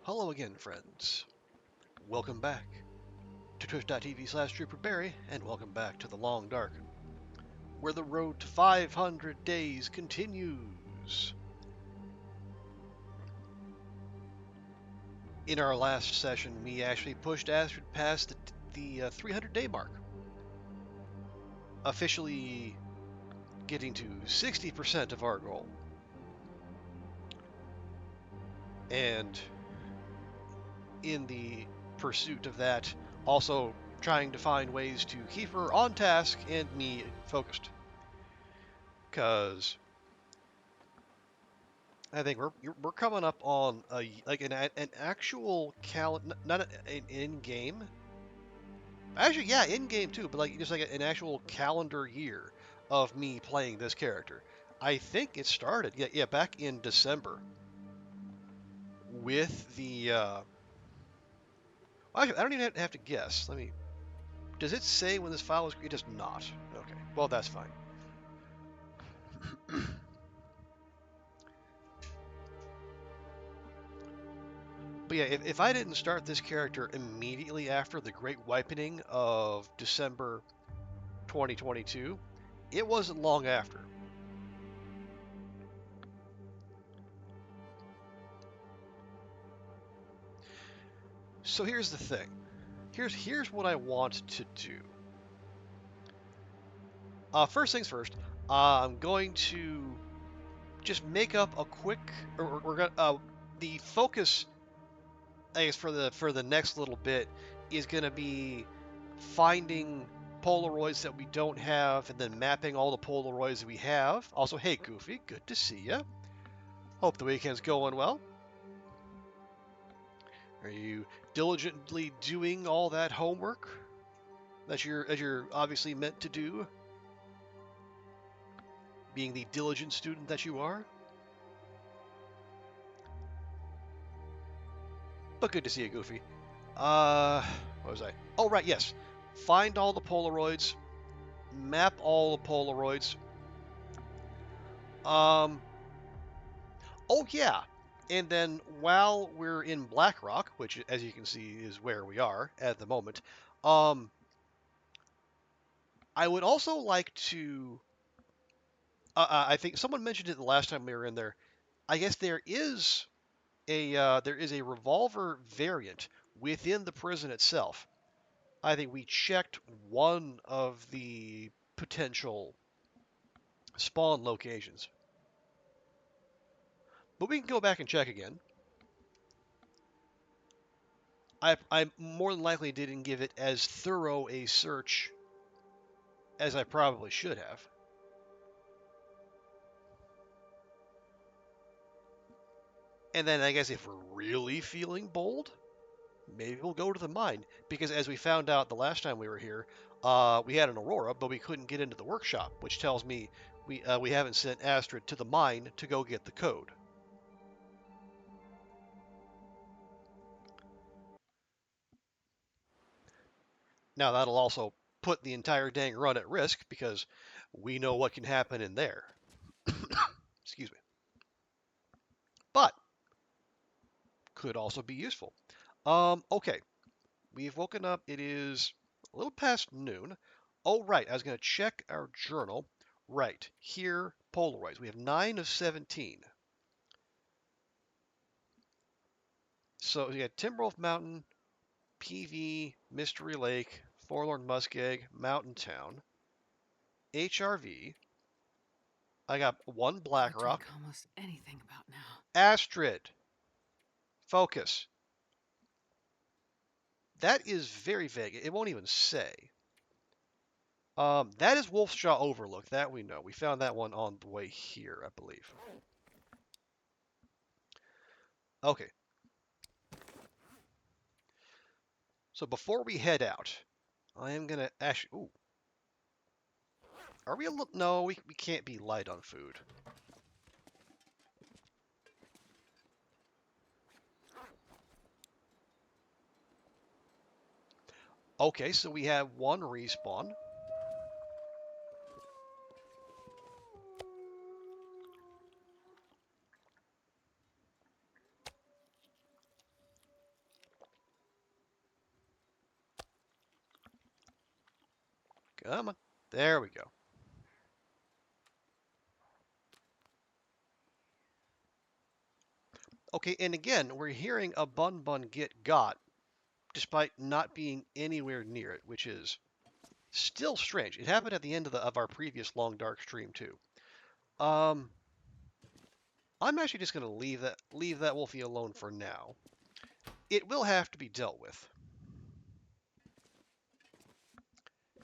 Hello again, friends. Welcome back to twitch.tv/TrooperBerry, and welcome back to the Long Dark, where the road to 500 days continues. In our last session, we actually pushed Astrid past the 300-day mark, officially getting to 60% of our goal. And in the pursuit of that, also trying to find ways to keep her on task and me focused. Because I think we're coming up on an actual not an in-game. Actually, yeah, in-game too, but just like an actual calendar year of me playing this character. I think it started, back in December with the. Actually, I don't even have to guess. Let me. Does it say when this file was? It does not. Okay, well that's fine. But yeah, if I didn't start this character immediately after the Great Wipening of December 2022, it wasn't long after. So here's the thing. Here's what I want to do. First things first, I'm going to just make up a quick, or we're gonna the focus, I guess, for the next little bit is gonna be finding Polaroids that we don't have, and then mapping all the Polaroids that we have. Also, hey Goofy, good to see ya. Hope the weekend's going well. Are you diligently doing all that homework that you're obviously meant to do? Being the diligent student that you are? But good to see you, Goofy. What was I? Oh, right, yes. Find all the Polaroids, map all the Polaroids. Oh yeah. And then while we're in Blackrock, which as you can see is where we are at the moment, um, I would also like to. I think someone mentioned it the last time we were in there. I guess there is a revolver variant within the prison itself. I think we checked one of the potential spawn locations, but we can go back and check again. I more than likely didn't give it as thorough a search as I probably should have. And then I guess if we're really feeling bold, maybe we'll go to the mine. Because as we found out the last time we were here, we had an Aurora, but we couldn't get into the workshop, which tells me we haven't sent Astrid to the mine to go get the code. Now that'll also put the entire dang run at risk because we know what can happen in there. Excuse me. But could also be useful. Okay. We've woken up. It is a little past noon. Oh, right. I was going to check our journal. Right. Here, Polaroids. We have 9 of 17. So we got Timberwolf Mountain, PV, Mystery Lake, Forlorn Muskeg, Mountain Town, HRV. I got one Black Rock. Drink almost anything about now. Astrid. Focus. That is very vague. It won't even say. That is Wolfshaw Overlook. That we know. We found that one on the way here, I believe. Okay. So before we head out, I am gonna actually. Ooh. Are we a little? No, we can't be light on food. Okay, so we have one respawn. Come on. There we go. Okay, and again, we're hearing a Bun Bun get got, despite not being anywhere near it, which is still strange. It happened at the end of our previous long dark stream too. Um, I'm actually just going to leave that Wolfie alone for now. It will have to be dealt with,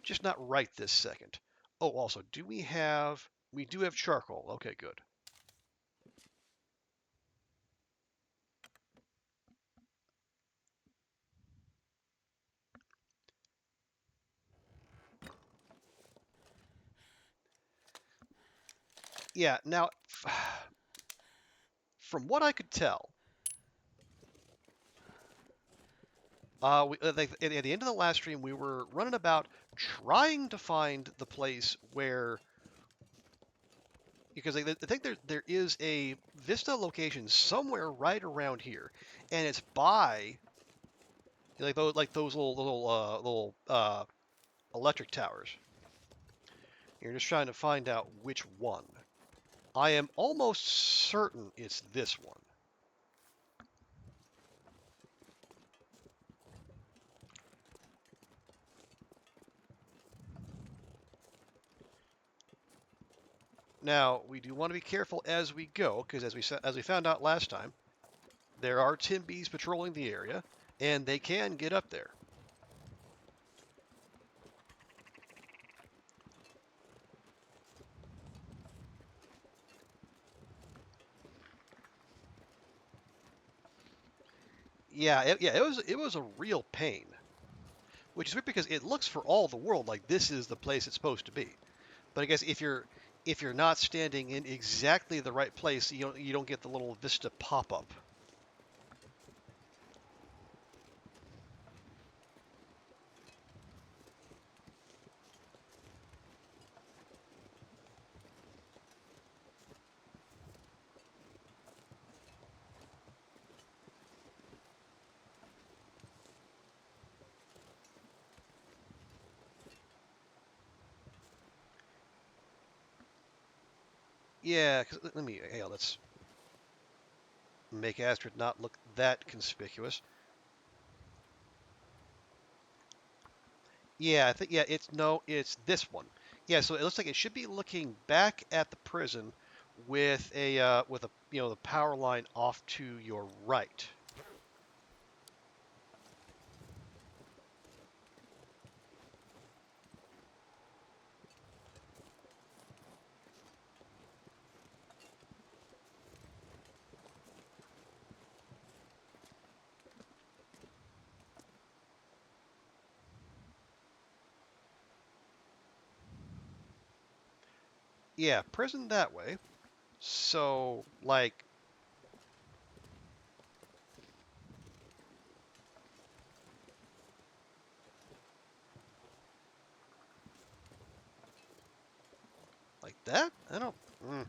just not right this second. Oh, also, do we have? We do have charcoal. Okay, good. Yeah. Now, from what I could tell, like, at the end of the last stream, we were running about trying to find the place where, because I think there is a Vista location somewhere right around here, and it's by like those little electric towers. You're just trying to find out which one. I am almost certain it's this one. Now, we do want to be careful as we go, because as we found out last time, there are Timbies patrolling the area, and they can get up there. Yeah, it was a real pain, which is weird because it looks for all the world like this is the place it's supposed to be. But I guess if you're not standing in exactly the right place, you don't get the little Vista pop-up. Yeah, 'cause let's make Astrid not look that conspicuous. Yeah, I think it's this one. Yeah, so it looks like it should be looking back at the prison with the power line off to your right. Yeah, prison that way. So like that? I don't. Mm.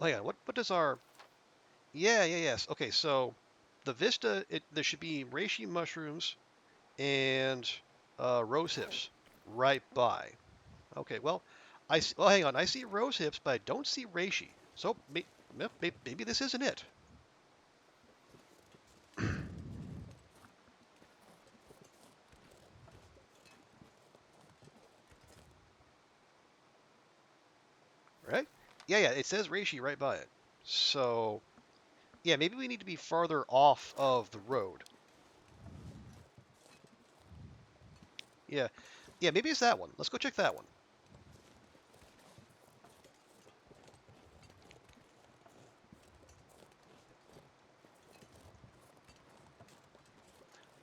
Oh yeah, what does our? Yeah, yes. Okay, so the Vista, there should be reishi mushrooms and rose hips right by. Okay, well, well, hang on. I see rose hips, but I don't see reishi. So maybe this isn't it. Right? Yeah, it says reishi right by it. So, yeah, maybe we need to be farther off of the road. Yeah. Yeah, maybe it's that one. Let's go check that one.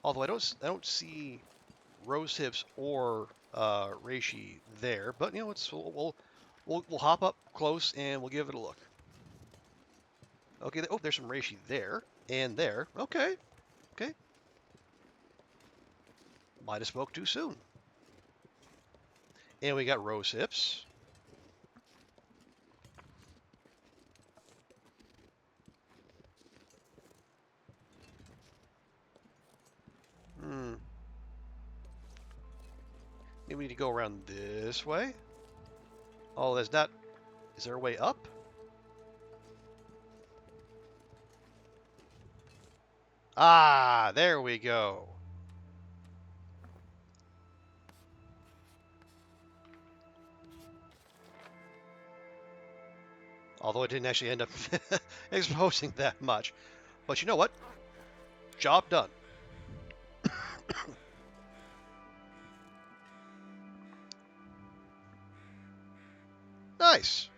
Although I don't see rose hips or reishi there, but we'll hop up close and we'll give it a look. Okay, oh, there's some reishi there and there. Okay, okay. Might have spoke too soon. And we got rose hips. we need to go around this way. Oh, there's not... Is there a way up? Ah, there we go. Although it didn't actually end up exposing that much. But you know what? Job done. Nice.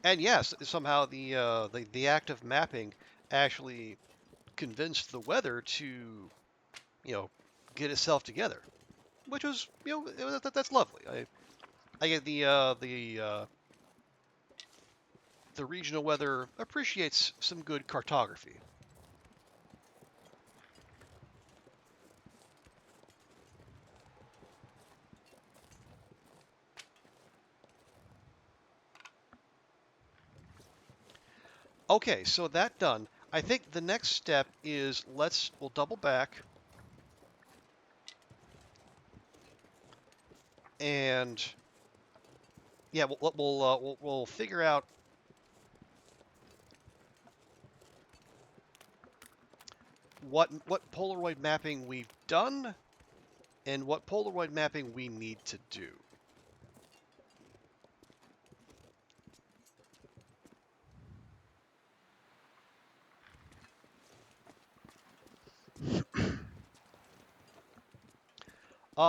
And yes, somehow the act of mapping actually convinced the weather to, you know, get itself together, which was, you know, that's lovely. I get the regional weather appreciates some good cartography. Okay, so that done. I think the next step is we'll double back and yeah, we'll figure out what Polaroid mapping we've done and what Polaroid mapping we need to do.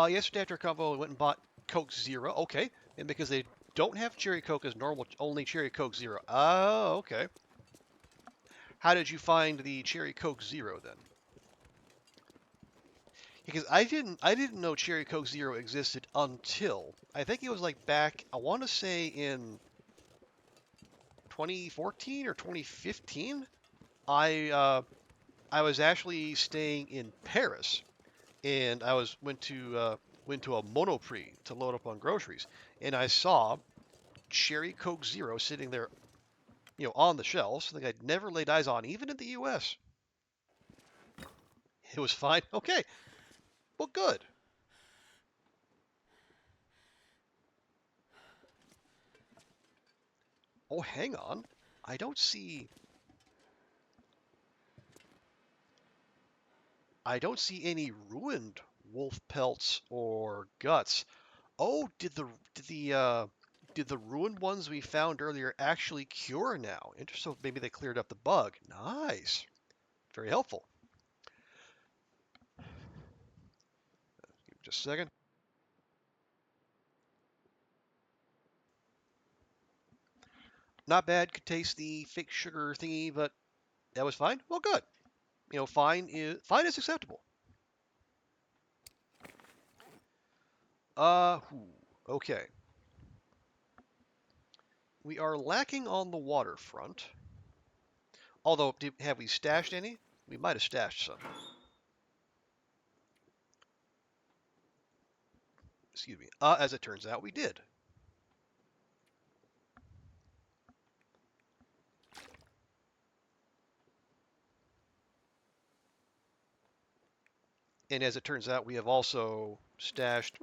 Yesterday after convo, I went and bought Coke Zero. Okay, and because they don't have Cherry Coke as normal, only Cherry Coke Zero. Oh, okay. How did you find the Cherry Coke Zero then? Because I didn't know Cherry Coke Zero existed until I think it was like back, I want to say in 2014 or 2015. I was actually staying in Paris, and went to a Monoprix to load up on groceries, and I saw Cherry Coke Zero sitting there, you know, on the shelves, something I'd never laid eyes on, even in the U.S. It was fine. Okay, well, good. Oh, hang on. I don't see. I don't see any ruined wolf pelts or guts. Oh, did the ruined ones we found earlier actually cure now? Interesting. So maybe they cleared up the bug. Nice. Very helpful. Just a second. Not bad. Could taste the fake sugar thingy, but that was fine. Well, good. You know, fine is acceptable. Okay. We are lacking on the waterfront. Although, have we stashed any? We might have stashed some. Excuse me. As it turns out, we did. And as it turns out, we have also stashed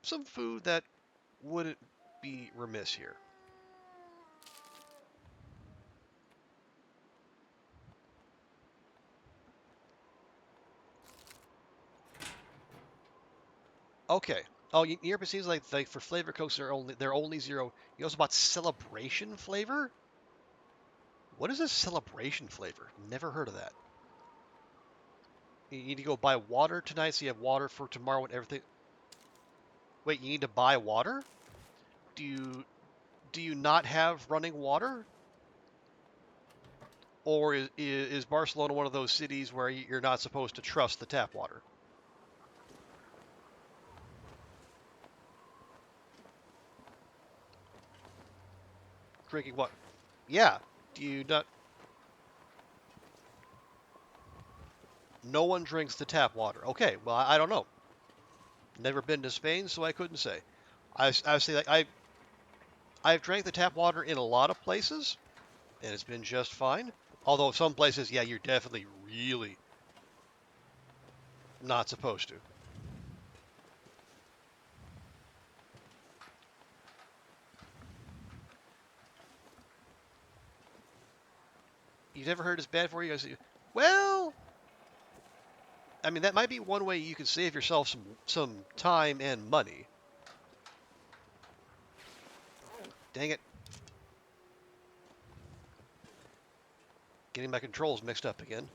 some food that wouldn't be remiss here. Okay. Oh, Europe seems like for flavor cokes they're only zero. You also bought celebration flavor. What is a celebration flavor? Never heard of that. You need to go buy water tonight, so you have water for tomorrow and everything. Wait, you need to buy water? Do you do you not have running water? Or is Barcelona one of those cities where you're not supposed to trust the tap water? Drinking what? Yeah. Do you not? No one drinks the tap water. Okay. Well, I don't know. Never been to Spain, so I couldn't say. I would say like I've drank the tap water in a lot of places, and it's been just fine. Although some places, yeah, you're definitely really not supposed to. You've never heard it's bad for you? I say, well, I mean that might be one way you can save yourself some time and money. Dang it, getting my controls mixed up again.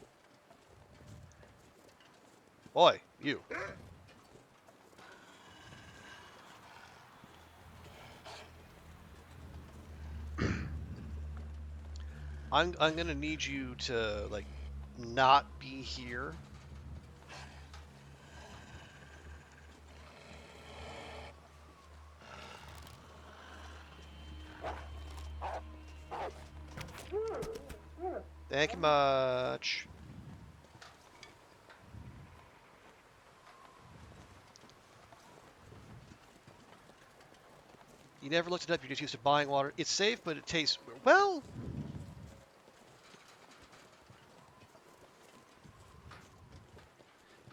Boy, you. I'm gonna need you to like not be here. Thank you much. You never looked it up. You're just used to buying water. It's safe, but it tastes well.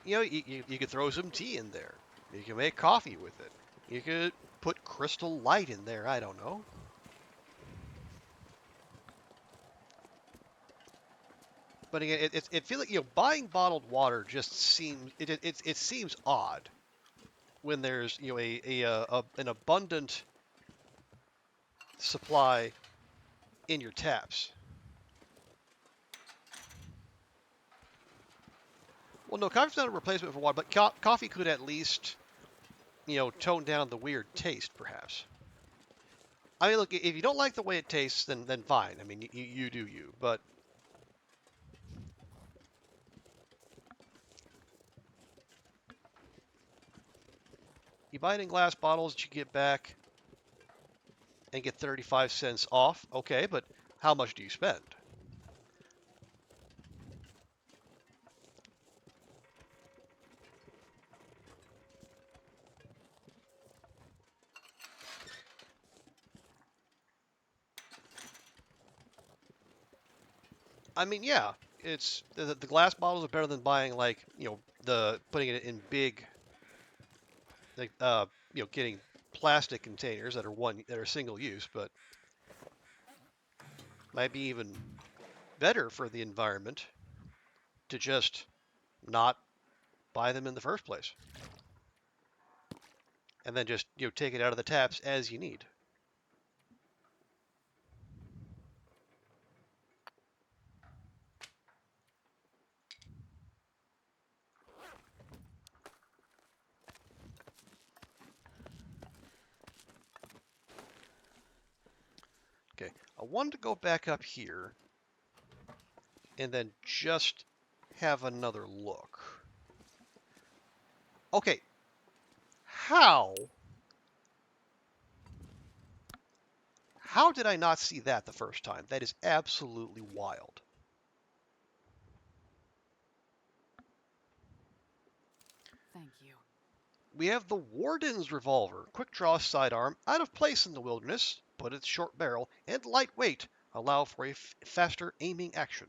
You know, you could throw some tea in there. You can make coffee with it. You could put Crystal Light in there. I don't know. But again, it feels like buying bottled water just seems it seems odd when there's an abundant supply in your taps. Well, no, coffee's not a replacement for water, but coffee could at least tone down the weird taste, perhaps. I mean, look, if you don't like the way it tastes, then fine. I mean, you do you. But you buy it in glass bottles that you get back and get 35 cents off. Okay, but how much do you spend? I mean, yeah, it's the glass bottles are better than buying like the putting it in big like getting plastic containers that are single use, but might be even better for the environment to just not buy them in the first place, and then just take it out of the taps as you need. Okay, I wanted to go back up here and then just have another look. Okay, how did I not see that the first time? That is absolutely wild. Thank you. We have the Warden's revolver, quick draw sidearm, out of place in the wilderness, but its short barrel and lightweight allow for a faster aiming action.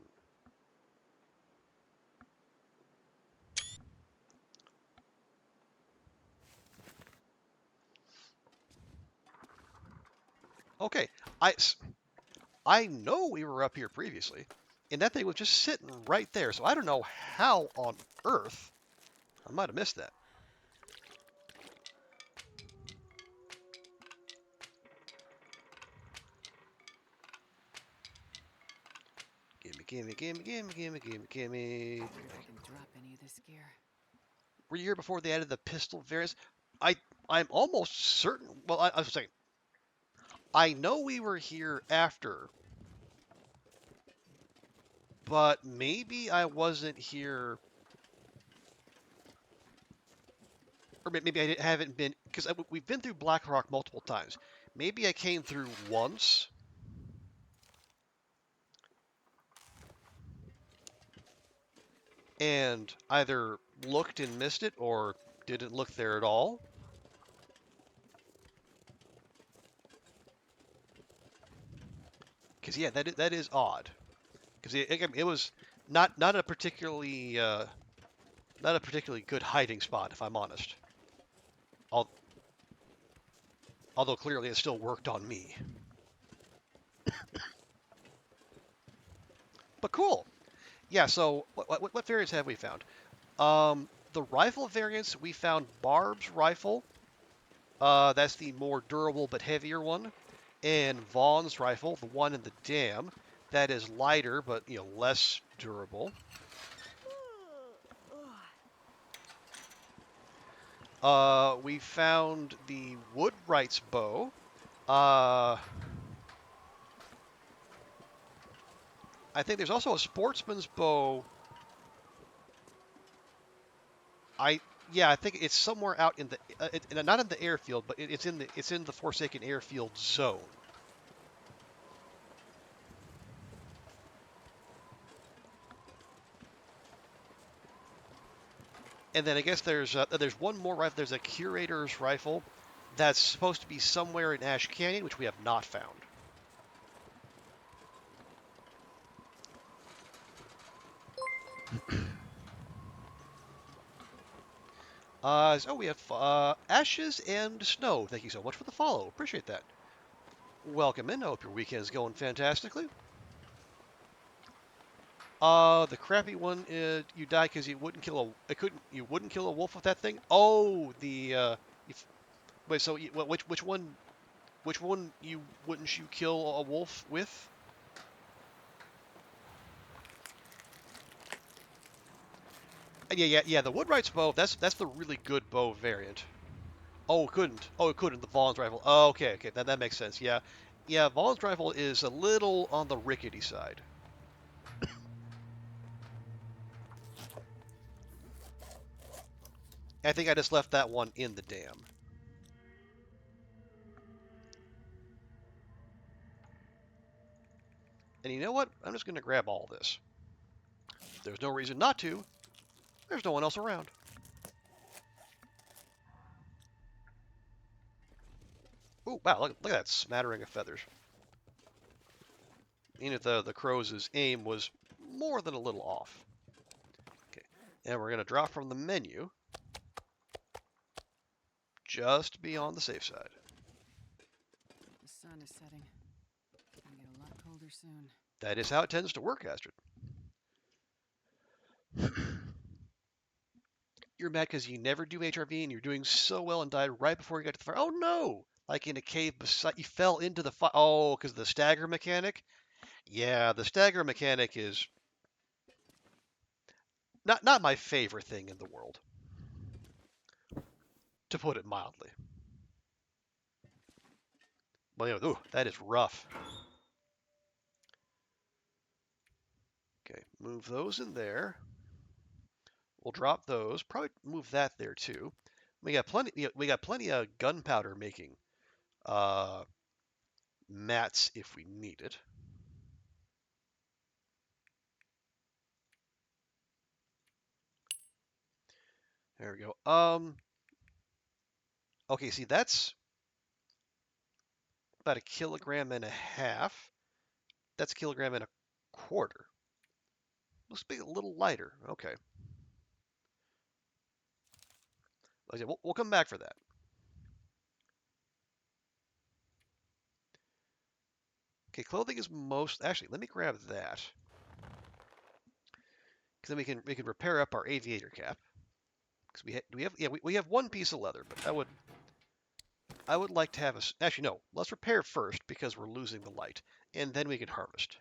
Okay, I know we were up here previously, and that thing was just sitting right there, so I don't know how on earth I might have missed that. Gimme, gimme, gimme, gimme, gimme, gimme. Wonder if I can drop any of this gear. Were you here before they added the pistol variants? I I'm almost certain. Well, I was saying I know we were here after, but maybe I wasn't here, or maybe haven't been because we've been through Black Rock multiple times. Maybe I came through once and either looked and missed it, or Didn't look there at all. Because yeah, that is odd. Because it was not a particularly not a particularly good hiding spot, if I'm honest. Although clearly it still worked on me. But cool. Yeah. So what variants have we found? The rifle variants, we found Barb's rifle. That's the more durable but heavier one. And Vaughn's rifle, the one in the dam, that is lighter but less durable. We found the Woodwright's bow. I think there's also a sportsman's bow. I think it's somewhere out in the not in the airfield, but it's in the Forsaken airfield zone. And then I guess there's one more rifle. There's a curator's rifle that's supposed to be somewhere in Ash Canyon, which we have not found. We have Ashes and Snow. Thank you so much for the follow. Appreciate that. Welcome in. I hope your weekend is going fantastically. The crappy one, you die because you wouldn't kill you wouldn't kill a wolf with that thing. Oh, wait. So which one wouldn't you kill a wolf with? Yeah. The Woodwright's bow. That's the really good bow variant. Oh, it couldn't. Oh, it couldn't. The Vaughn's rifle. Oh, okay. That makes sense. Yeah. Vaughn's rifle is a little on the rickety side. I think I just left that one in the dam. And you know what? I'm just going to grab all this. There's no reason not to. There's no one else around. Ooh, wow, look at that smattering of feathers. Even if the crow's aim was more than a little off. Okay, and we're going to drop from the menu just to be on the safe side. The sun is setting. It's gonna get a lot colder soon. That is how it tends to work, Astrid. You're mad because you never do HRV and you're doing so well and died right before you got to the fire. Oh no! Like in a cave beside you fell into the fire. Oh, because of the stagger mechanic? Yeah, the stagger mechanic is not my favorite thing in the world, to put it mildly. But ooh, that is rough. Okay, move those in there. We'll drop those. Probably move that there too. We got plenty. We got plenty of gunpowder making mats if we need it. There we go. Okay, see that's about 1.5 kilograms. That's 1.25 kilograms. Looks to be a little lighter. Okay. Like I said, we'll come back for that. Okay, clothing is most. Actually, let me grab that. Because then we can repair up our aviator cap. Because we have one piece of leather, but I would like to have a. Actually, no. Let's repair first because we're losing the light, and then we can harvest.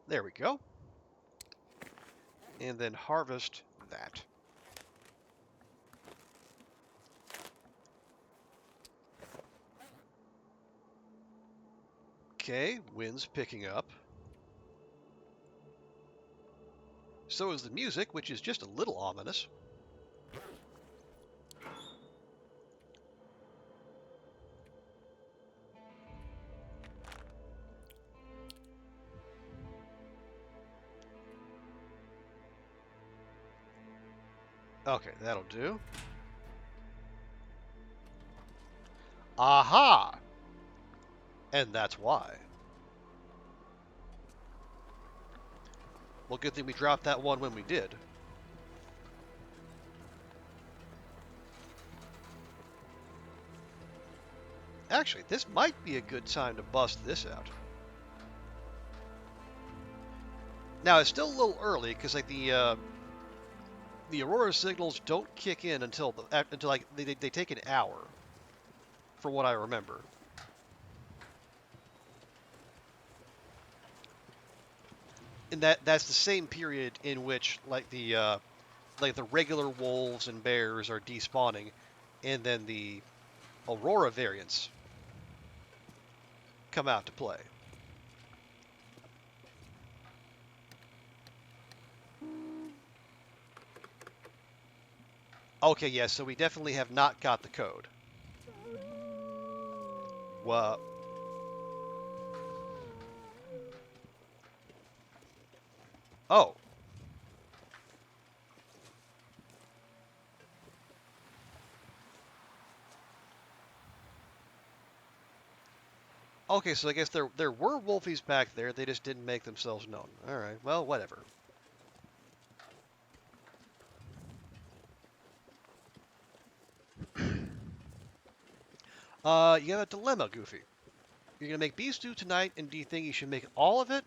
There we go. And then harvest that. Okay, wind's picking up. So is the music, which is just a little ominous. Okay, that'll do. Aha! And that's why. Well, good thing we dropped that one when we did. Actually, this might be a good time to bust this out. Now, it's still a little early because like the aurora signals don't kick in until like they take an hour, from what I remember. And that's the same period in which like the regular wolves and bears are despawning, and then the aurora variants come out to play. Okay, yes, so we definitely have not got the code. Well, oh, okay, so I guess there were wolfies back there. They just didn't make themselves known. All right, well, whatever. You have a dilemma, Goofy. You're gonna make beef stew tonight, and do you think you should make all of it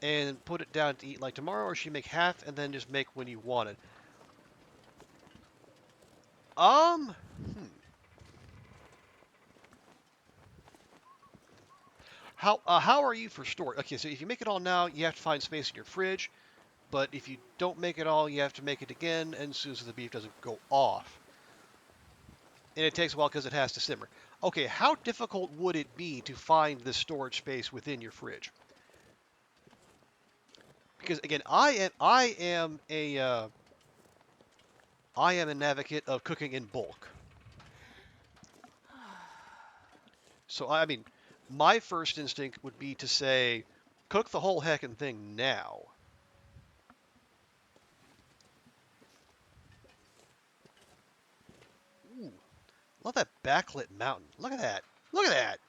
and put it down to eat like tomorrow, or should you make half and then just make when you want it? Um, hmm. How are you for storage? Okay, so if you make it all now, you have to find space in your fridge. But if you don't make it all, you have to make it again, and as soon as the beef doesn't go off, and it takes a while because it has to simmer. Okay, how difficult would it be to find the storage space within your fridge? Because again, I am an advocate of cooking in bulk. So I mean, my first instinct would be to say, cook the whole heckin' thing now. Ooh, love that backlit mountain. Look at that. Look at that.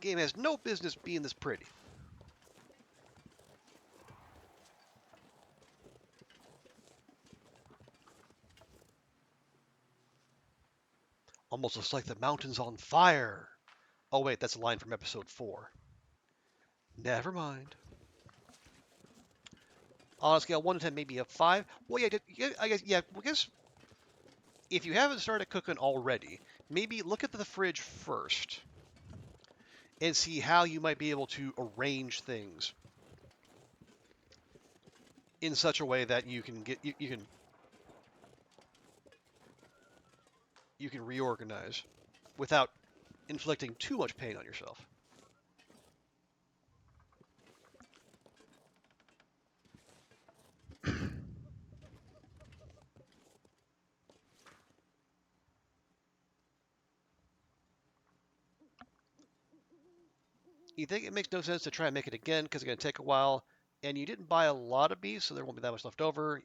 Game has no business being this pretty. Almost looks like the mountain's on fire. Oh wait, that's a line from episode 4. Never mind. On a scale of 1 to 10, maybe a 5. Well, yeah, I guess, yeah, I guess if you haven't started cooking already, maybe look at the fridge first and see how you might be able to arrange things in such a way that you can reorganize without inflicting too much pain on yourself. You think it makes no sense to try and make it again because it's going to take a while, and you didn't buy a lot of beef, so there won't be that much left over.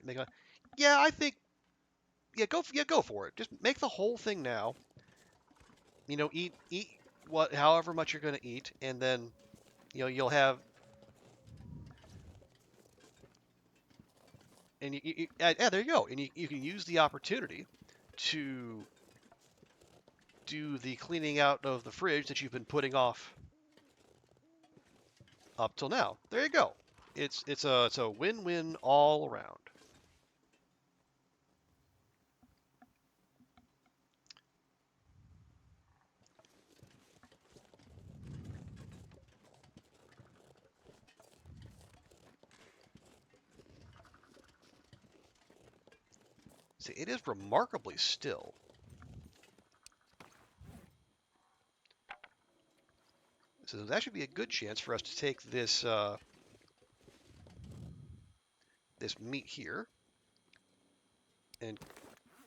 Yeah, I think go for it. Just make the whole thing now. Eat what however much you're going to eat, and then you'll have and yeah, there you go, and you can use the opportunity to do the cleaning out of the fridge that you've been putting off up till now. There you go. It's a win-win all around. See, it is remarkably still. So there's actually be a good chance for us to take this meat here and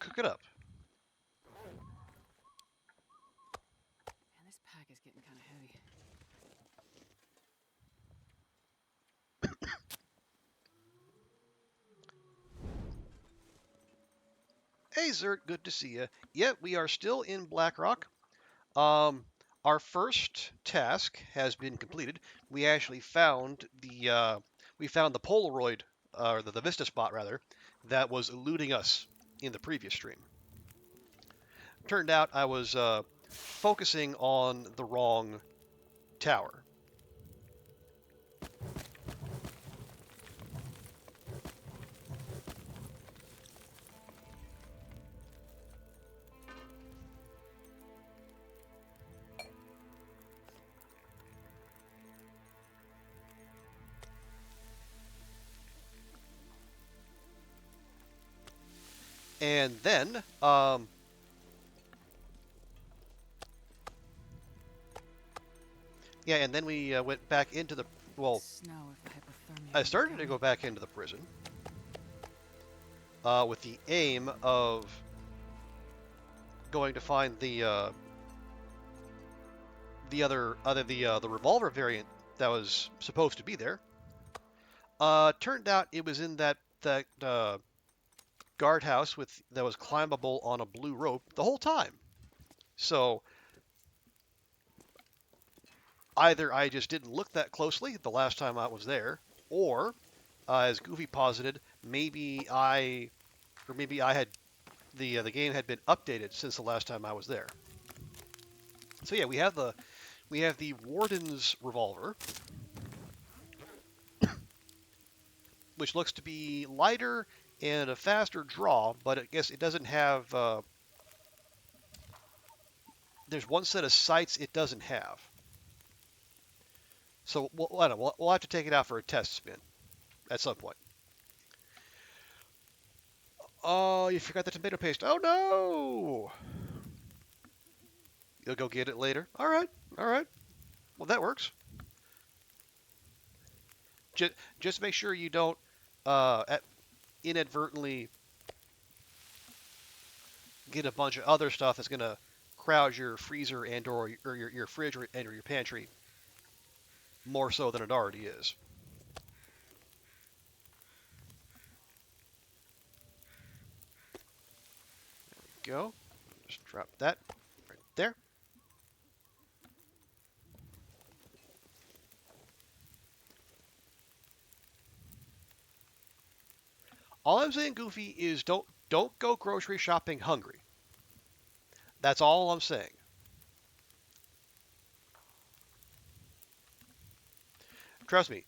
cook it up. Man, this pack is getting kind of heavy. Hey, Zert, good to see you. Yeah, we are still in Blackrock. Um, our first task has been completed. We actually found the Polaroid, or the Vista spot rather, that was eluding us in the previous stream. Turned out I was focusing on the wrong tower. And then, yeah, and then we went back into the. Well, Snow if hypothermia I can get started to going. go back into the prison with the aim of going to find the revolver variant that was supposed to be there. Turned out it was in that guardhouse that was climbable on a blue rope the whole time. So either I just didn't look that closely the last time I was there, or as Goofy posited, maybe I had the game had been updated since the last time I was there. So yeah, we have the warden's revolver, which looks to be lighter and a faster draw, but I guess it doesn't have. There's one set of sights it doesn't have. So I don't know, we'll have to take it out for a test spin at some point. Oh, you forgot the tomato paste. Oh no! You'll go get it later. All right, all right. Well, that works. Just make sure you don't inadvertently get a bunch of other stuff that's gonna crowd your freezer or your fridge or your pantry more so than it already is. Go. Just drop that right there. All I'm saying, Goofy, is don't go grocery shopping hungry. That's all I'm saying. Trust me.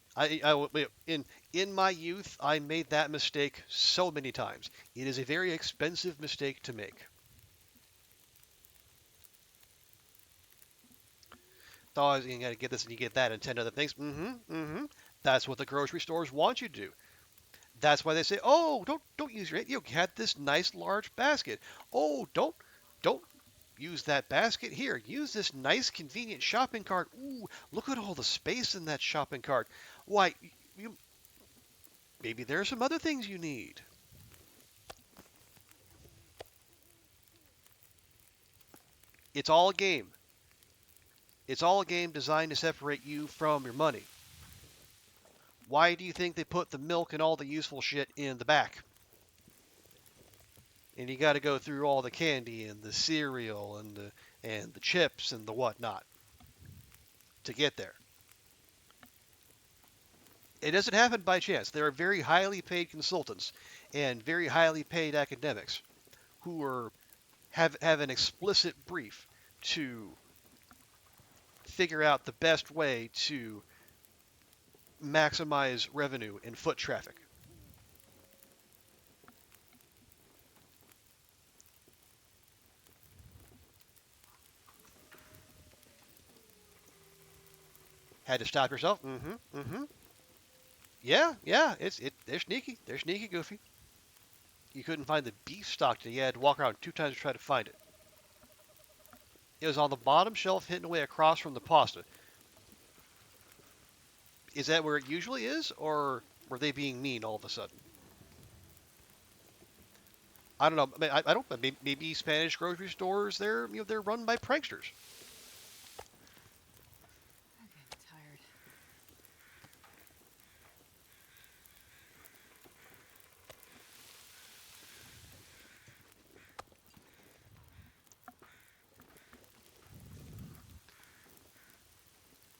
In my youth, I made that mistake so many times. It is a very expensive mistake to make. Oh, you got to get this and you get that and 10 other things. Mm-hmm. Mm-hmm. That's what the grocery stores want you to do. That's why they say, "Oh, don't use your you had this nice large basket. Oh, don't use that basket here. Use this nice convenient shopping cart. Ooh, look at all the space in that shopping cart. Why, you, maybe there are some other things you need." It's all a game. It's all a game designed to separate you from your money. Why do you think they put the milk and all the useful shit in the back? And you got to go through all the candy and the cereal and the chips and the whatnot to get there. It doesn't happen by chance. There are very highly paid consultants and very highly paid academics who have an explicit brief to figure out the best way to maximize revenue and foot traffic. Had to stop yourself. Mm-hmm. Mm-hmm. Yeah, yeah. They're sneaky. They're sneaky, Goofy. You couldn't find the beef stock today. You had to walk around 2 times to try to find it. It was on the bottom shelf, hidden away across from the pasta. Is that where it usually is, or were they being mean all of a sudden? I don't know. I don't. Maybe Spanish grocery stores they're run by pranksters. I'm getting tired.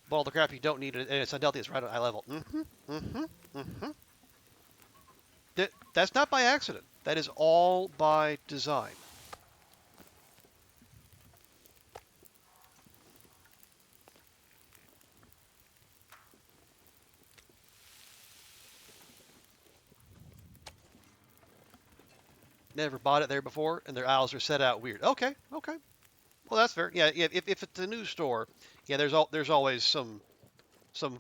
But all the crap you don't need, and it's unhealthy, it's right at eye level. That's not by accident. That is all by design. Never bought it there before, and their aisles are set out weird. Okay, okay. Well, that's fair. Yeah, if it's a new store, yeah, there's always some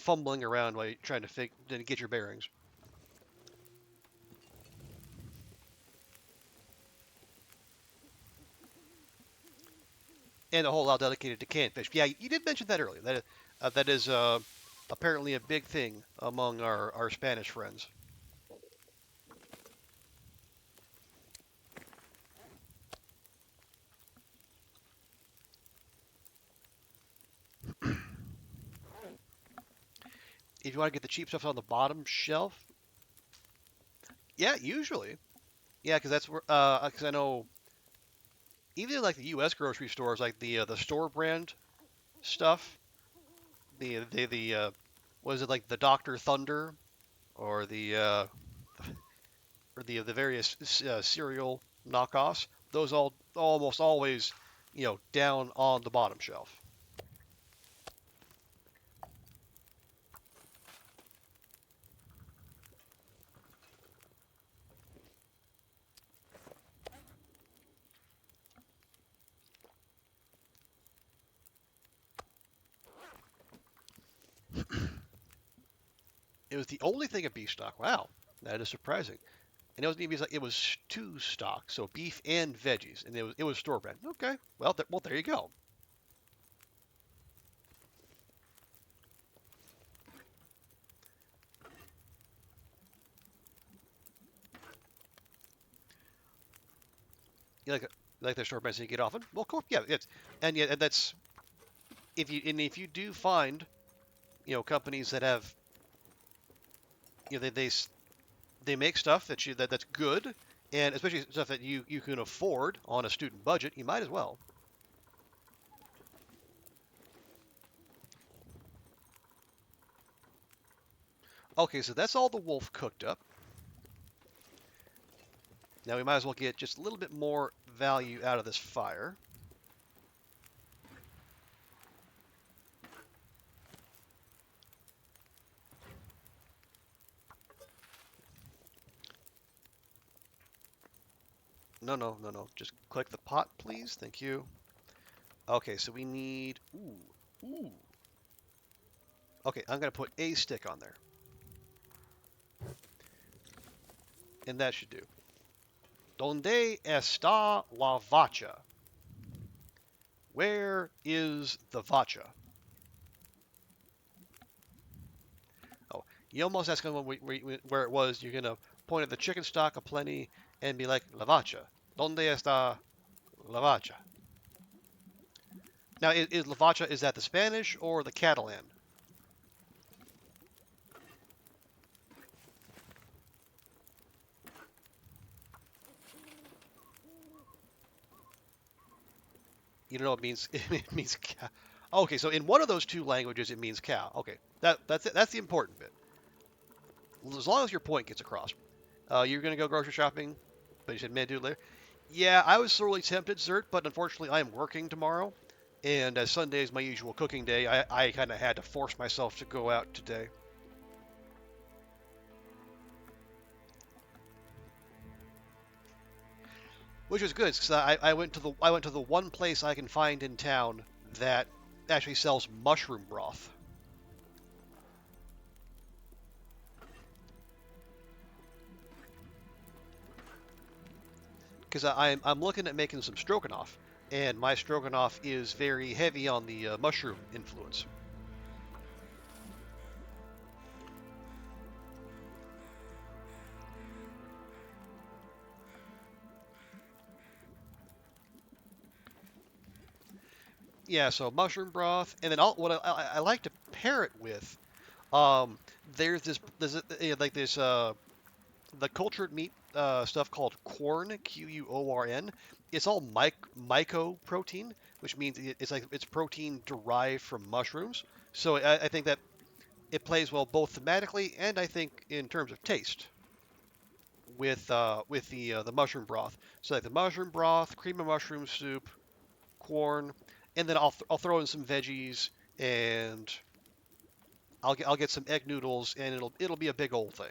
fumbling around while you're trying to get your bearings. And a whole lot dedicated to canned fish. Yeah, you did mention that earlier. That is apparently a big thing among our Spanish friends. If you want to get the cheap stuff on the bottom shelf, yeah, usually, yeah, because that's where because I know even like the U.S. grocery stores, like the store brand stuff, the what is it like the Doctor Thunder or the various cereal knockoffs, those all almost always down on the bottom shelf. It was the only thing of beef stock. Wow, that is surprising. And it wasn't even like it was two stock, so beef and veggies, and it was store brand. Okay, well there you go. You like their store brands you get often? Well, cool. Yeah, it's and yeah, and that's if you do find companies that have they make stuff that's good, and especially stuff that you can afford on a student budget, you might as well. Okay, so that's all the wolf cooked up. Now we might as well get just a little bit more value out of this fire. No, no, no, no. Just click the pot, please. Thank you. Okay, so we need. Ooh, ooh. Okay, I'm gonna put a stick on there, and that should do. Donde está la vacha? Where is the vacha? Oh, you almost asked him where it was. You're gonna point at the chicken stock aplenty and be like, la vacha. Donde está la vacha? Now, is la vacha, is that the Spanish or the Catalan? You don't know what it means. It means cow. Okay, so in one of those two languages, it means cow. Okay, that's it. That's the important bit. As long as your point gets across. You're gonna go grocery shopping, but you said man do it later. Yeah, I was sorely tempted, Zert, but unfortunately I am working tomorrow, and as Sunday is my usual cooking day, I kind of had to force myself to go out today. Which was good because I went to the one place I can find in town that actually sells mushroom broth. Because I'm looking at making some stroganoff, and my stroganoff is very heavy on the mushroom influence. Yeah, so mushroom broth, and then what I like to pair it with. Um, there's like this the cultured meat stuff called corn, QUORN. It's all mycoprotein, which means it's like it's protein derived from mushrooms. So I think that it plays well both thematically and I think in terms of taste with the mushroom broth. So like the mushroom broth, cream of mushroom soup, corn, and then I'll throw in some veggies and I'll get some egg noodles and it'll be a big old thing.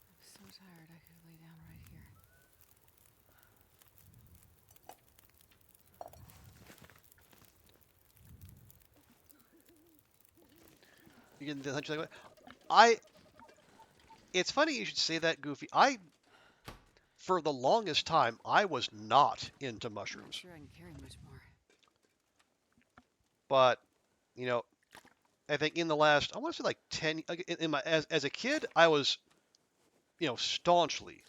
I'm so tired I could lay down right here. You get the lunch like that. I It's funny you should say that, Goofy. I For the longest time I was not into I'm not mushrooms, sure I can carry much more. but you know I think in the last I want to say like 10 like, in my as a kid I was staunchly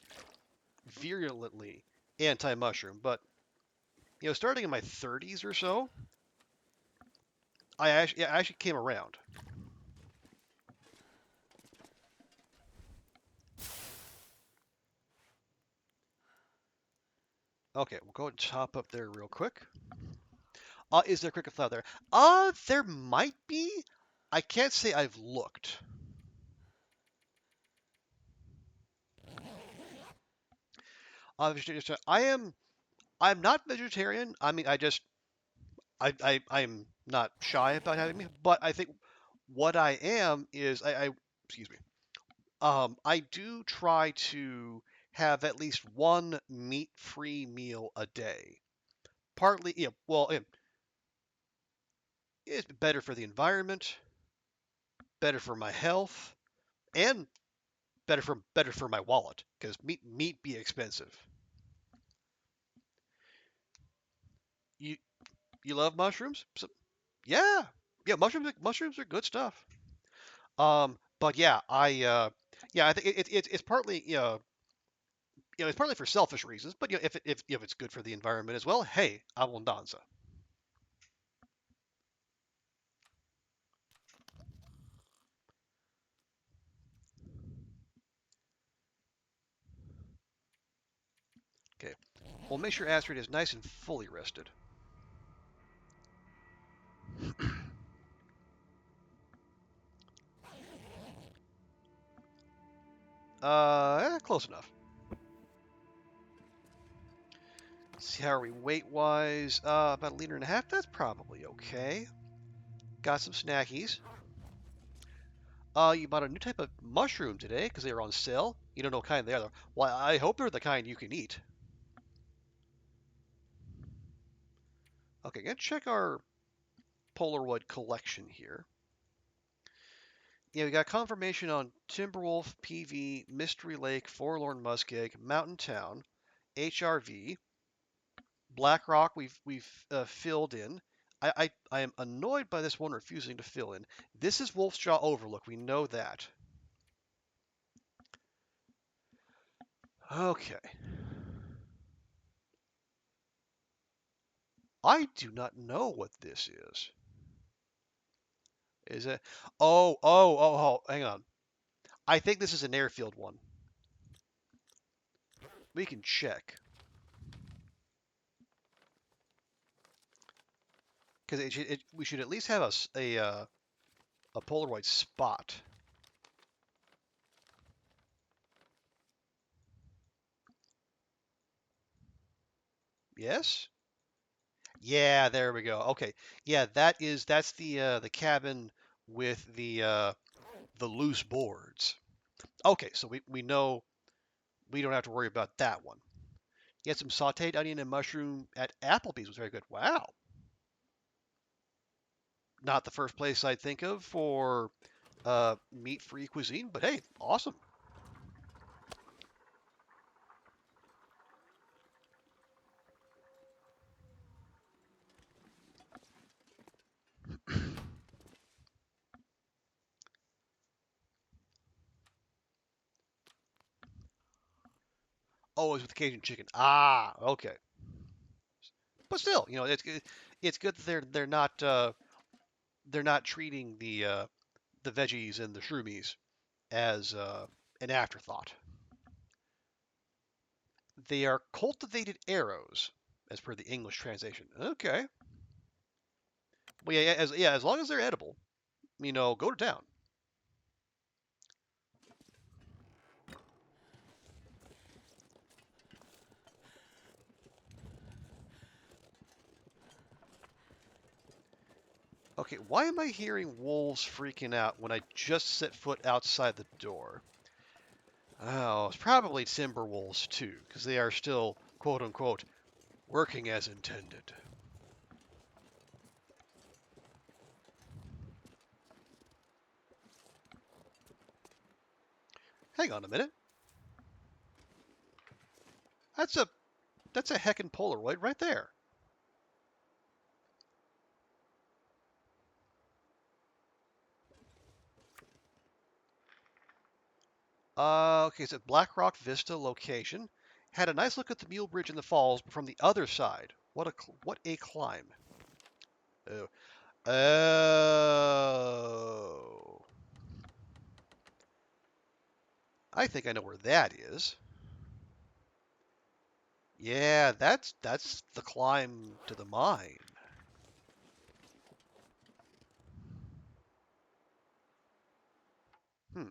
virulently anti-mushroom, but starting in my 30s or so, I actually came around. Okay, we'll go ahead and chop up there real quick. Is there cricket flour there? There might be. I can't say I've looked. I am. I'm not vegetarian. I mean, I'm not shy about having meat, but I think what I am is excuse me. I do try to have at least one meat-free meal a day. Partly, well, it's better for the environment, better for my health, and better for my wallet because meat be expensive. You you love mushrooms? So, yeah, yeah, mushrooms are good stuff. But yeah, I think it's partly it's partly for selfish reasons, but if it's good for the environment as well, hey, abundanza. Okay, well make sure Astrid is nice and fully rested. Close enough. See how are we weight wise? About a liter and a half. That's probably okay. Got some snackies. You bought a new type of mushroom today because they were on sale. You don't know what kind they are, though. Well, I hope they're the kind you can eat. Okay, gonna check our Polaroid collection here. Yeah, we got confirmation on Timberwolf, PV, Mystery Lake, Forlorn Muskeg, Mountain Town, HRV, Black Rock. We've filled in. I am annoyed by this one refusing to fill in. This is Wolf's Jaw Overlook. We know that. Okay. I do not know what this is. Is it? Oh. Hang on. I think this is an airfield one. We can check because we should at least have a Polaroid spot. Yes. Yeah, there we go. Okay. Yeah, that's the cabin with the loose boards. Okay, so we know we don't have to worry about that one. Get some sautéed onion and mushroom at Applebee's was very good. Wow. Not the first place I'd think of for meat-free cuisine, but hey, awesome. Oh, it's with Cajun chicken. Ah, okay. But still, it's good that they're not treating the veggies and the shroomies as an afterthought. They are cultivated arrows, as per the English translation. Okay. Well, as long as they're edible, go to town. Okay, why am I hearing wolves freaking out when I just set foot outside the door? Oh, it's probably timber wolves too, because they are still, quote unquote, working as intended. Hang on a minute. That's a that's a heckin' Polaroid right there. Okay, it's at Black Rock Vista location. Had a nice look at the Mule Bridge in the falls, but from the other side. What a climb. Oh. Oh. I think I know where that is. Yeah, that's the climb to the mine. Hmm.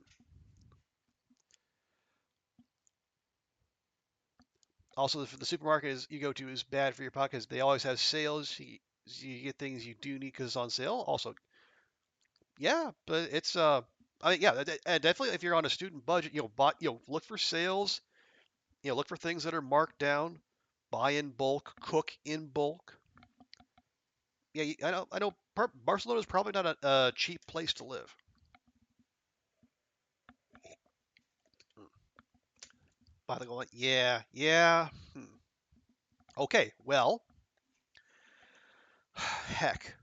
Also, the supermarket you go to is bad for your pockets. They always have sales. You get things you do need because it's on sale. Also, yeah, but it's I mean, yeah, definitely if you're on a student budget, look for sales. Look for things that are marked down. Buy in bulk, cook in bulk. Yeah, I know. Barcelona is probably not a cheap place to live. By the way, yeah, yeah. Okay, well, heck,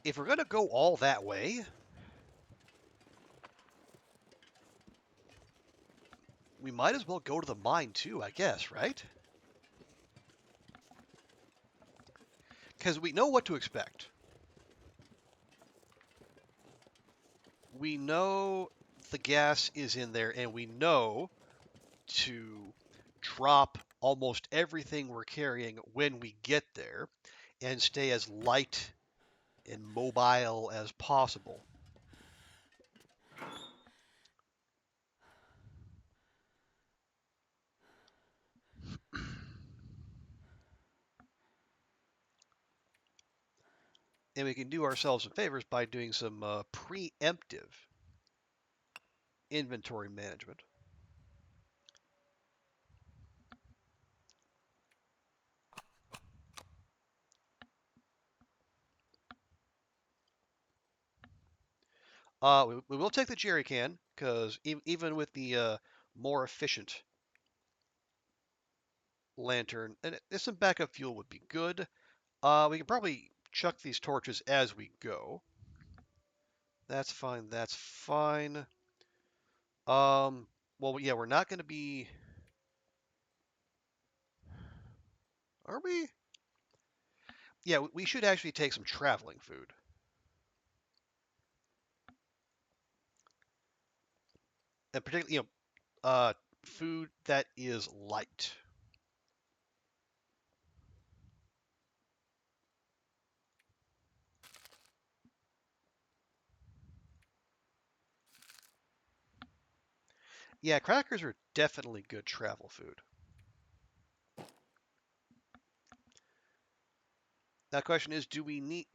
if we're gonna go all that way, we might as well go to the mine too, I guess, right? Because we know what to expect. We know the gas is in there, and we know to drop almost everything we're carrying when we get there and stay as light and mobile as possible. And we can do ourselves some favors by doing some preemptive inventory management. We will take the jerry can because even with the more efficient lantern, and some backup fuel would be good. We can probably chuck these torches as we go. That's fine. That's fine. Well, yeah, we're not going to be. Are we? Yeah, we should actually take some traveling food, and particularly, food that is light. Yeah, crackers are definitely good travel food. Now, the question is, do we need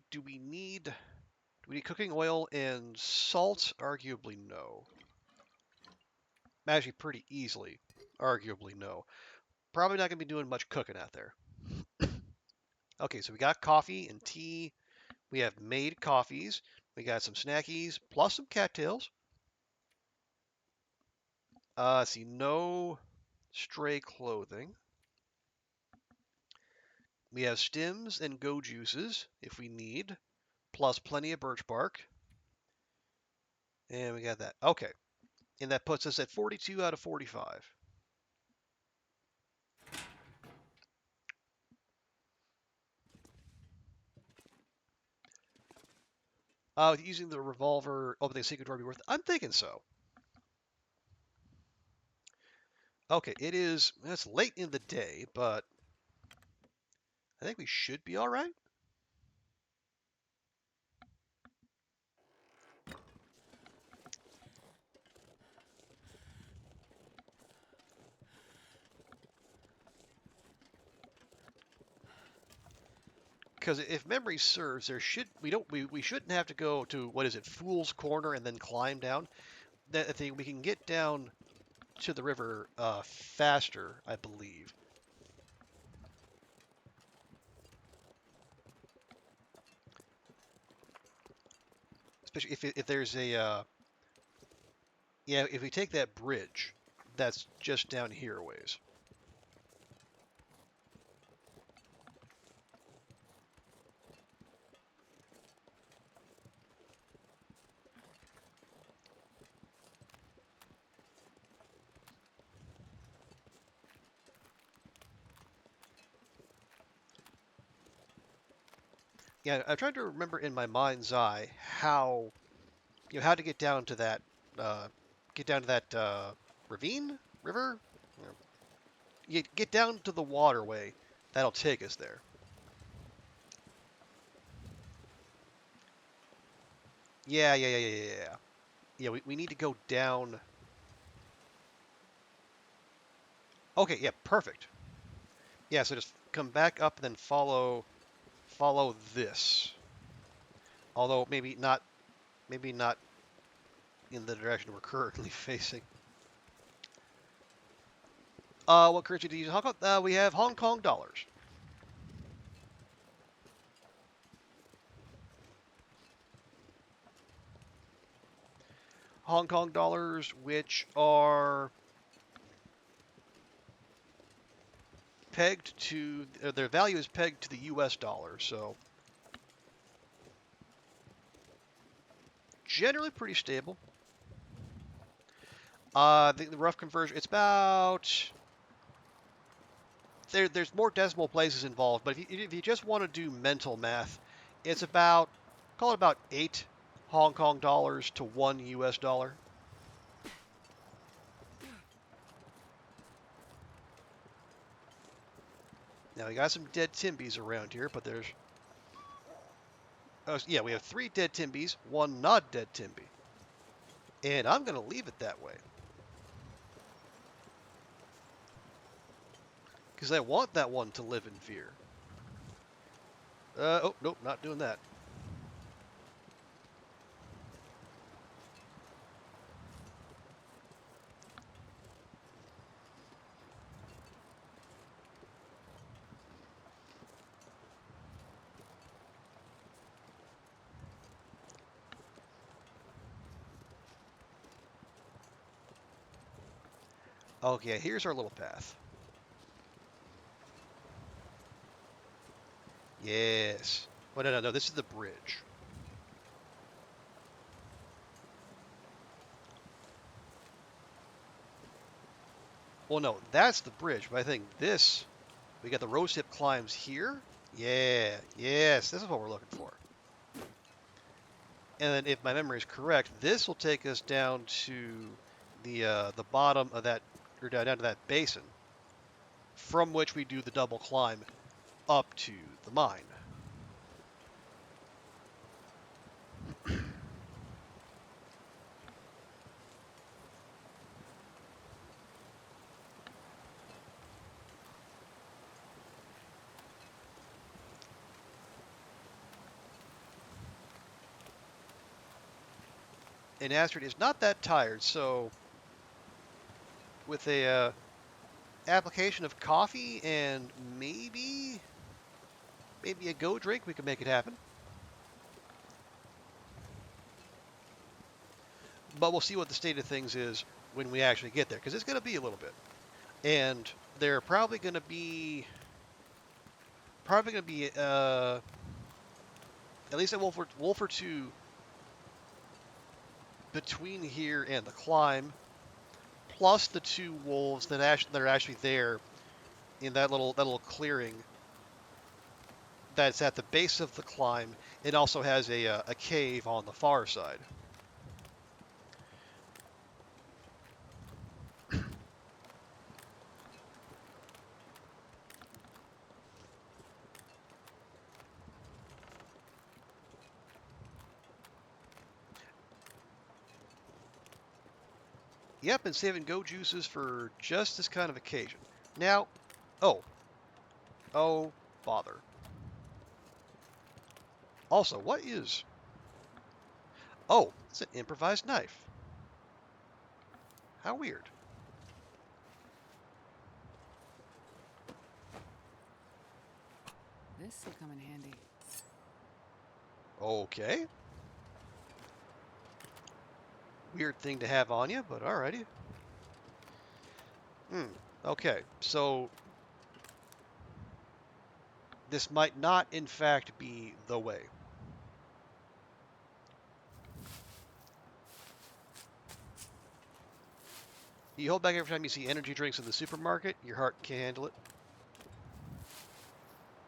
cooking oil and salt? Arguably, no. Actually, pretty easily. Arguably, no. Probably not going to be doing much cooking out there. Okay, so we got coffee and tea. We have made coffees. We got some snackies plus some cattails. See, no stray clothing. We have stems and go juices if we need, plus plenty of birch bark. And we got that. Okay. And that puts us at 42 out of 45. Using the revolver, opening a secret door be worth it? I'm thinking so. Okay, it's late in the day, but I think we should be all right. Because if memory serves, we shouldn't have to go to, what is it, Fool's Corner, and then climb down. That I think we can get down to the river faster, I believe. Especially if there's yeah, if we take that bridge, that's just down here a ways. Yeah, I'm trying to remember in my mind's eye how to uh, get down to that ravine, river. You get down to the waterway. That'll take us there. Yeah. Yeah, we need to go down. Okay, yeah, perfect. Yeah, so just come back up and then follow this. Although maybe not in the direction we're currently facing. What currency do you use? Hong Kong? We have Hong Kong dollars. Hong Kong dollars, which are pegged to their value is pegged to the U.S. dollar, so generally pretty stable. The rough conversion, it's about there's more decimal places involved, but if you just want to do mental math, it's about call it about 8 Hong Kong dollars to 1 U.S. dollar. Now we got some dead Timbies around here, but there's yeah, we have 3 dead Timbies, 1 not dead Timby, and I'm gonna leave it that way because I want that one to live in fear. Oh nope, not doing that. Okay, here's our little path. Yes. Oh no, this is the bridge. Well, no, that's the bridge, but I think we got the rose hip climbs here. Yeah, yes, this is what we're looking for. And then, if my memory is correct, this will take us down to the bottom of that, or down to that basin, from which we do the double climb up to the mine. And Astrid is not that tired, so with a application of coffee and maybe a go drink, we can make it happen. But we'll see what the state of things is when we actually get there, because it's going to be a little bit. And they're probably going to be at least at Wolf or 2 between here and the climb, plus the 2 wolves that are actually there in that little clearing that's at the base of the climb. It also has a cave on the far side. Yep, and saving go juices for just this kind of occasion. Now, oh, oh, bother. Also, what is... Oh, it's an improvised knife. How weird. This will come in handy. Okay. Weird thing to have on you, but alrighty. Okay, so this might not, in fact, be the way. You hold back every time you see energy drinks in the supermarket. Your heart can't handle it.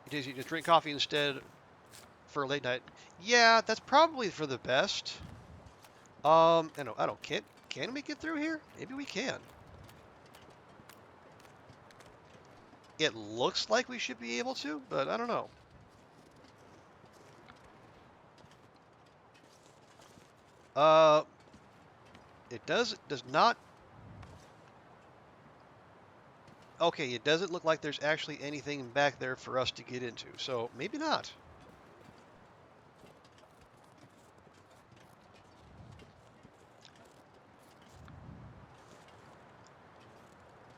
You just drink coffee instead for a late night. Yeah, that's probably for the best. I don't. Can we get through here? Maybe we can. It looks like we should be able to, but I don't know. Uh, does not. Okay, it doesn't look like there's actually anything back there for us to get into, so maybe not.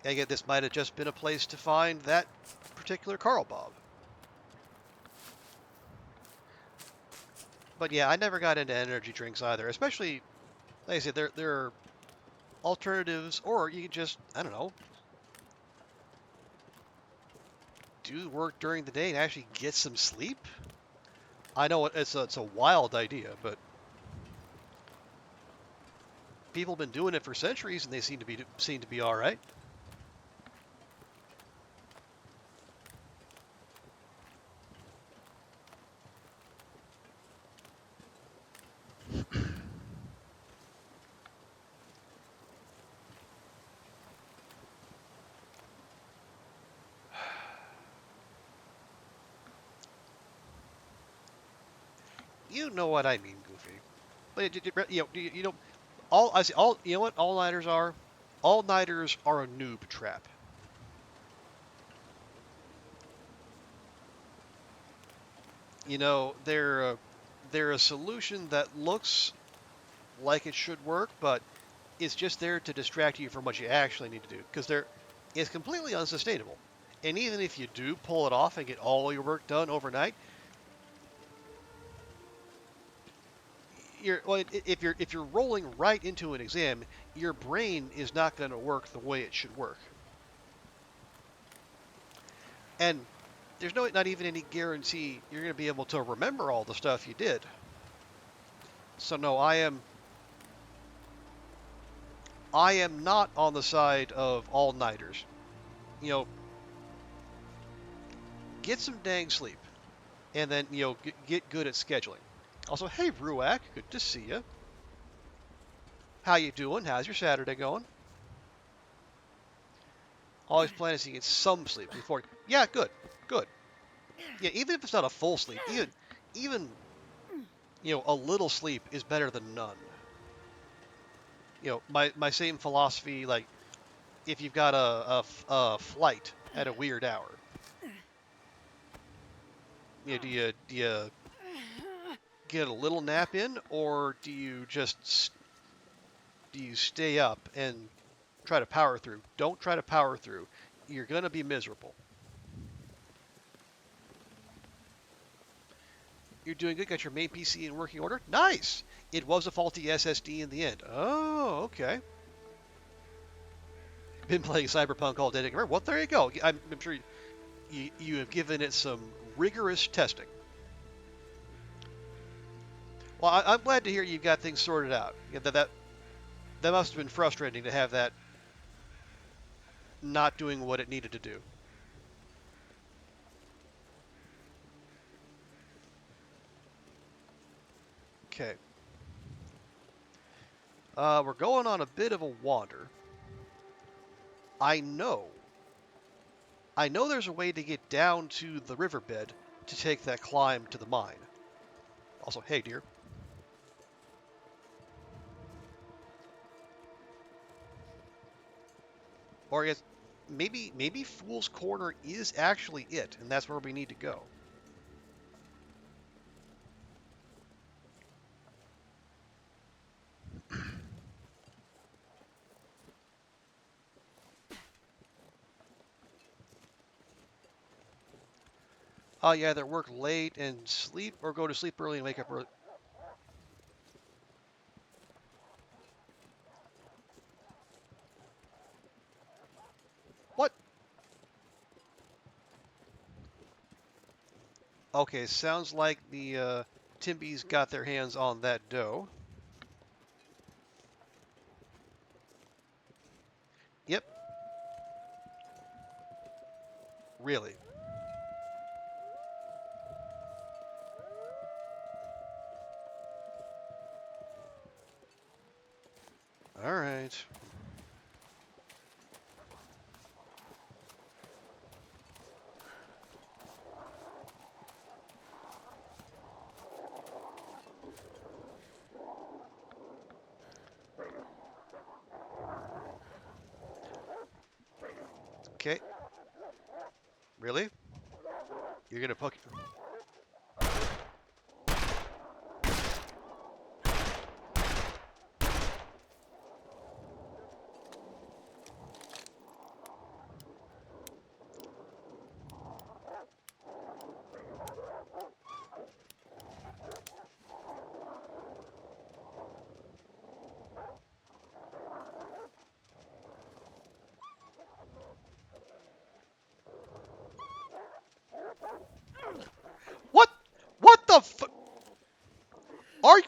Again, this might have just been a place to find that particular Carl Bob. But yeah, I never got into energy drinks either, especially, like I said, there are alternatives, or you can just, I don't know, do work during the day and actually get some sleep. I know it's a wild idea, but people have been doing it for centuries, and they seem to be all right. You know what I mean, Goofy. But you know, all you know what all-nighters are? All-nighters are a noob trap. You know, they're a solution that looks like it should work, but it's just there to distract you from what you actually need to do, because it's completely unsustainable. And even if you do pull it off and get all your work done overnight, if you're rolling right into an exam, your brain is not going to work the way it should work. And there's not even any guarantee you're going to be able to remember all the stuff you did. So no, I am not on the side of all-nighters. You know, get some dang sleep, and then get good at scheduling. Also, hey Ruak, good to see you. How you doing? How's your Saturday going? Always planning to get some sleep before. Yeah, good, good. Yeah, even if it's not a full sleep, even a little sleep is better than none. My same philosophy. Like, if you've got a flight at a weird hour, do you get a little nap in, or do you stay up and try to power through? Don't try to power through. You're gonna be miserable. You're doing good. Got your main PC in working order. Nice. It was a faulty SSD in the end. Oh, okay. Been playing Cyberpunk all day. Well, there you go. I'm sure you have given it some rigorous testing. Well, I'm glad to hear you've got things sorted out. Yeah, that must have been frustrating to have that not doing what it needed to do. Okay. We're going on a bit of a wander. I know. I know there's a way to get down to the riverbed to take that climb to the mine. Also, hey, dear. Or I guess maybe Fool's Corner is actually it, and that's where we need to go. Oh, you either work late and sleep, or go to sleep early and wake up early. What? Okay, sounds like the Timbies got their hands on that dough. Yep, really. All right. Okay. Really? You're gonna poke. What? What the are you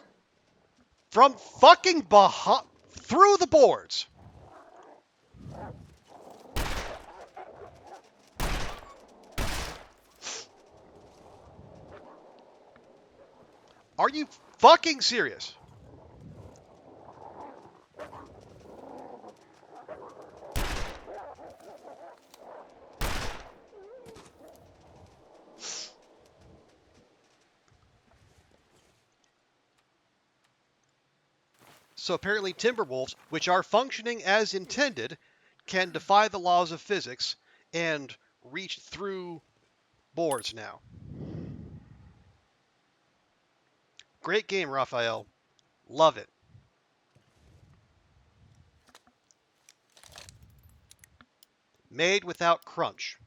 from fucking through the boards? Are you fucking serious? So apparently Timberwolves, which are functioning as intended, can defy the laws of physics and reach through boards now. Great game, Raphael. Love it. Made without crunch.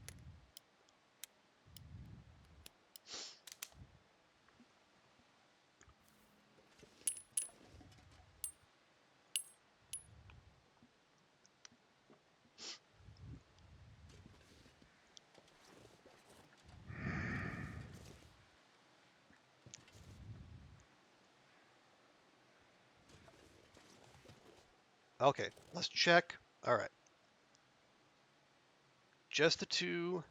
Okay, let's check. All right. Just the two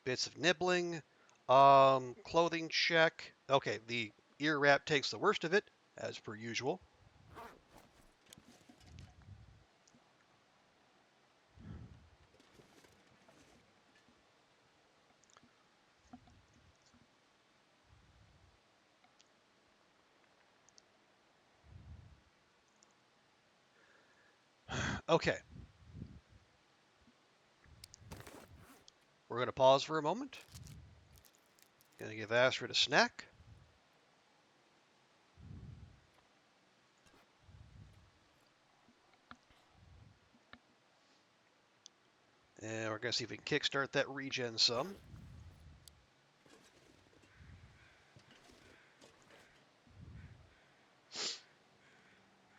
bits of nibbling. Clothing check. Okay, the ear wrap takes the worst of it, as per usual. Okay, we're going to pause for a moment. Going to give Astrid a snack. And we're going to see if we can kickstart that regen some.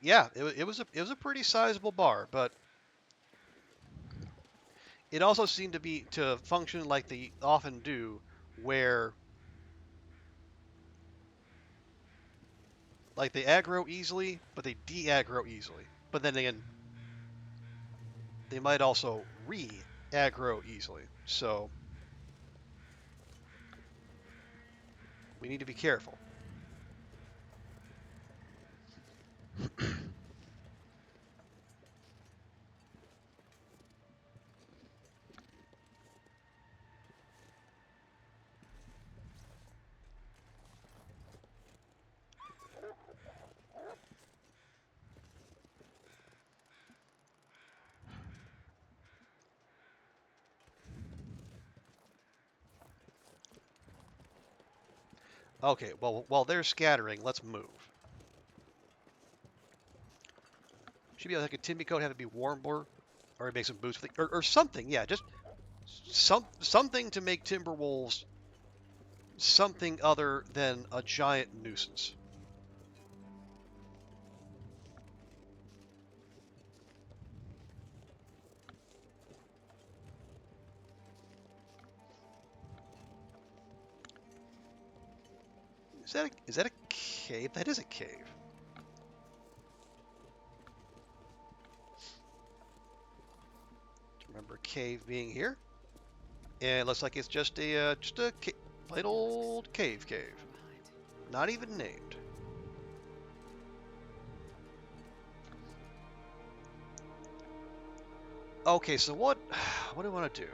Yeah, it was a pretty sizable bar, but it also seemed to function like they often do, where like they aggro easily, but they de-aggro easily. But then again, they might also re-aggro easily. So we need to be careful. Okay, well, while they're scattering, let's move. Should be like a Timmy coat, have it be warmer, or make some boots with it, or something. Yeah, just something to make Timberwolves something other than a giant nuisance. Is that a cave? That is a cave. Remember a cave being here, and it looks like it's just a plain old cave. Not even named. Okay, so what do I want to do?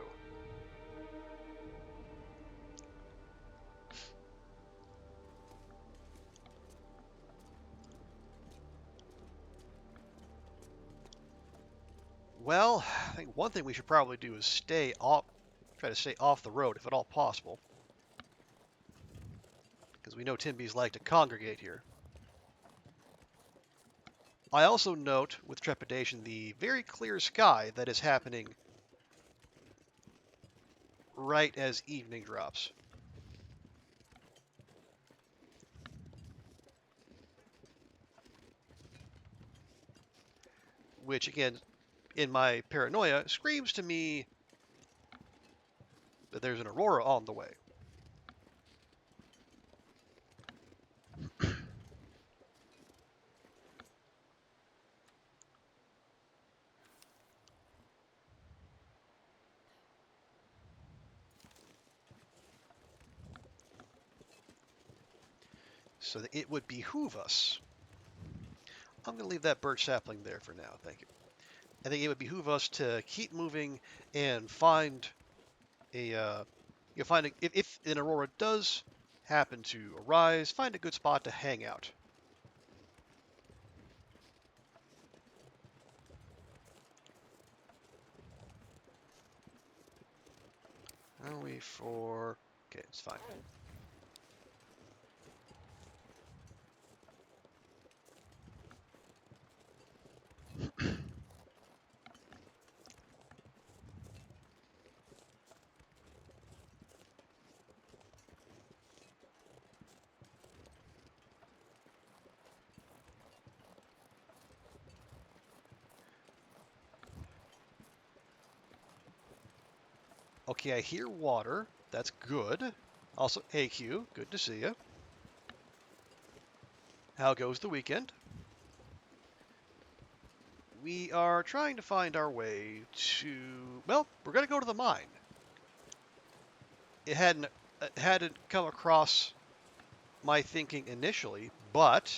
Well, I think one thing we should probably do is try to stay off the road if at all possible, because we know Timbies like to congregate here. I also note with trepidation the very clear sky that is happening right as evening drops. Which, again, in my paranoia, screams to me that there's an aurora on the way. So that it would behoove us. I'm going to leave that birch sapling there for now, thank you. I think it would behoove us to keep moving and find if an aurora does happen to arise, find a good spot to hang out. Are we for? Okay, it's fine. Okay, I hear water. That's good. Also, hey Q, good to see you. How goes the weekend? We are trying to find our way to. Well, we're gonna go to the mine. It hadn't come across my thinking initially, but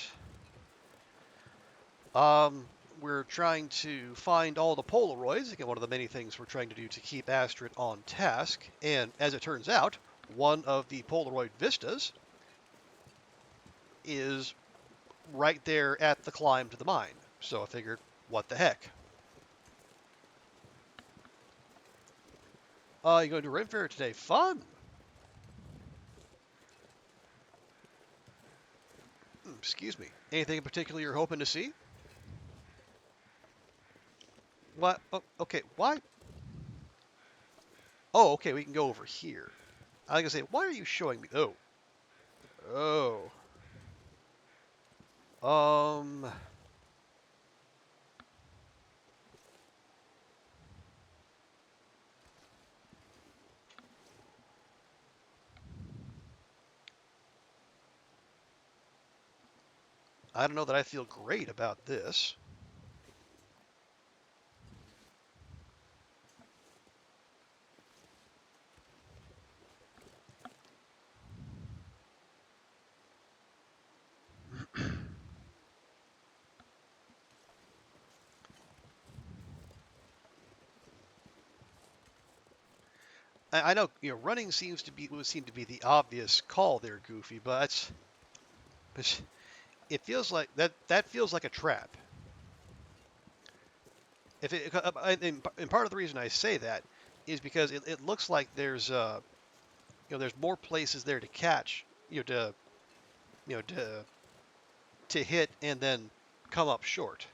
um, we're trying to find all the Polaroids. Again, one of the many things we're trying to do to keep Astrid on task. And as it turns out, one of the Polaroid vistas is right there at the climb to the mine. So I figured, what the heck? You going to Ren Fair today? Fun. Excuse me. Anything in particular you're hoping to see? What? Oh, okay. Why? Oh, okay. We can go over here. I was gonna say, why are you showing me? Oh. Oh. Um. I don't know that I feel great about this. I know, running would seem to be the obvious call there, Goofy, but it feels like that feels like a trap. If it, and part of the reason I say that is because it looks like there's more places there to catch, you know, to hit and then come up short.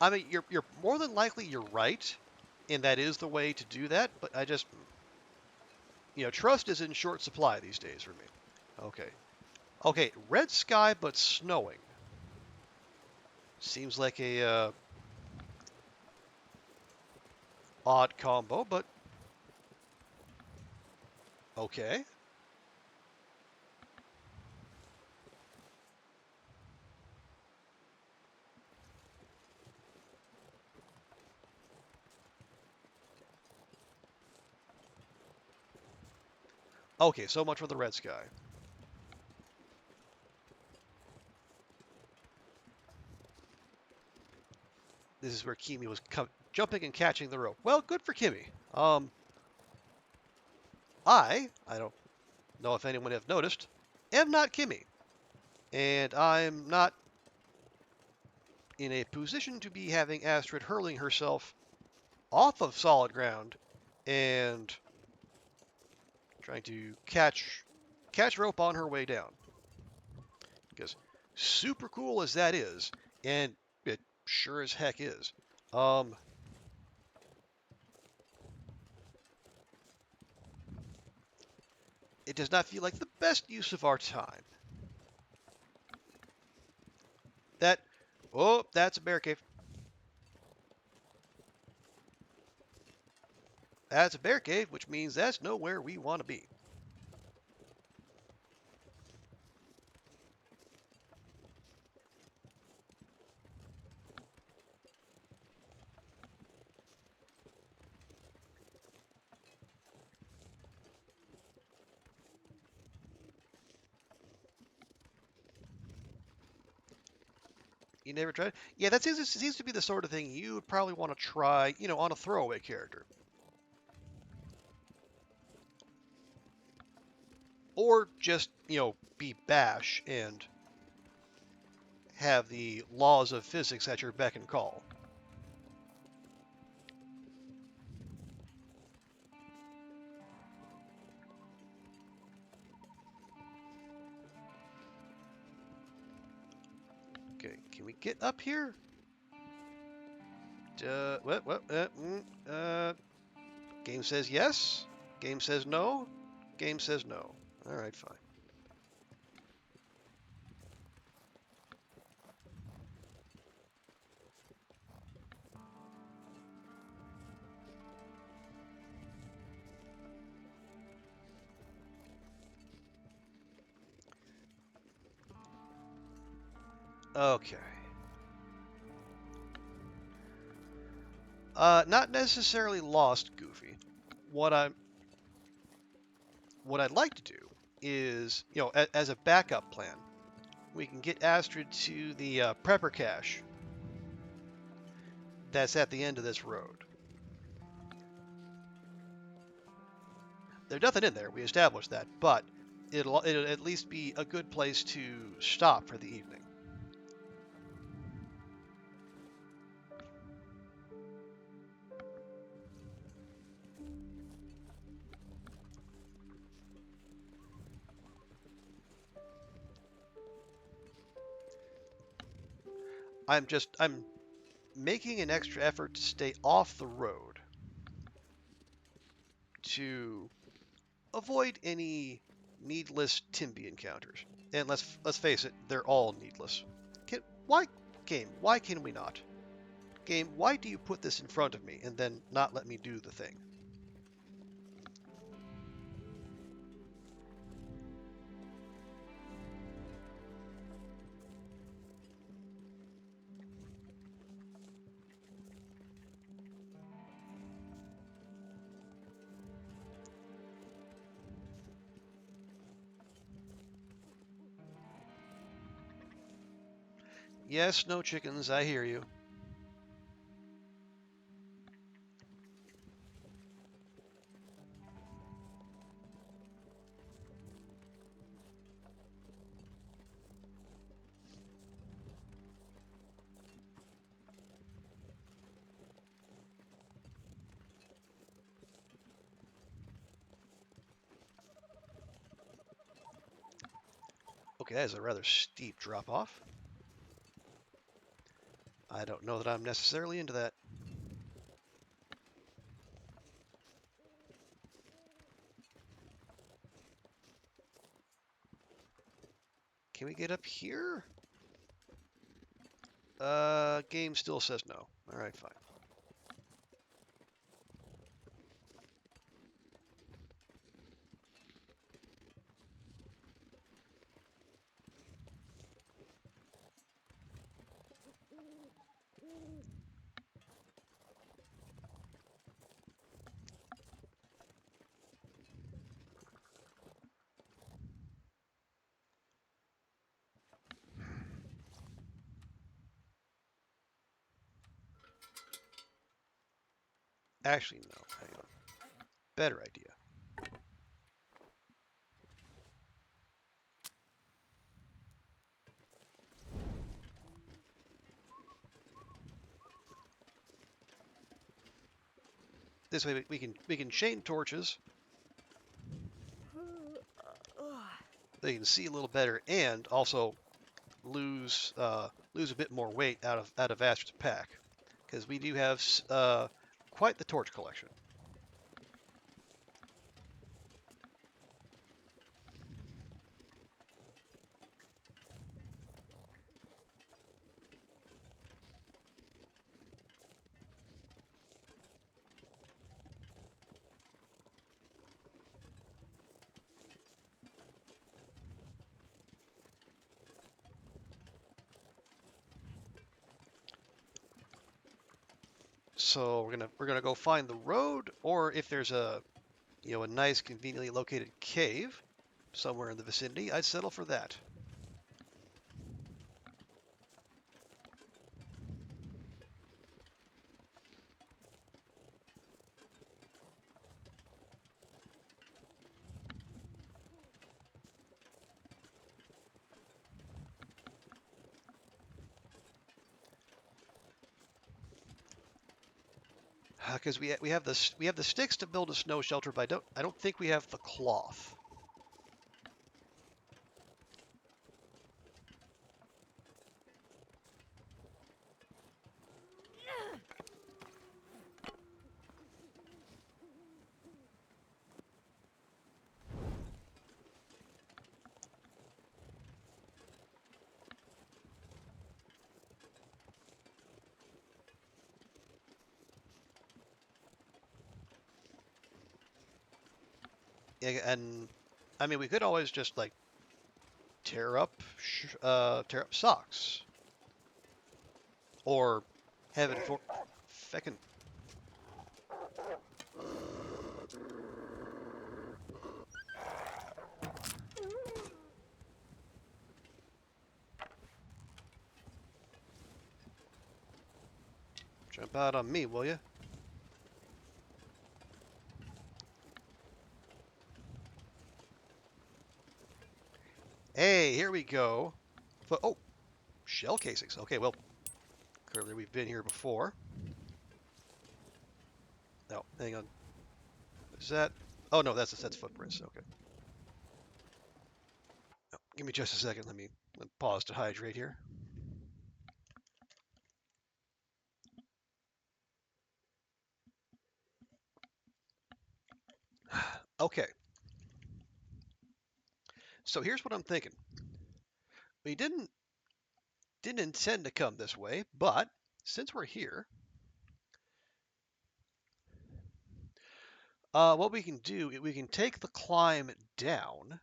I mean, you're more than likely you're right, and that is the way to do that. But I just, trust is in short supply these days for me. Okay, okay, red sky but snowing seems like a odd combo, but okay. Okay, so much for the red sky. This is where Kimi was jumping and catching the rope. Well, good for Kimi. I don't know if anyone have noticed, am not Kimi, and I'm not in a position to be having Astrid hurling herself off of solid ground and trying to catch rope on her way down. Because super cool as that is, and it sure as heck is, it does not feel like the best use of our time. That, oh, that's a bear cave. That's a bear cave, which means that's nowhere we want to be. You never tried? Yeah, that seems to be the sort of thing you would probably want to try, on a throwaway character. Or just, be Bash and have the laws of physics at your beck and call. Okay, can we get up here? What? Game says yes. Game says no. Game says no. All right, fine. Okay. Not necessarily lost, Goofy. What I'm, what I'd like to do is, as a backup plan, we can get Astrid to the prepper cache that's at the end of this road. There's nothing in there. We established that, but it'll at least be a good place to stop for the evening. I'm making an extra effort to stay off the road to avoid any needless Timby encounters. And let's face it, they're all needless. Why, game? Why can we not? Game, why do you put this in front of me and then not let me do the thing? Yes, no chickens, I hear you. Okay, that is a rather steep drop off. I don't know that I'm necessarily into that. Can we get up here? Game still says no. Alright, fine. Actually, no. Hang on. Better idea. This way we can chain torches. They can see a little better and also lose a bit more weight out of Astrid's pack because we do have quite the torch collection. So we're gonna go find the road, or if there's a a nice conveniently located cave somewhere in the vicinity, I'd settle for that. Because we have the sticks to build a snow shelter, but I don't think we have the cloth. Yeah, and I mean we could always just like tear up socks or have it for feckin' jump out on me, will you? Hey, here we go. Oh, shell casings. Okay, well, clearly we've been here before. No, hang on. Is that? Oh no, that's footprints. Okay. No, give me just a second. Let me pause to hydrate here. Okay. So here's what I'm thinking. We didn't intend to come this way, but since we're here, what we can do, we can take the climb down.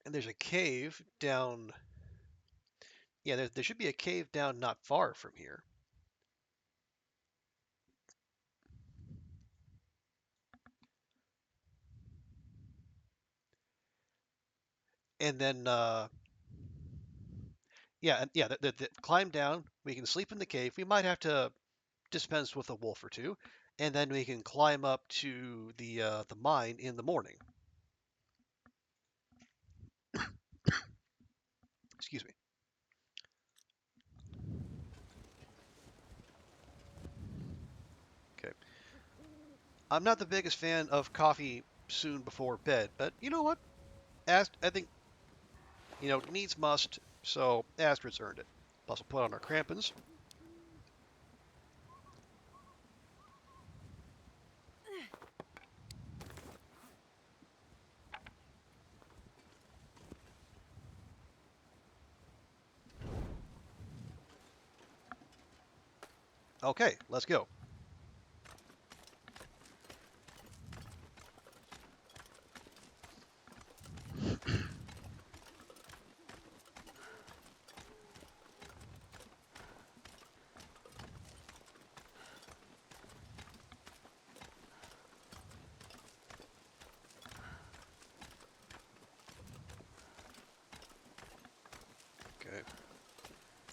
And there's a cave down. Yeah, there should be a cave down not far from here. and then yeah, and yeah, climb down. We can sleep in the cave. We might have to dispense with a wolf or two, and then we can climb up to the mine in the morning. Excuse me. Okay. I'm not the biggest fan of coffee soon before bed, but you know what? I think needs must. So Astrid's earned it. Plus, we'll put on our crampons. Okay, let's go. Okay.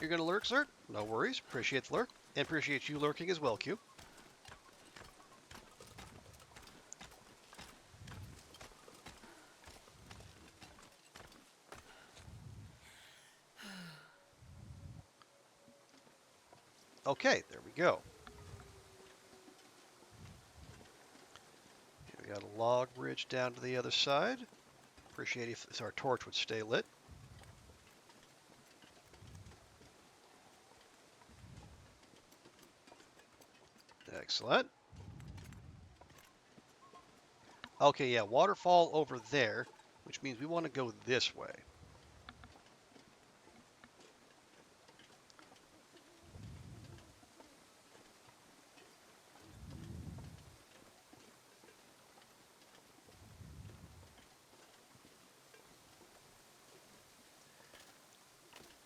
You're gonna lurk, sir? No worries. Appreciate the lurk. And appreciate you lurking as well, Q. Okay, there we go. We got a log bridge down to the other side. Appreciate if our torch would stay lit. Excellent. Okay, yeah, waterfall over there, which means we want to go this way.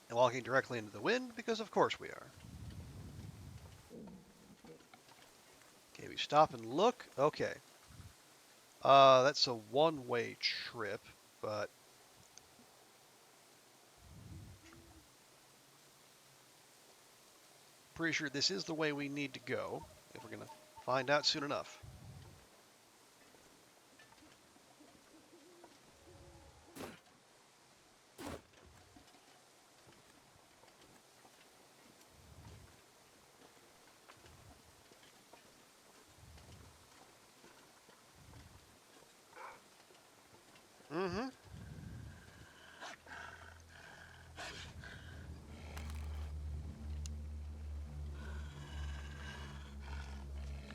And walking directly into the wind, because of course we are. Okay, we stop and look. Okay. That's a one-way trip, but pretty sure this is the way we need to go, if we're going to find out soon enough. Mm-hmm.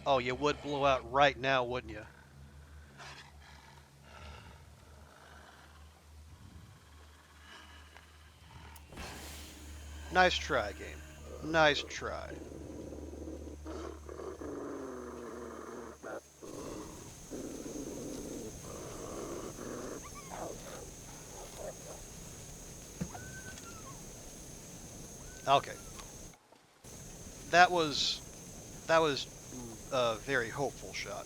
Oh, you would blow out right now, wouldn't you? Nice try, game. Nice try. Okay. That was a very hopeful shot.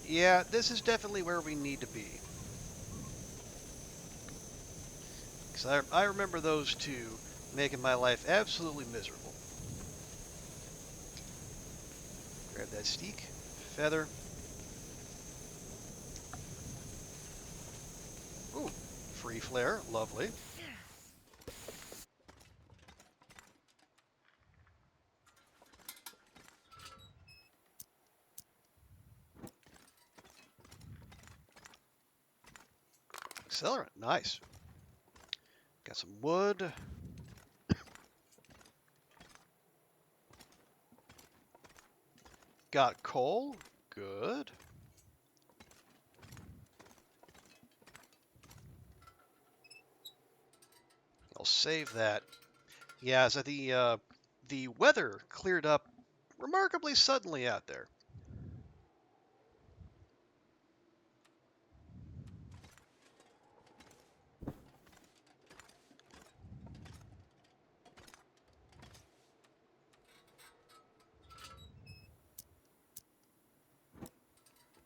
Yeah, this is definitely where we need to be. Because I remember those two making my life absolutely miserable. Grab that steak, feather. Ooh, free flare, lovely. Accelerant, nice. Got some wood. Got coal, good. we'll save that. Yeah, so the weather cleared up remarkably suddenly out there.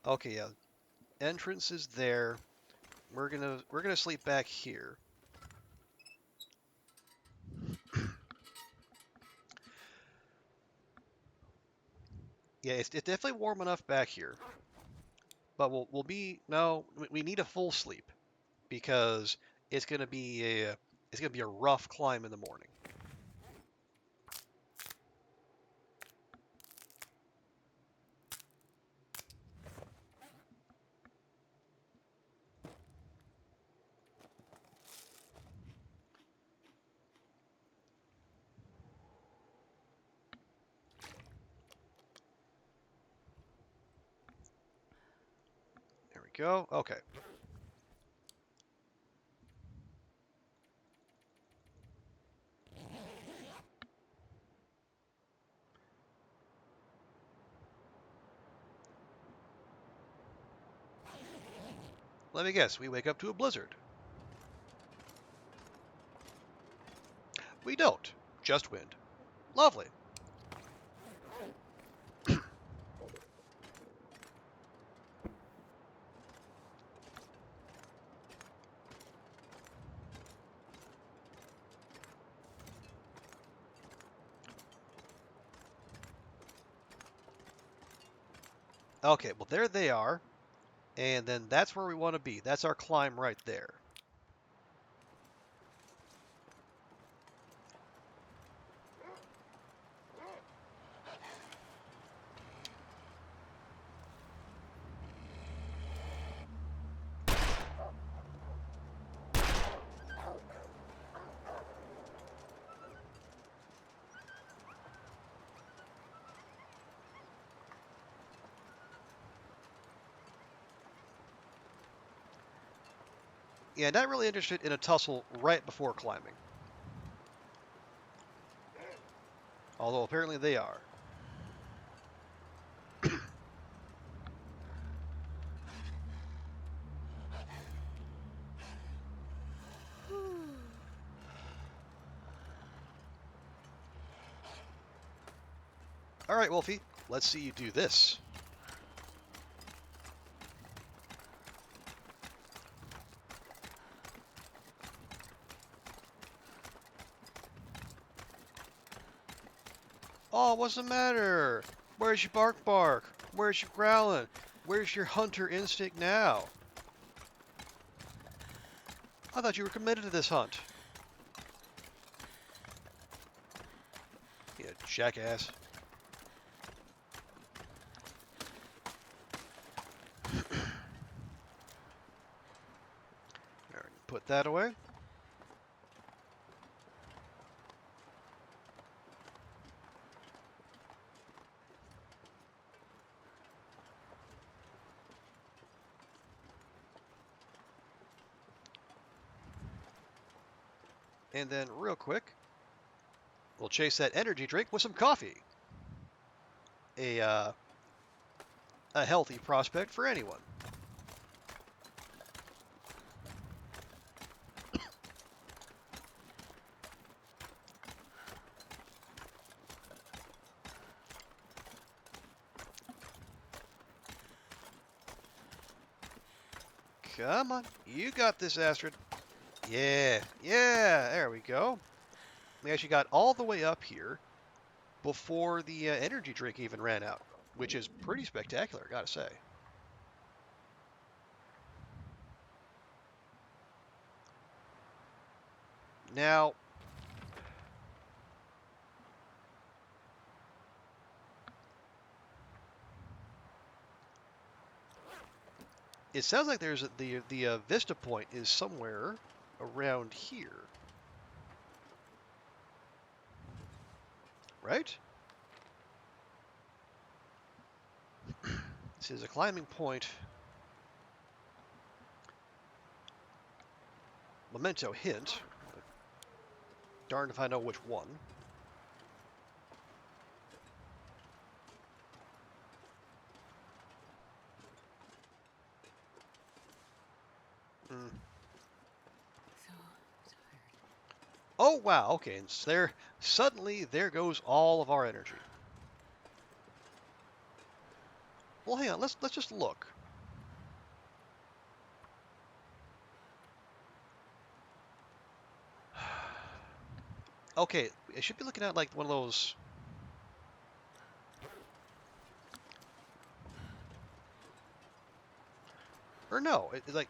Okay, yeah. Entrance is there. We're gonna sleep back here. Yeah, it's definitely warm enough back here. But we'll be no, we need a full sleep because it's gonna be a rough climb in the morning. There we go. Okay. Let me guess, we wake up to a blizzard. We don't. Just wind. Lovely. Okay, well there they are. And then that's where we want to be. That's our climb right there. Yeah, not really interested in a tussle right before climbing. Although apparently they are. Alright, Wolfie, let's see you do this. Oh, what's the matter? Where's your bark bark? Where's your growling? Where's your hunter instinct now? I thought you were committed to this hunt. You jackass. Alright, put that away. And then real quick, we'll chase that energy drink with some coffee. A healthy prospect for anyone. Come on, you got this, Astrid. Yeah, yeah, there we go. We actually got all the way up here before the energy drink even ran out, which is pretty spectacular, gotta say. Now, it sounds like there's the vista point is somewhere around here, right? This is a climbing point. Memento hint. Darned if I know which one. Mm. So tired. Oh wow, okay, and so there suddenly there goes all of our energy. Well, hang on, let's just look. Okay, I should be looking at like one of those. Or no, it's like.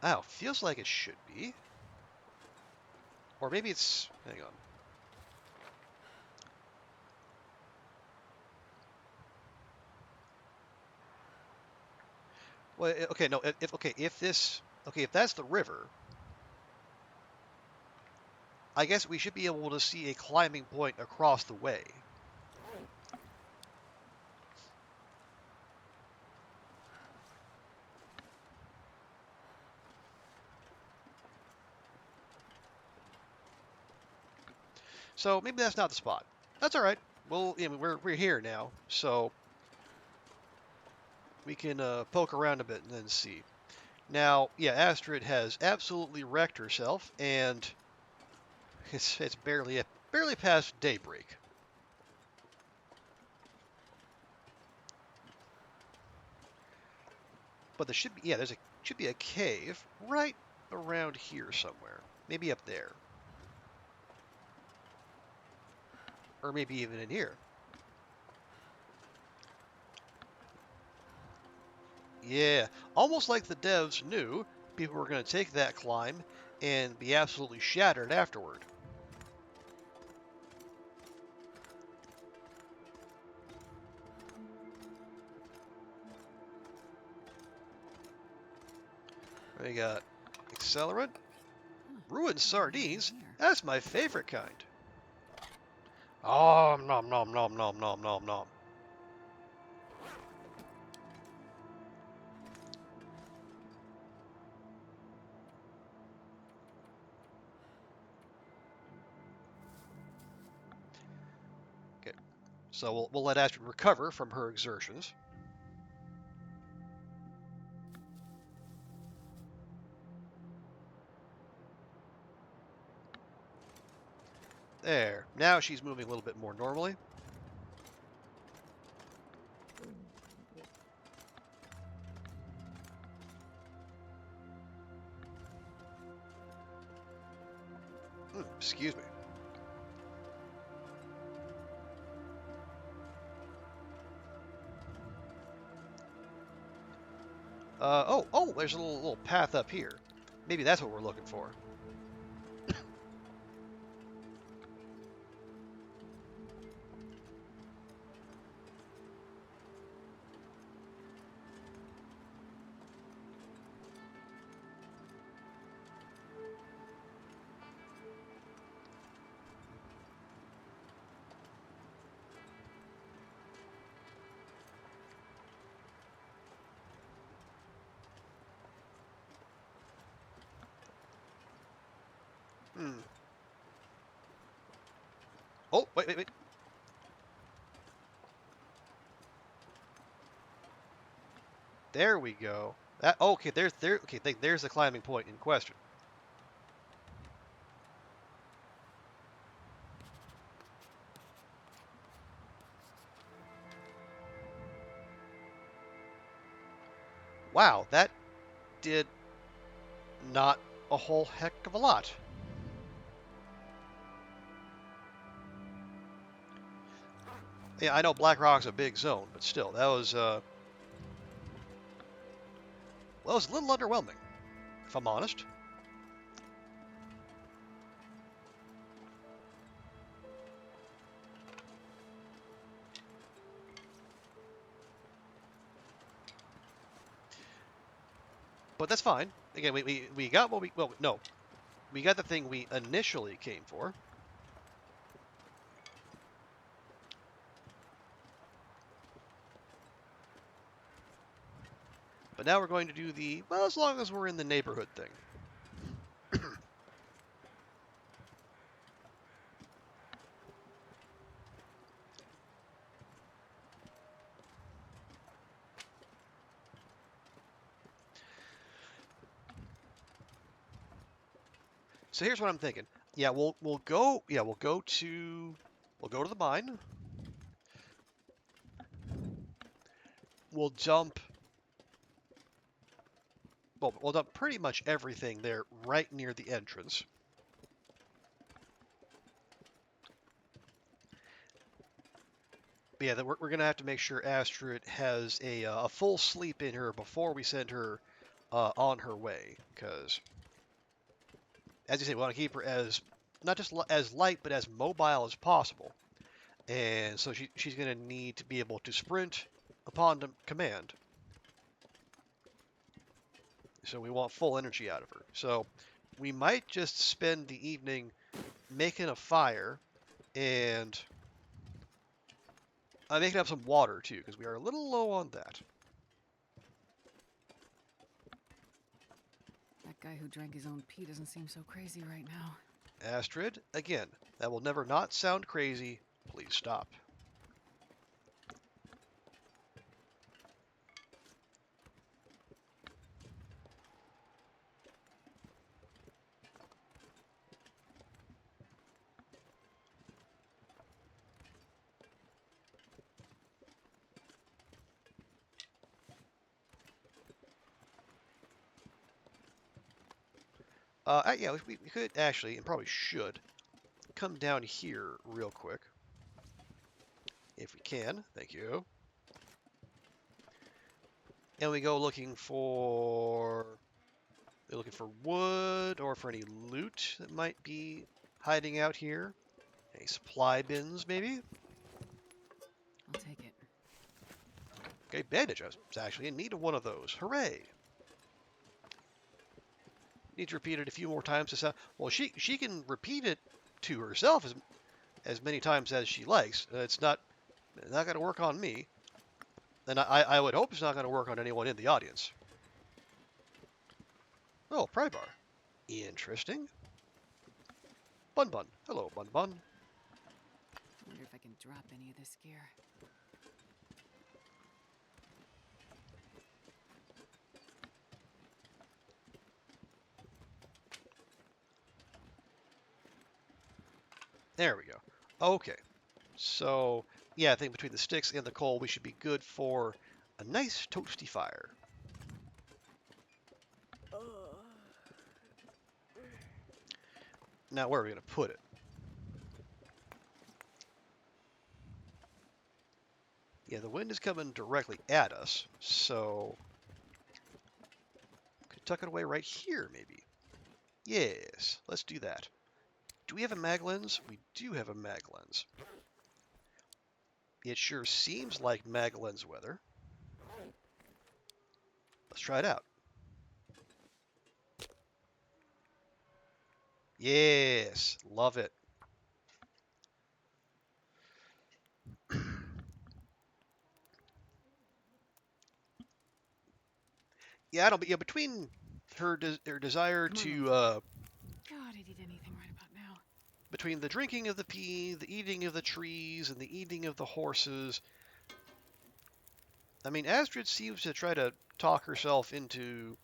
Oh, feels like it should be. Or maybe it's. Hang on. Well, okay, no, if this. Okay, if that's the river, I guess we should be able to see a climbing point across the way. So maybe that's not the spot. That's all right. Well, we're here now, so we can poke around a bit and then see. Now, yeah, Astrid has absolutely wrecked herself, and it's barely past daybreak. But there should be a cave right around here somewhere. Maybe up there, or maybe even in here. Yeah, almost like the devs knew people were going to take that climb and be absolutely shattered afterward. We got accelerant, Huh. ruined Nothing sardines. here. That's my favorite kind. Oh, nom nom nom nom nom nom nom. Okay, so we'll let Astrid recover from her exertions. There. Now she's moving a little bit more normally. Excuse me. Oh, there's a little path up here. Maybe that's what we're looking for. Hmm. Oh, wait. There we go. That okay. There's the climbing point in question. Wow, that did not a whole heck of a lot. Yeah, I know Black Rock's a big zone, but still, well, it was a little underwhelming, if I'm honest. But that's fine. Again, we got what we well no, we got the thing we initially came for. But now we're going to do the, well, as long as we're in the neighborhood thing. So here's what I'm thinking. Yeah, we'll go. Yeah, we'll go to the mine. We'll dump. Well, we'll dump pretty much everything there right near the entrance. But yeah, we're gonna have to make sure Astrid has a full sleep in her before we send her on her way, because as you say, we want to keep her as not just as light but as mobile as possible. And so she's going to need to be able to sprint upon command. So we want full energy out of her. So we might just spend the evening making a fire and making up some water too, because we are a little low on that. That guy who drank his own pee doesn't seem so crazy right now. Astrid, again, that will never not sound crazy. Please stop. Yeah, we could actually, and probably should, come down here real quick. If we can. Thank you. And we go looking for... They're looking for wood or for any loot that might be hiding out here. Any supply bins, maybe? I'll take it. Okay, bandage. I was actually in need of one of those. Hooray! Need to repeat it a few more times to sound... Well, she can repeat it to herself as many times as she likes. It's not going to work on me. And I would hope it's not going to work on anyone in the audience. Oh, pry bar. Interesting. Bun Bun. Hello, Bun Bun. I wonder if I can drop any of this gear. There we go. Okay. So, yeah, I think between the sticks and the coal, we should be good for a nice toasty fire. Now, where are we going to put it? Yeah, the wind is coming directly at us, so could tuck it away right here, maybe. Yes, let's do that. Do we have a mag lens? We do have a mag lens. It sure seems like mag lens weather. Let's try it out. Yes, love it. Yeah, I don't. But yeah, between her desire Come on, to God, I'd eat anything right about now. between the drinking of the pee, the eating of the trees, and the eating of the horses. I mean, Astrid seems to try to talk herself into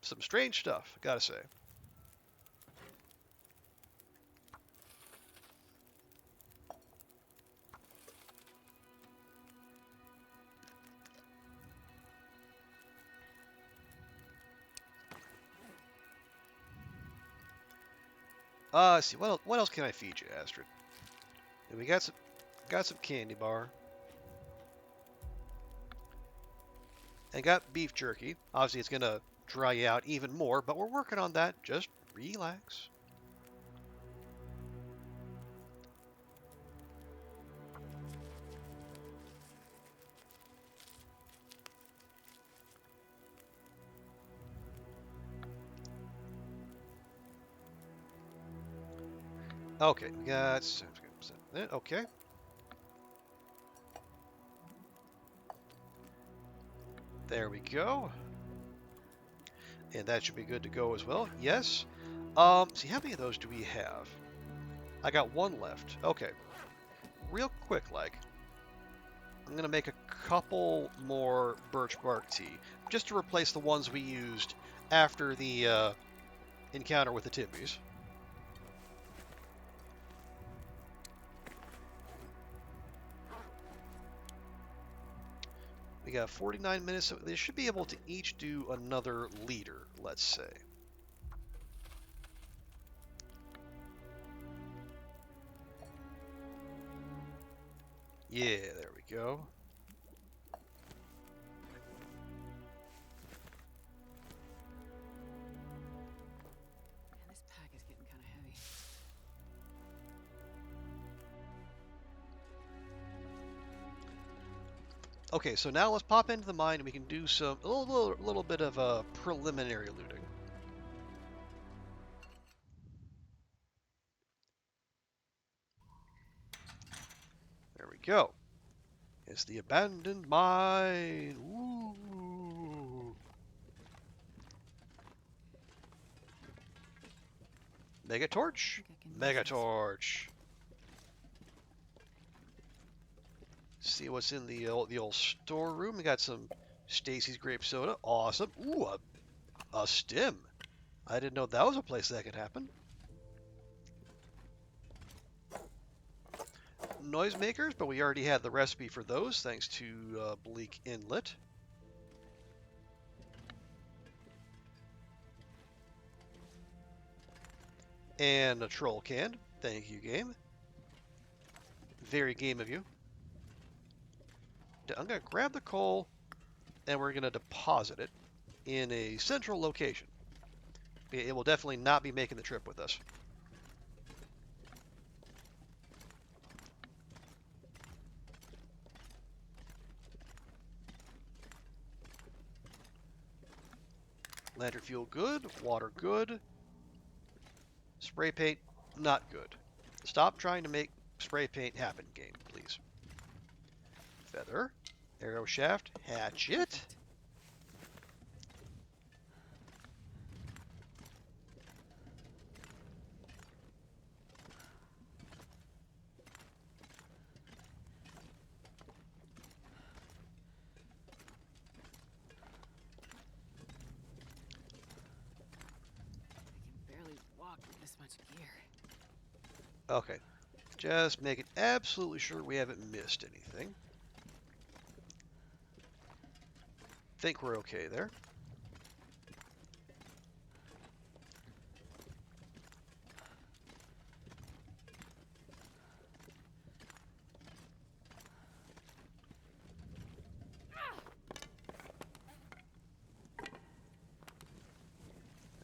some strange stuff, gotta say. Let's see, what else can I feed you, Astrid? And we got some candy bar. And got beef jerky. Obviously, it's gonna dry you out even more, but we're working on that. Just relax. Okay, we got... Okay. There we go. And that should be good to go as well. Yes. See, how many of those do we have? I got one left. Okay. Real quick, like, I'm going to make a couple more birch bark tea, just to replace the ones we used after the encounter with the Timbies. We got 49 minutes, so they should be able to each do another liter, let's say. Yeah, there we go. Man, this pack is getting kind of heavy. Okay, so now let's pop into the mine and we can do a little bit of preliminary looting. There we go. It's the abandoned mine. Ooh. Mega torch. Mega torch. See what's in the old storeroom. We got some Stacy's grape soda. Awesome. Ooh, a stem. I didn't know that was a place that could happen. Noisemakers, but we already had the recipe for those thanks to Bleak Inlet. And a troll can. Thank you, game. Very game of you. I'm going to grab the coal and we're going to deposit it in a central location. It will definitely not be making the trip with us. Lantern fuel good, water good, spray paint not good. Stop trying to make spray paint happen, game, please. Feather, arrow shaft, hatchet. I can barely walk with this much gear. Okay, just making absolutely sure we haven't missed anything. Think we're okay there.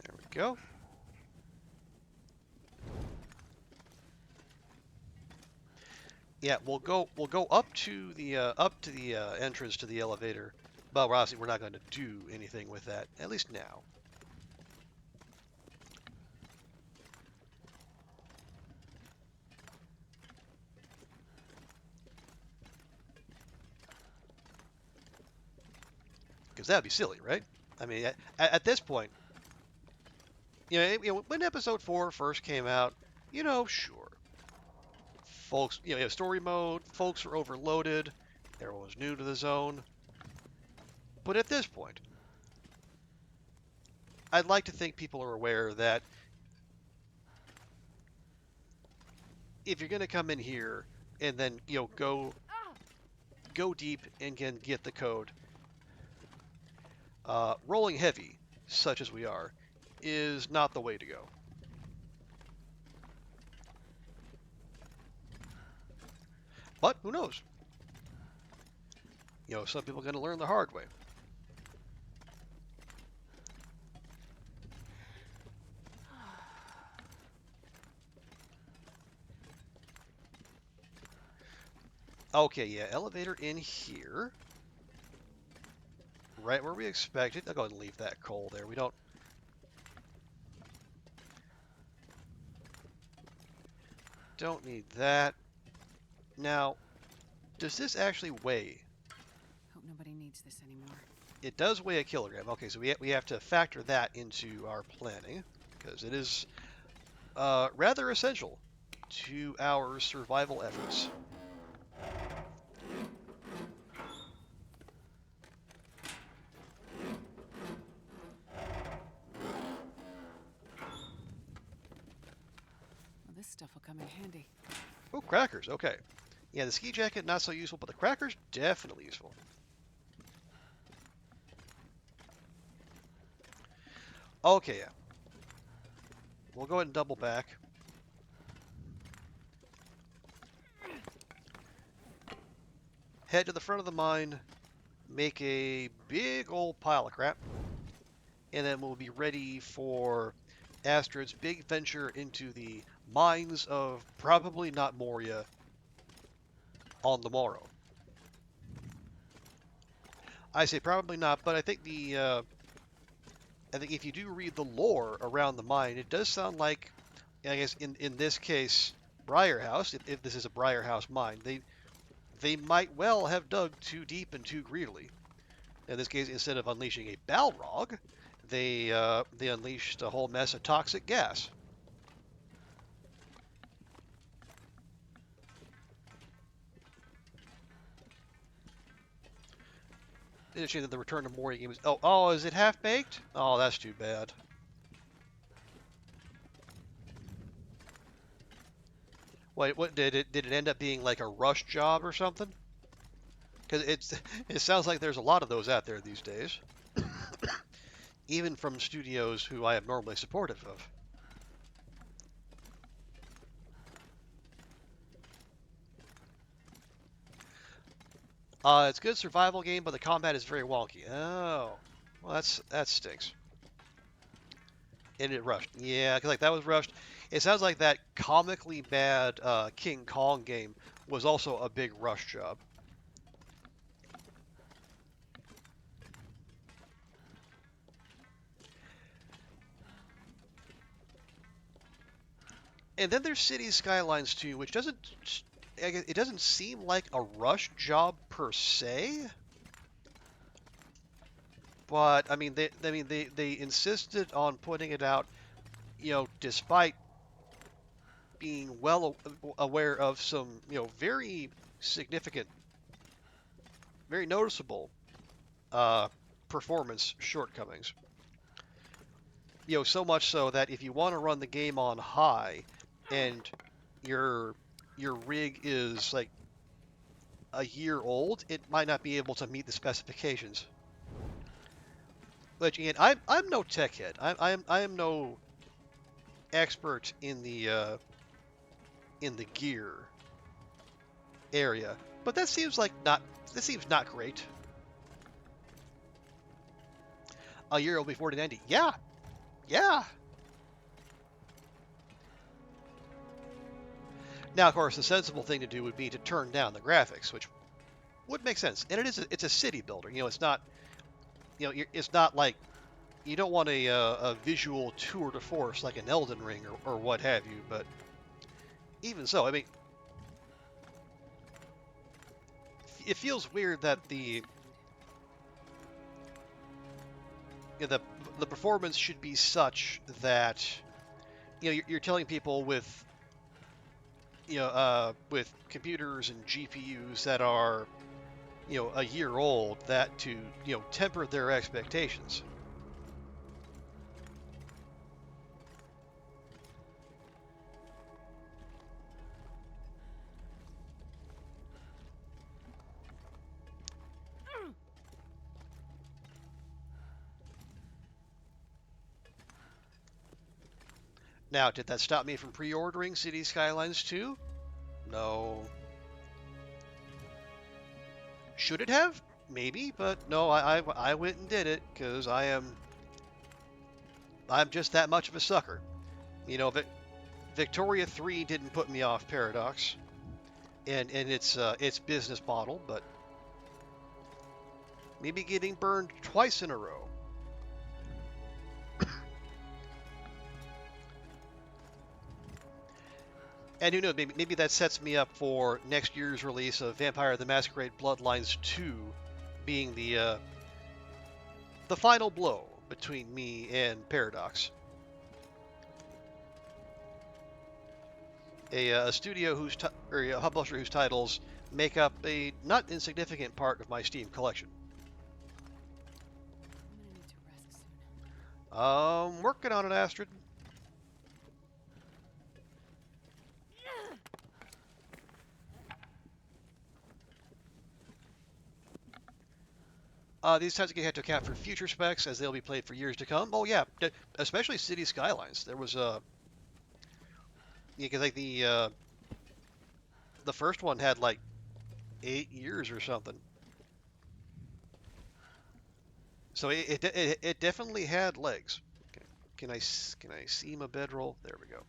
There we go. Yeah, we'll go up to the entrance to the elevator. But obviously we're not going to do anything with that, at least now. Because that'd be silly, right? I mean, at this point, when episode 4 first came out, sure, folks, story mode, folks were overloaded, everyone was new to the zone. But at this point, I'd like to think people are aware that if you're going to come in here and then go deep and can get the code, rolling heavy, such as we are, is not the way to go. But who knows? Some people are going to learn the hard way. Okay, yeah, elevator in here. Right where we expected. I'll go ahead and leave that coal there. We don't need that. Now, does this actually weigh? Hope nobody needs this anymore. it does weigh a kilogram. Okay, so we have to factor that into our planning because it is rather essential to our survival efforts. Well, this stuff will come in handy. Oh, crackers. Okay. Yeah, the ski jacket not so useful, but the crackers definitely useful. Okay, yeah. We'll go ahead and double back. Head to the front of the mine, make a big old pile of crap, and then we'll be ready for Astrid's big venture into the mines of probably not Moria on the morrow. I say probably not, but I think I think if you do read the lore around the mine, it does sound like, I guess in this case, Briar House. If this is a Briar House mine, they might well have dug too deep and too greedily. In this case, instead of unleashing a Balrog, they unleashed a whole mess of toxic gas. It's a shame that the Return to Moria game is. Oh, is it half baked? Oh, that's too bad. Wait, what did it end up being like a rush job or something? Because it sounds like there's a lot of those out there these days, even from studios who I am normally supportive of. It's a good survival game, but the combat is very wonky. Oh, well, that stinks. And it rushed. Yeah, because like that was rushed. It sounds like that comically bad King Kong game was also a big rush job. And then there's City Skylines 2, which doesn't seem like a rush job per se. But I mean they insisted on putting it out, despite being well aware of some, very significant, very noticeable uh, performance shortcomings. So much so that if you want to run the game on high, and your your rig is like a year old, it might not be able to meet the specifications. Which again, I'm no tech head. I am no expert in the gear area, but that seems not great. A year old before 4090. Yeah, yeah. Now, of course, the sensible thing to do would be to turn down the graphics, which would make sense. And it's a city builder. It's not it's not like you don't want a visual tour de force like an Elden Ring or what have you. But even so, I mean, it feels weird that the performance should be such that you're telling people with computers and GPUs that are a year old that to temper their expectations. Now, did that stop me from pre-ordering City Skylines 2? No. Should it have? Maybe, but no, I went and did it because I'm just that much of a sucker. Victoria 3 didn't put me off Paradox and its business model, but maybe getting burned twice in a row. And who knows, maybe that sets me up for next year's release of Vampire the Masquerade Bloodlines 2 being the final blow between me and Paradox. A studio or a publisher whose titles make up a not insignificant part of my Steam collection. I'm gonna need to rest soon. Working on it, Astrid. These types get to account for future specs as they'll be played for years to come. Oh yeah, especially City Skylines. There was because like the first one had like 8 years or something. So it definitely had legs. Okay. Can I see my bedroll? There we go.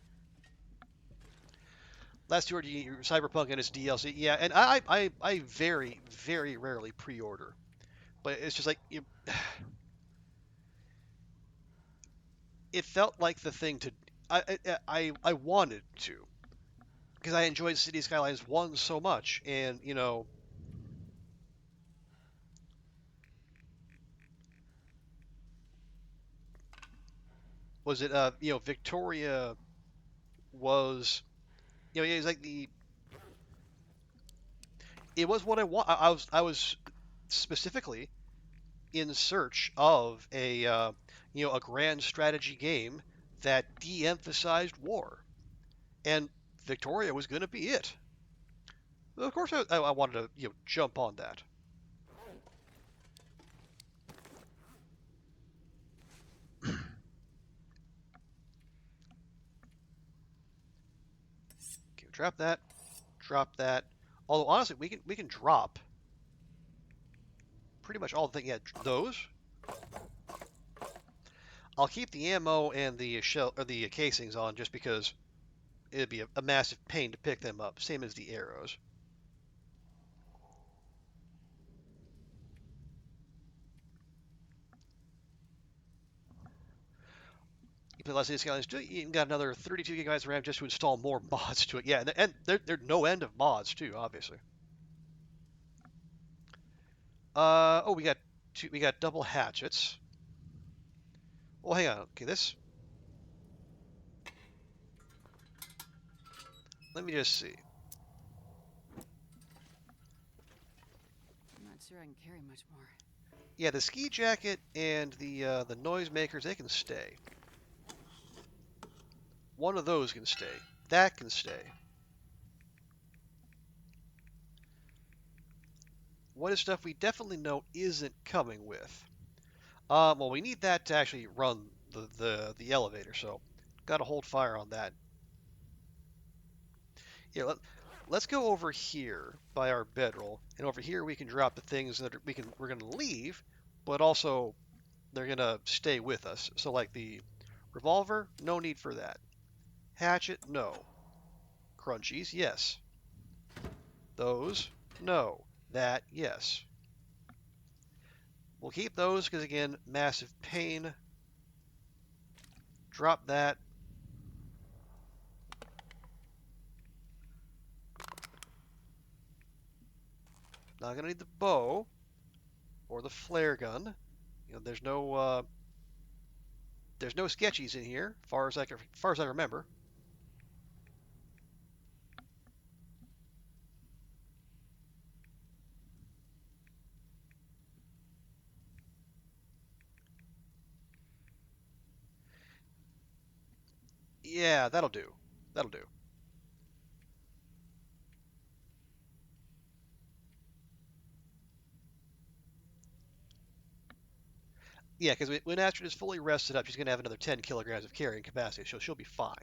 Last year, Cyberpunk and its DLC. Yeah, and I very very rarely pre-order, but it's just like it felt like the thing to. I wanted to because I enjoyed City Skylines 1 so much, and was it Victoria was it was like it was what I want. I was specifically in search of a grand strategy game that de-emphasized war, and Victoria was going to be it. Of course, I wanted to jump on that. Okay, drop that, drop that. Although honestly, we can drop pretty much all the things. Yeah, those. I'll keep the ammo and the shell or the casings on just because it'd be a massive pain to pick them up. Same as the arrows. You play less of these guys, you even got another 32 gigabytes of RAM just to install more mods to it. Yeah, and there no end of mods too, obviously. Oh, we got double hatchets. Well, hang on. Okay, this. Let me just see. I'm not sure I can carry much more. Yeah, the ski jacket and the noise makers, they can stay. One of those can stay. That can stay. What is stuff we definitely know isn't coming with? Well, we need that to actually run the elevator, so got to hold fire on that. Yeah, let's go over here by our bedroll, and over here we can drop the things that we're gonna leave, but also they're gonna stay with us. So like the revolver, no need for that. Hatchet, no. Crunchies, yes. Those, no. That, yes. We'll keep those because again, massive pain. Drop that. Not gonna need the bow or the flare gun. There's no sketchies in here, far as I remember. Yeah, that'll do. That'll do. Yeah, because when Astrid is fully rested up, she's going to have another 10 kilograms of carrying capacity, so she'll be fine.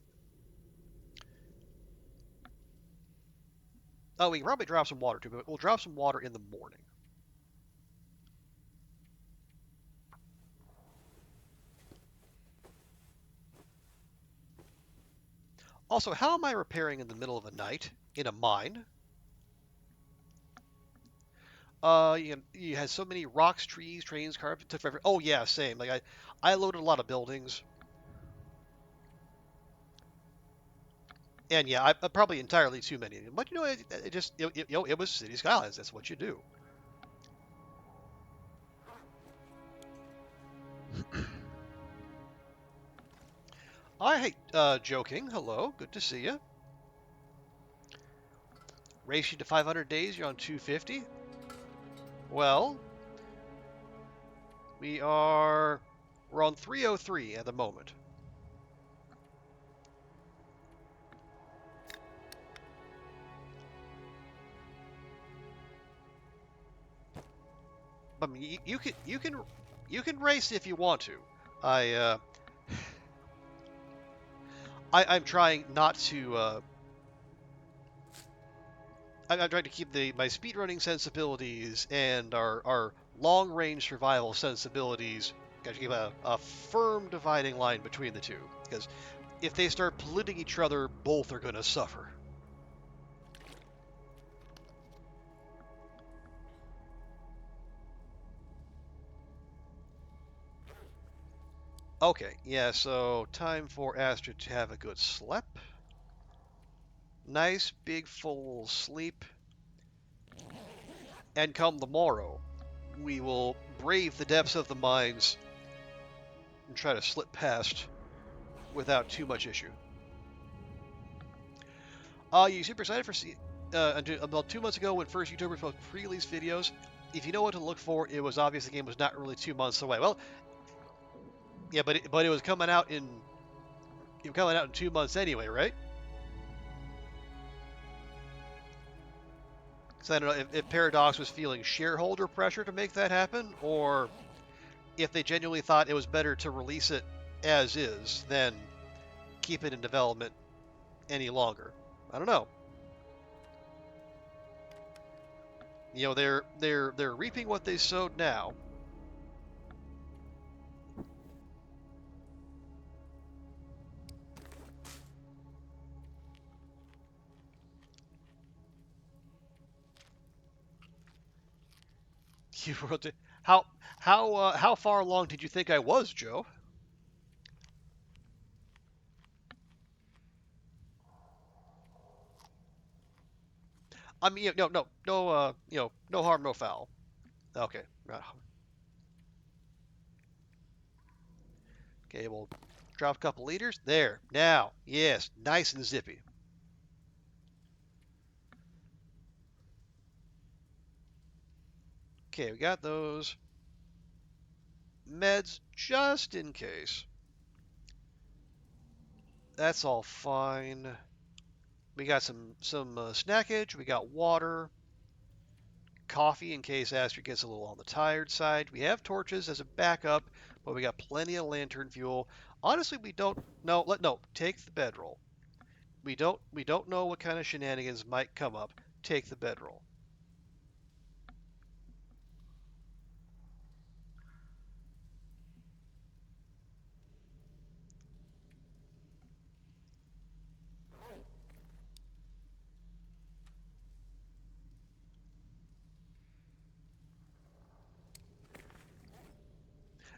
Oh, we can probably drop some water too, but we'll drop some water in the morning. Also, how am I repairing in the middle of the night in a mine? You had so many rocks, trees, trains, cars. It took forever. Oh yeah, same. Like I loaded a lot of buildings, and yeah, I probably entirely too many. But it just it was City Skylines. That's what you do. I hate joking. Hello, good to see you. Race you to 500 days, you're on 250. Well, we're on 303 at the moment. I mean, you can race if you want to. I I'm trying not to. I'm trying to keep my speedrunning sensibilities and our long range survival sensibilities. Got to keep a firm dividing line between the two, because if they start polluting each other, both are going to suffer. Okay, yeah, so time for Astrid to have a good sleep. Nice, big, full sleep. And come the morrow, we will brave the depths of the mines and try to slip past without too much issue. You super excited for about 2 months ago when first YouTubers posted pre-release videos. If you know what to look for, it was obvious the game was not really 2 months away. Well, yeah, but it was coming out in 2 months anyway, right? So I don't know if Paradox was feeling shareholder pressure to make that happen, or if they genuinely thought it was better to release it as is than keep it in development any longer. I don't know. You know, they're reaping what they sowed now. You wrote it. How far along did you think I was, Joe? I mean, no, no harm, no foul. Okay, okay, we'll drop a couple liters there. Now, yes, nice and zippy. Okay, we got those meds just in case. That's all fine. We got some snackage. We got water, coffee in case Astrid gets a little on the tired side. We have torches as a backup, but we got plenty of lantern fuel. Honestly, we don't know. No, take the bedroll. We don't know what kind of shenanigans might come up. Take the bedroll.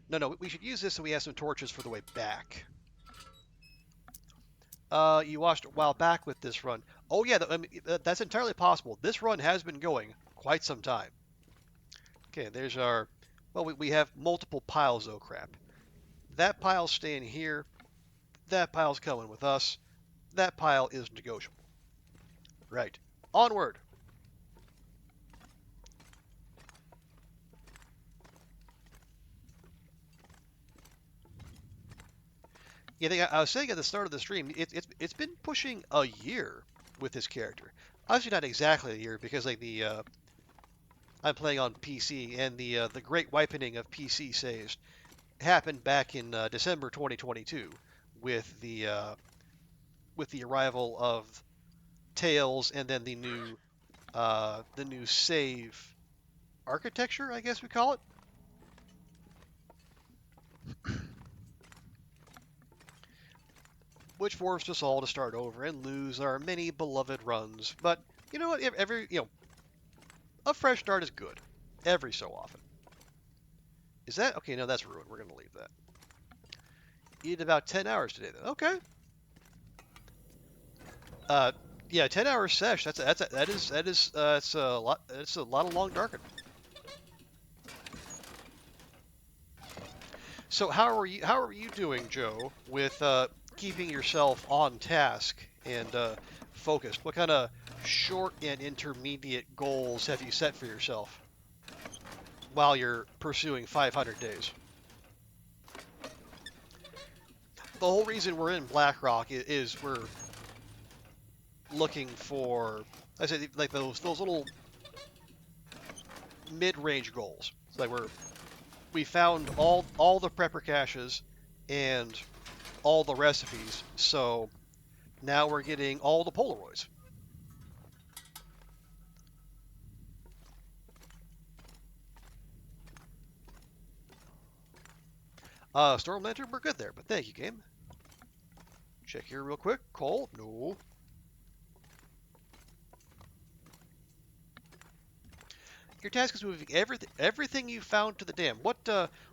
No, we should use this so we have some torches for the way back. You watched a while back with this run. Oh yeah, I mean, that's entirely possible. This run has been going quite some time. Okay, there's our. Well, we have multiple piles of crap. That pile's staying here. That pile's coming with us. That pile is negotiable. Right. Onward. Yeah, I was saying at the start of the stream, it's been pushing a year with this character. Obviously not exactly a year because like I'm playing on PC and the great wiping of PC saves happened back in December 2022 with the arrival of Tails and then the new save architecture, I guess we call it. Which forced us all to start over and lose our many beloved runs. But you know what? A fresh start is good every so often. Is that okay? No, that's ruined. We're gonna leave that. You did about 10 hours today, then. Okay. Uh, yeah, 10 hours sesh. That's a lot. It's a lot of long darkening. So how are you doing, Joe, with keeping yourself on task and focused? What kind of short and intermediate goals have you set for yourself while you're pursuing 500 days? The whole reason we're in BlackRock is we're looking for, I said, like those little mid-range goals. It's like we found all the prepper caches and all the recipes, so now we're getting all the Polaroids. Storm Lantern, we're good there, but thank you, game. Check here real quick. Cole, no. Your task is moving everything you found to the dam. What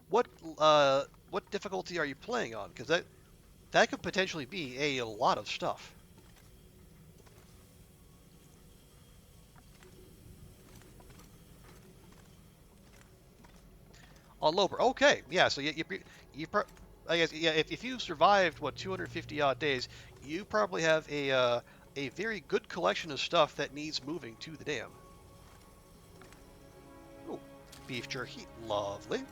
what difficulty are you playing on? Because that could potentially be a lot of stuff. On Loper. Okay, yeah. So you I guess yeah. If you survived what 250 odd days, you probably have a very good collection of stuff that needs moving to the dam. Ooh, beef jerky, lovely.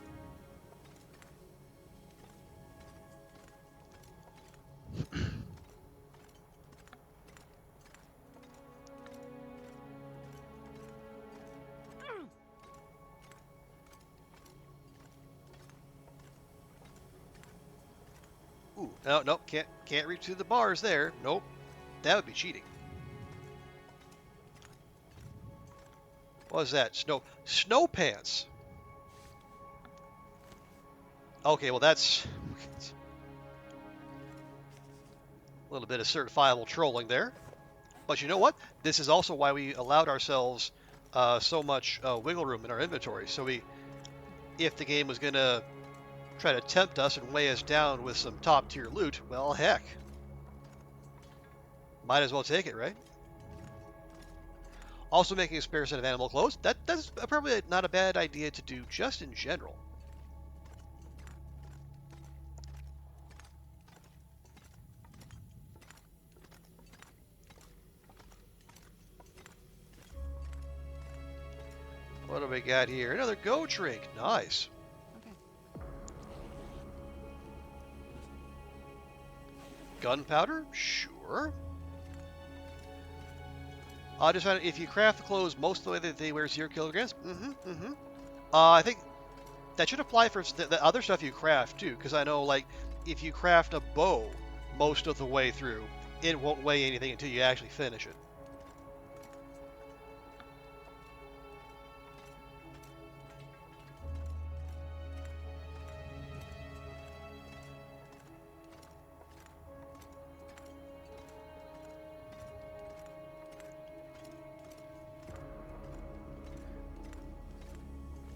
Ooh, no, nope, can't reach through the bars there. Nope, that would be cheating. What was that? Snow pants. Okay, well that's a little bit of certifiable trolling there. But you know what? This is also why we allowed ourselves so much wiggle room in our inventory. So if the game was gonna try to tempt us and weigh us down with some top tier loot, well, heck, might as well take it, right? Also, making a spare set of animal clothes. That's probably not a bad idea to do just in general. What do we got here? Another go drink. Nice. Okay. Gunpowder? Sure. I just found if you craft the clothes most of the way that they wear 0 kilograms. Mm-hmm. I think that should apply for the other stuff you craft too, because I know like if you craft a bow most of the way through, it won't weigh anything until you actually finish it.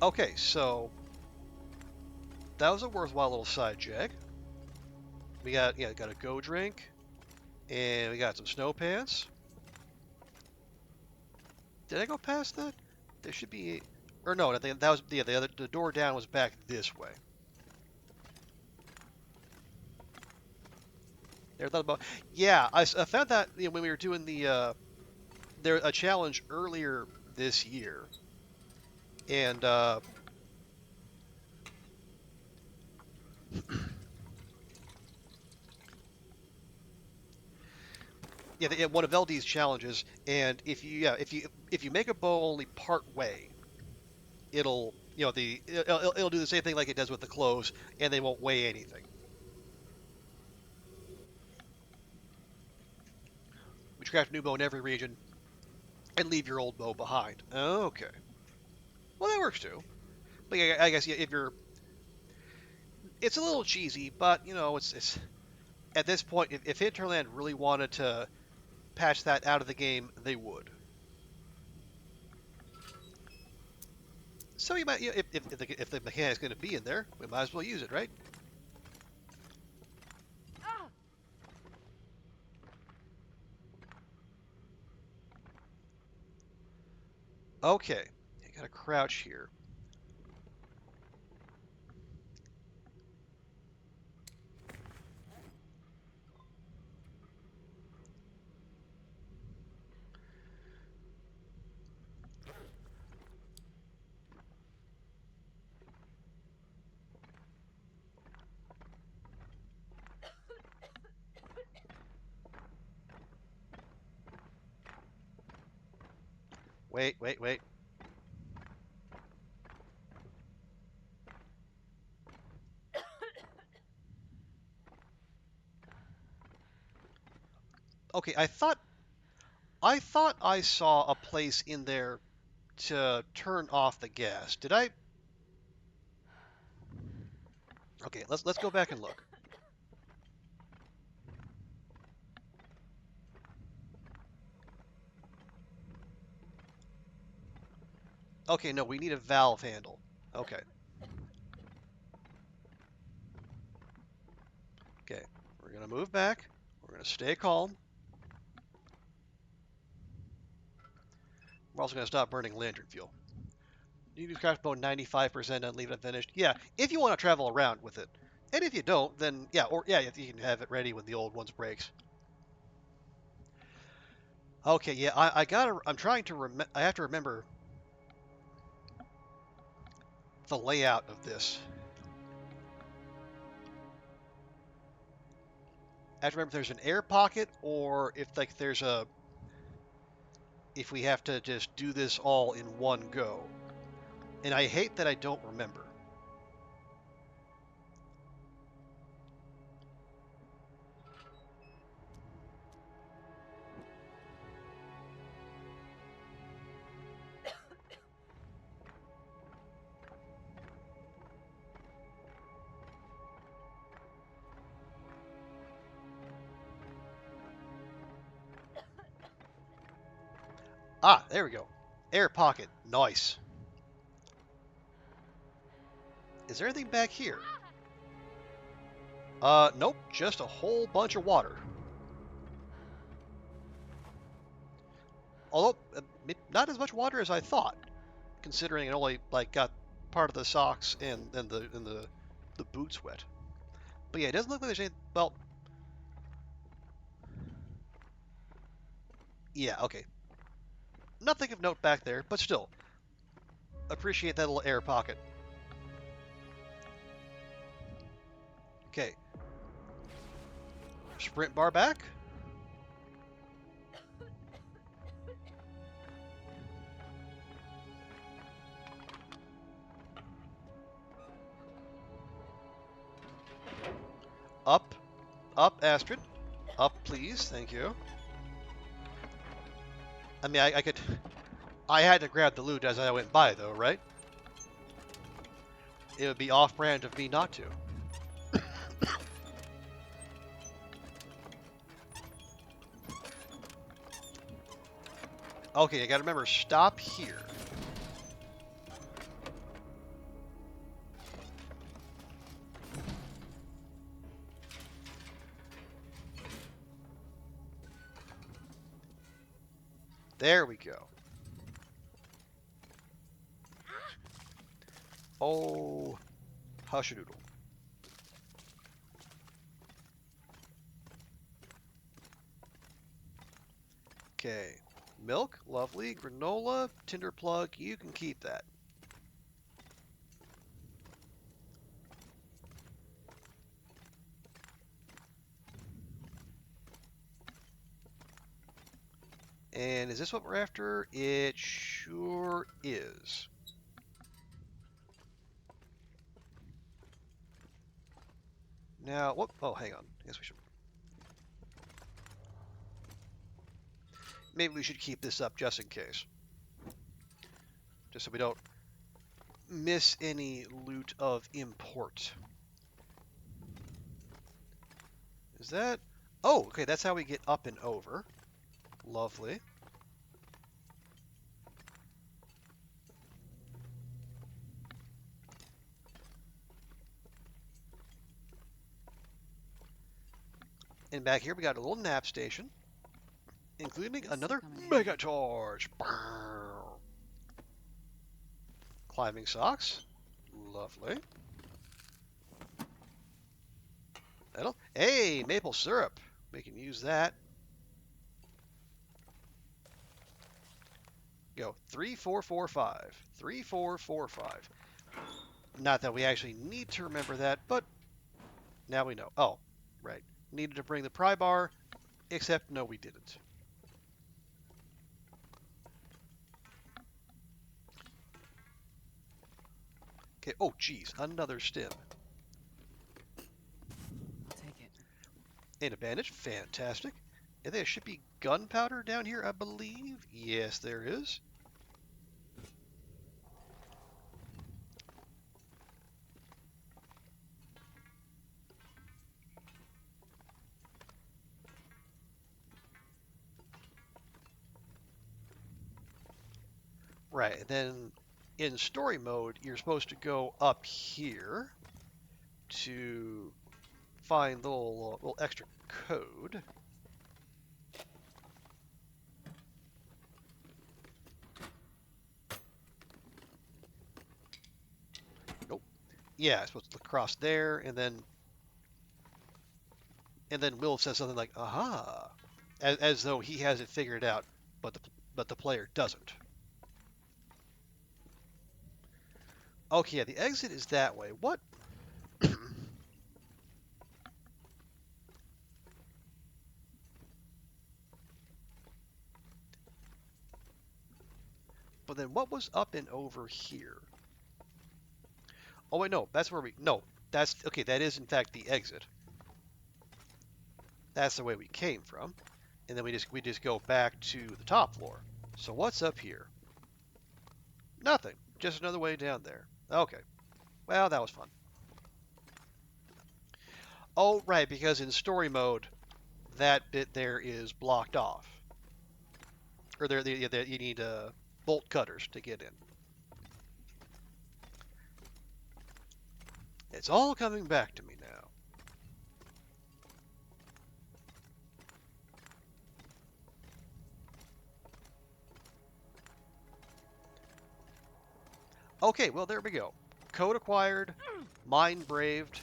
Okay, so that was a worthwhile little side jag. We got a go drink, and we got some snow pants. Did I go past that? There should be, or no, I think that was the door down was back this way. There, thought about. Yeah, I found that when we were doing there a challenge earlier this year, and one of LD's challenges, and if you make a bow only part way, it'll it'll do the same thing like it does with the clothes, and they won't weigh anything. Which craft a new bow in every region and leave your old bow behind. Okay, well that works too. But yeah, I guess yeah, if you're, it's a little cheesy, but it's at this point, if Hinterland really wanted to patch that out of the game, they would. So you might, if the mechanic's going to be in there, we might as well use it, right? Ah! Okay, you got to crouch here. Wait, wait, wait. Okay, I thought I saw a place in there to turn off the gas. Did I? Okay, let's go back and look. Okay, no, we need a valve handle. Okay. Okay. We're gonna move back. We're gonna stay calm. We're also gonna stop burning lantern fuel. You can craft about 95% and leave it unfinished. Yeah, if you want to travel around with it. And if you don't, then yeah, or yeah, you can have it ready when the old ones breaks. Okay, yeah, I'm trying to I have to remember the layout of this. I have to remember if there's an air pocket or if like if we have to just do this all in one go. And I hate that I don't remember. Ah, there we go. Air pocket. Nice. Is there anything back here? Nope. Just a whole bunch of water. Although, not as much water as I thought, considering it only like got part of the socks and the boots wet. But yeah, it doesn't look like there's any. Well, yeah, okay. Nothing of note back there, but still, appreciate that little air pocket. Okay. Sprint bar back. Up. Up, Astrid. Up, please. Thank you. I mean, I could. I had to grab the loot as I went by, though, right? It would be off-brand of me not to. Okay, I gotta remember, stop here. There we go. Oh, hushadoodle. Okay. Milk, lovely. Granola, tinder plug, you can keep that. And is this what we're after? It sure is. Now, what? Oh, hang on. I guess we should. Maybe we should keep this up just in case. Just so we don't miss any loot of import. Is that? Oh, okay, that's how we get up and over. Lovely. And back here we got a little nap station, including another mega torch. Climbing socks. Lovely. Hey, maple syrup. We can use that. Go 3, 4, 4, 5. 3, 4, 4, 5. Not that we actually need to remember that, but now we know. Oh, right. Needed to bring the pry bar, except no, we didn't. Okay. Oh, geez, another stim I'll take it. and a bandage. Fantastic. And there should be gunpowder down here, I believe. Yes, there is. Right. And then in story mode, you're supposed to go up here to find the little extra code. Nope. Yeah, it's supposed to look across there, and then Will says something like "aha," as though he has it figured out, but the player doesn't. Okay, yeah, the exit is that way. What? But then what was up and over here? Oh wait, no, that's where we. No, that's okay. That is in fact the exit. That's the way we came from, and then we just go back to the top floor. So what's up here? Nothing. Just another way down there. Okay. Well, that was fun. Oh, right, because in story mode, that bit there is blocked off. Or you need bolt cutters to get in. It's all coming back to me now. Okay, well, there we go. Code acquired, mind braved.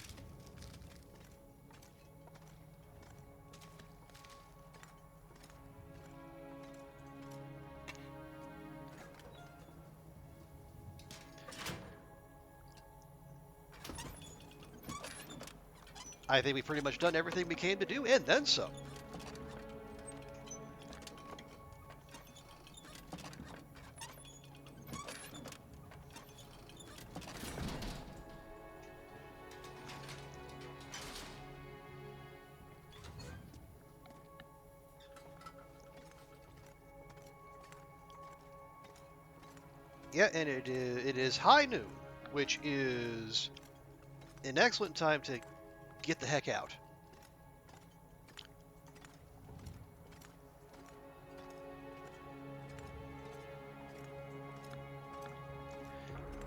I think we've pretty much done everything we came to do, and then some. Yeah, and it is high noon, which is an excellent time to get the heck out.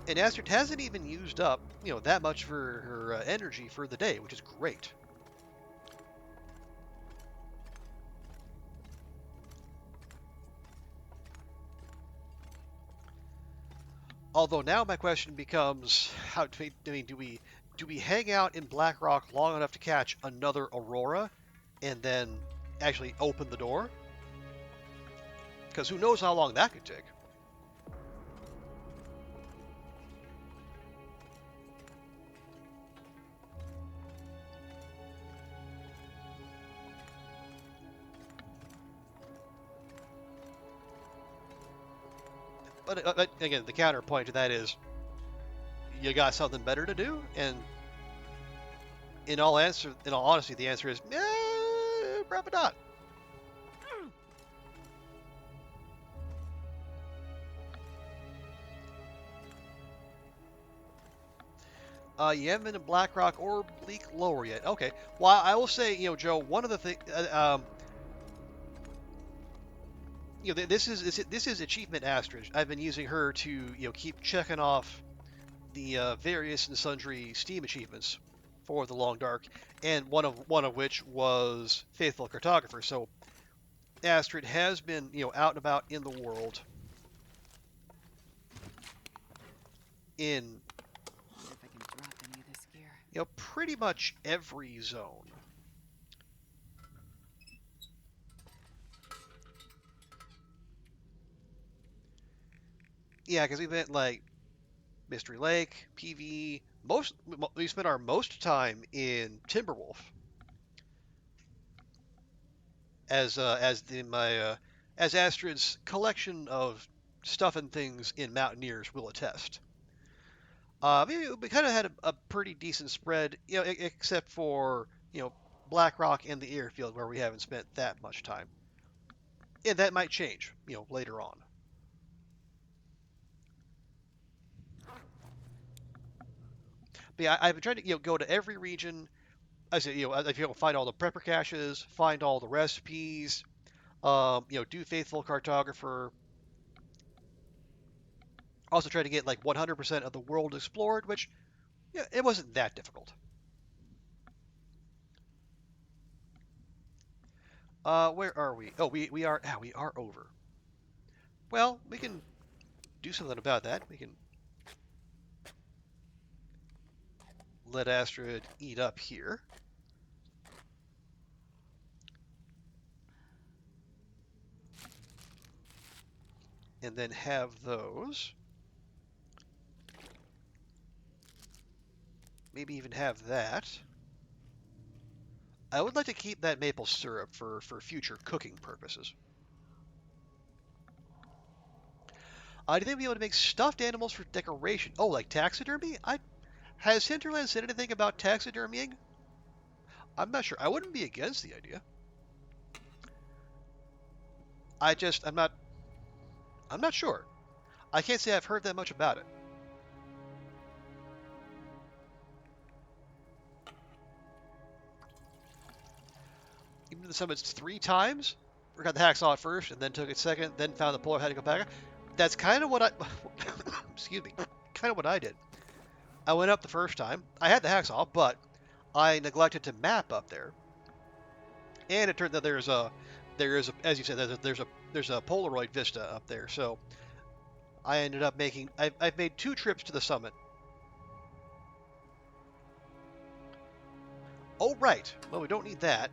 And Astrid hasn't even used up, that much for her energy for the day, which is great. Although now my question becomes, how do we hang out in Blackrock long enough to catch another Aurora, and then actually open the door? Because who knows how long that could take. But again, the counterpoint to that is, you got something better to do, and in all honesty, the answer is, probably not. You haven't been to Blackrock or Bleak Lower yet. Okay. Well, I will say, Joe, one of the things, this is Achievement Astrid. I've been using her to, keep checking off the various and sundry Steam achievements for the Long Dark, and one of which was Faithful Cartographer. So Astrid has been, out and about in the world in, Wonder if I can drop any of this gear. pretty much every zone. Yeah, because we've been like Mystery Lake, PV. We spent our most time in Timberwolf as Astrid's collection of stuff and things in Mountaineers will attest. We kind of had a pretty decent spread, except for Black Rock and the airfield where we haven't spent that much time. And that might change, later on. But yeah, I've been trying to go to every region. I said if you find all the prepper caches, find all the recipes, do faithful cartographer. Also try to get like 100% of the world explored, which it wasn't that difficult. Where are we? Oh, we are over. Well, we can do something about that. We can let Astrid eat up here. And then have those. Maybe even have that. I would like to keep that maple syrup for future cooking purposes. Do you think we'll be able to make stuffed animals for decoration? Oh, like taxidermy? Has Hinterland said anything about taxidermying? I'm not sure. I wouldn't be against the idea. I'm not sure. I can't say I've heard that much about it. Even to the summits 3 times? We got the hacksaw at first, and then took it second, then found the Polaroid, had to go back. That's kind of what I... excuse me. Kind of what I did. I went up the first time. I had the hacksaw, but I neglected to map up there. And it turned out there is a, as you said, there's a Polaroid vista up there. So I ended up making, I've made 2 trips to the summit. Oh, right. Well, we don't need that.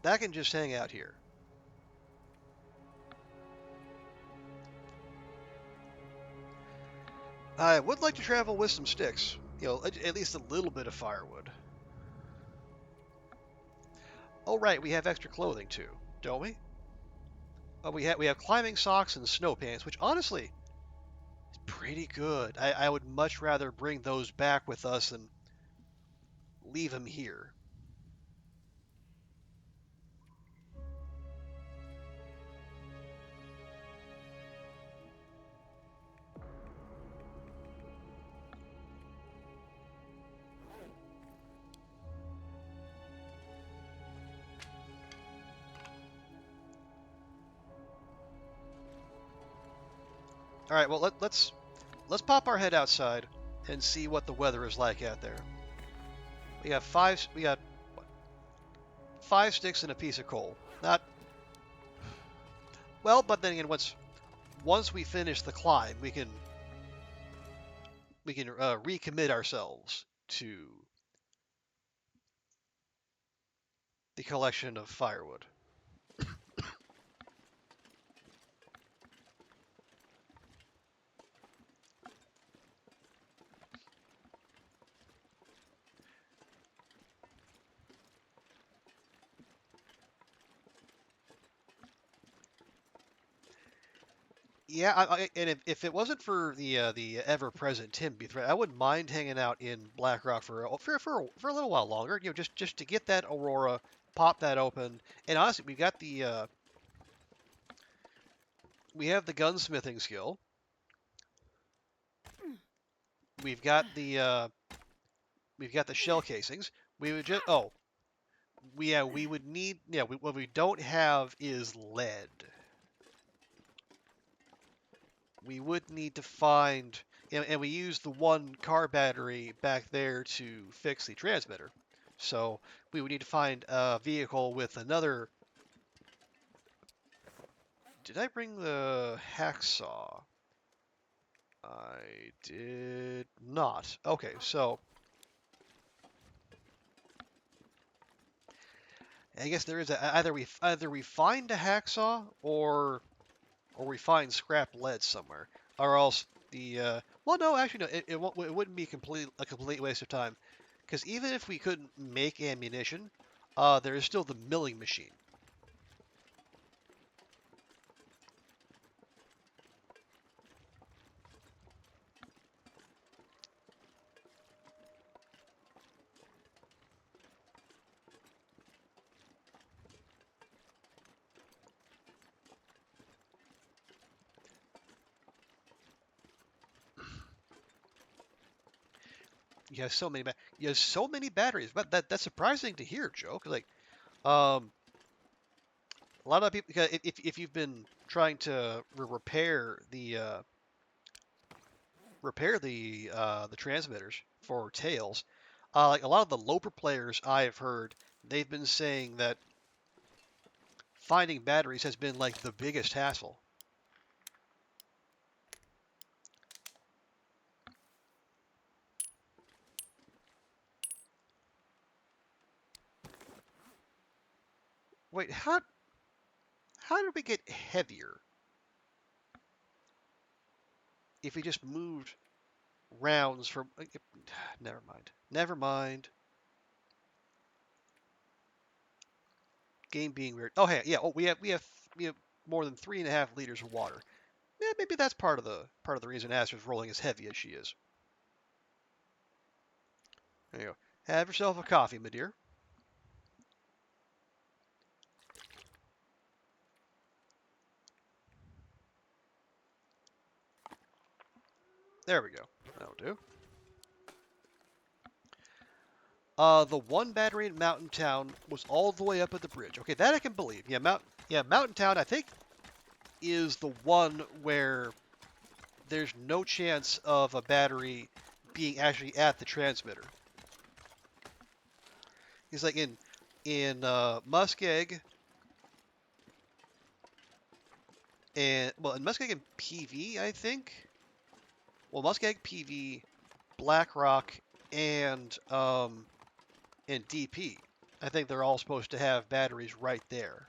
That can just hang out here. I would like to travel with some sticks. At least a little bit of firewood. Oh, right, we have extra clothing too, don't we? Oh, we have climbing socks and snow pants, which honestly is pretty good. I would much rather bring those back with us than leave them here. All right, well let's pop our head outside and see what the weather is like out there. We got what, 5 sticks and a piece of coal. Not well, but then again, once we finish the climb, we can recommit ourselves to the collection of firewood. Yeah, and if it wasn't for the ever-present Timothy threat, I wouldn't mind hanging out in Blackrock for a little while longer. Just to get that Aurora, pop that open, and honestly, we have the gunsmithing skill. We've got the shell casings. We would just we would need what we don't have is lead. We would need to find, and we use the 1 car battery back there to fix the transmitter. So we would need to find a vehicle with another. Did I bring the hacksaw? I did not. Okay, so I guess there is either we find a hacksaw or we find scrap lead somewhere, or else well, no, actually, no, it wouldn't be a complete waste of time, because even if we couldn't make ammunition, there is still the milling machine. you have so many batteries, but that's surprising to hear, Joe. 'Cause, like, um, a lot of people, because if you've been trying to repair the transmitters for Tails, like a lot of the loper players I've heard, they've been saying that finding batteries has been like the biggest hassle. Wait, how did we get heavier if we just moved rounds from? Never mind. Never mind. Game being weird. Oh hey, yeah. Oh, we have more than 3.5 liters of water. Yeah, maybe that's part of the reason Astrid's rolling as heavy as she is. There you go. Have yourself a coffee, my dear. There we go. That'll do. The one battery in Mountain Town was all the way up at the bridge. Okay, that I can believe. Yeah, Mountain Town, I think, is the one where there's no chance of a battery being actually at the transmitter. It's like in Muskegg in Muskegg and PV, I think. Well, Muskegg, PV, BlackRock, and DP. I think they're all supposed to have batteries right there.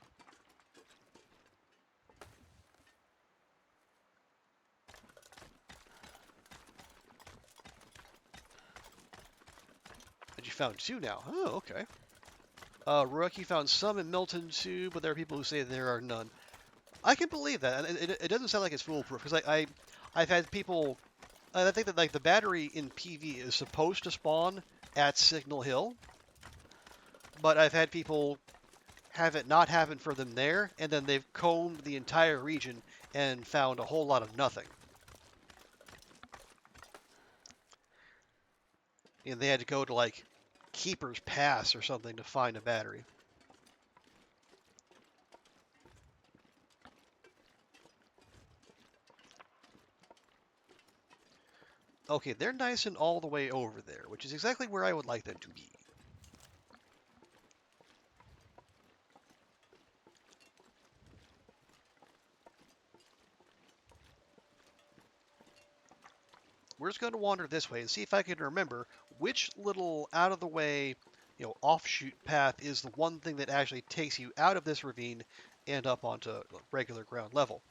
But you found two now. Oh, okay. Rookie found some in Milton too, but there are people who say there are none. I can believe that, and it doesn't sound like it's foolproof because I've had people. I think that like the battery in PV is supposed to spawn at Signal Hill, but I've had people have it not happen for them there, and then they've combed the entire region and found a whole lot of nothing. And they had to go to like Keeper's Pass or something to find a battery. Okay, they're nice and all the way over there, which is exactly where I would like them to be. We're just going to wander this way and see if I can remember which little out of the way, offshoot path is the one thing that actually takes you out of this ravine and up onto regular ground level.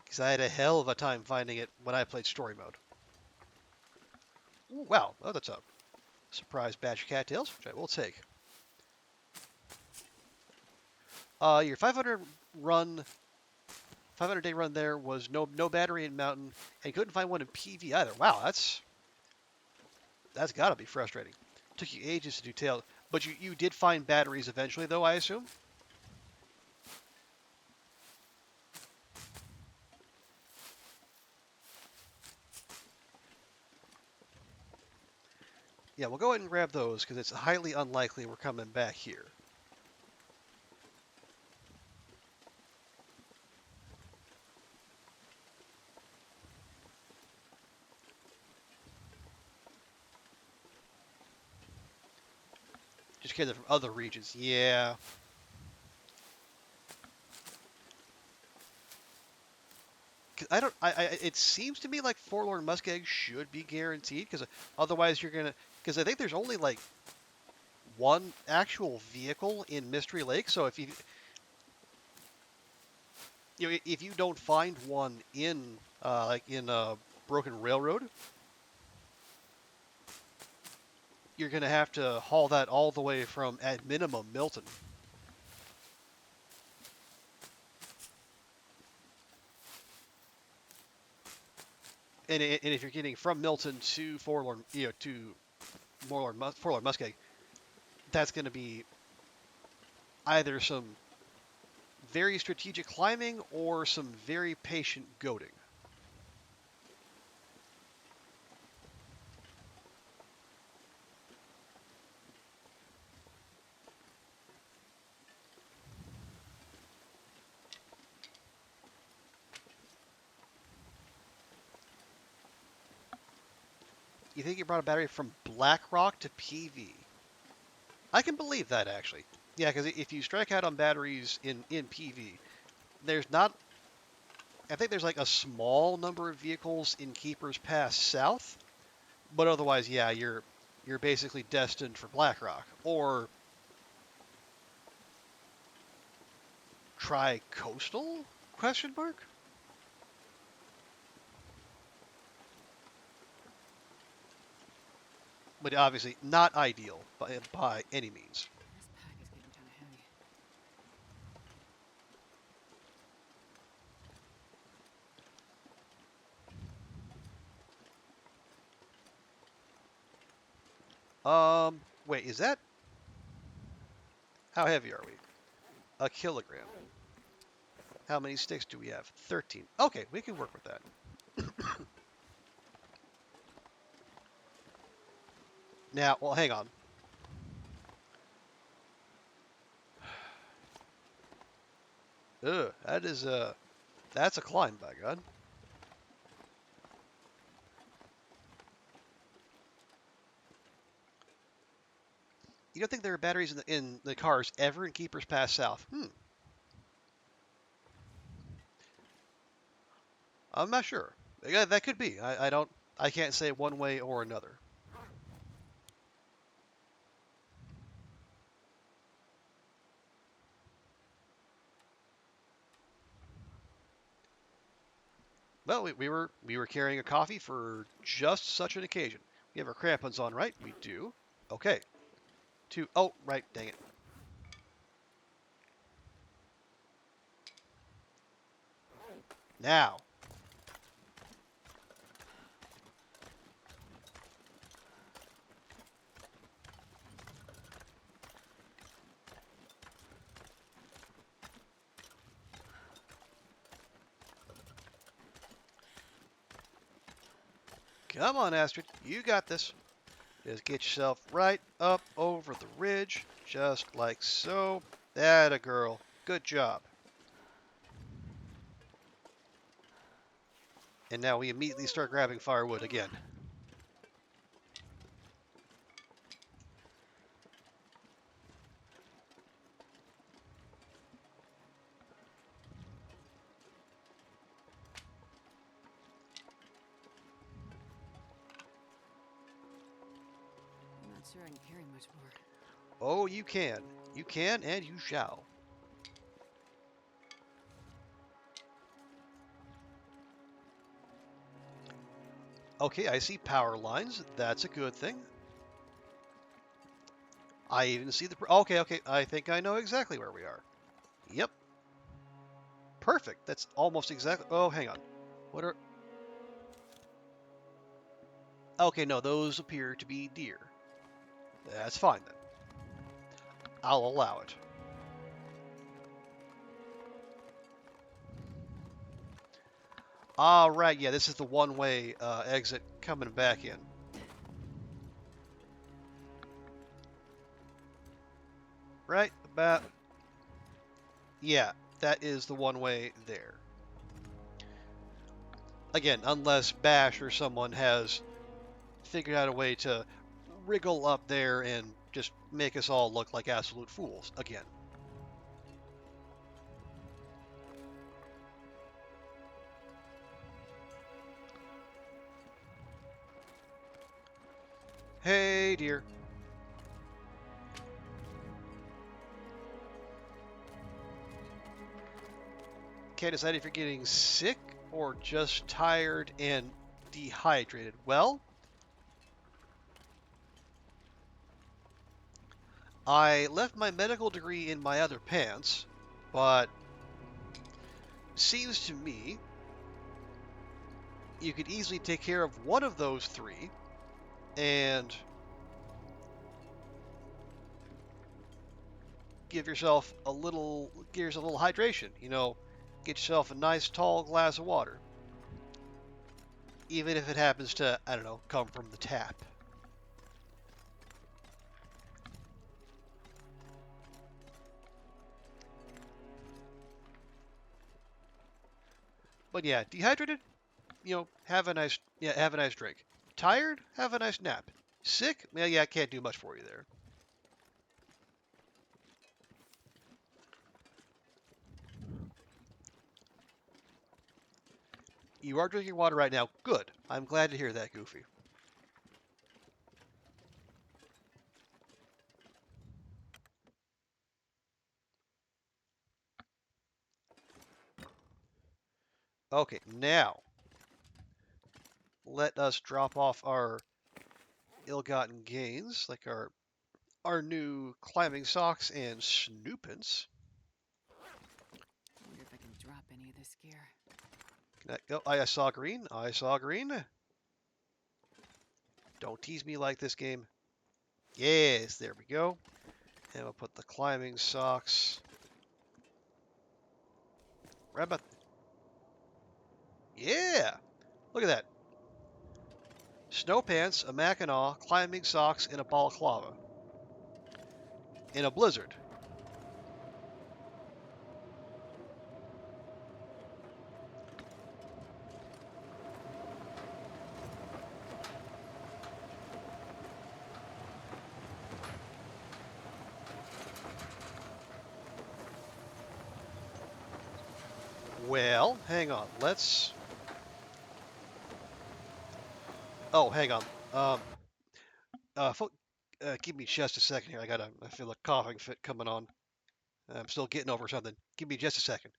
Because I had a hell of a time finding it when I played story mode. Ooh, wow, oh, that's a surprise batch of cattails, which I will take. Your 500 day run there was no battery in mountain, and you couldn't find one in PV either. Wow, that's got to be frustrating. Took you ages to do tail, but you did find batteries eventually, though, I assume. Yeah, we'll go ahead and grab those because it's highly unlikely we're coming back here. Just because they're from other regions. Yeah. I don't. It seems to me like Forlorn Muskeg should be guaranteed because otherwise you're gonna. Because I think there's only like one actual vehicle in Mystery Lake. So if you don't find one in Broken Railroad, you're gonna have to haul that all the way from at minimum Milton. And if you're getting from Milton to Forlorn, to Forlorn Muskeg, that's going to be either some very strategic climbing or some very patient goading. You think you brought a battery from BlackRock to PV? I can believe that, actually. Yeah, because if you strike out on batteries in PV, there's not. I think there's like a small number of vehicles in Keeper's Pass South, but otherwise, yeah, you're basically destined for BlackRock or Tri-Coastal? Question mark. But obviously not ideal by any means. This pack is getting kind of heavy. Wait, is that how heavy are we? A kilogram. How many sticks do we have? 13. Okay, we can work with that. Now, well, hang on. Ugh, that's a climb, by God. You don't think there are batteries in the cars ever in Keeper's Pass South? I'm not sure. Yeah, that could be. I can't say one way or another. Well, we were carrying a coffee for just such an occasion. We have our crampons on, right? We do. Okay. Oh, right. Dang it. Now. Come on, Astrid. You got this. Just get yourself right up over the ridge, just like so. That a girl. Good job. And now we immediately start grabbing firewood again. I'm not sure I can carry much more. Oh, you can. You can and you shall. Okay, I see power lines. That's a good thing. I even see the... Okay. I think I know exactly where we are. Yep. Perfect. That's almost exactly... Oh, hang on. What are... Okay, no, those appear to be deer. That's fine then. I'll allow it. All right, yeah, this is the one-way exit coming back in. Right about... Yeah, that is the one-way there. Again, unless Bash or someone has figured out a way to wriggle up there and just make us all look like absolute fools again. Hey, dear. Can't decide if you're getting sick or just tired and dehydrated. Well, I left my medical degree in my other pants, but seems to me you could easily take care of one of those three and give yourself a little hydration. Get yourself a nice tall glass of water, even if it happens to, I don't know, come from the tap. But yeah, dehydrated, have a nice drink. Tired? Have a nice nap. Sick? Well, yeah, I can't do much for you there. You are drinking water right now. Good. I'm glad to hear that, Goofy. Okay, now let us drop off our ill-gotten gains, like our new climbing socks and snoopants. Wonder if I can drop any of this gear. Oh, I saw green. I saw green. Don't tease me like this game. Yes, there we go. And we'll put the climbing socks. Right about. Yeah! Look at that. Snow pants, a mackinaw, climbing socks, and a balaclava. In a blizzard. Well, hang on. Let's. Oh, hang on. Give me just a second here. I feel a coughing fit coming on. I'm still getting over something. Give me just a second.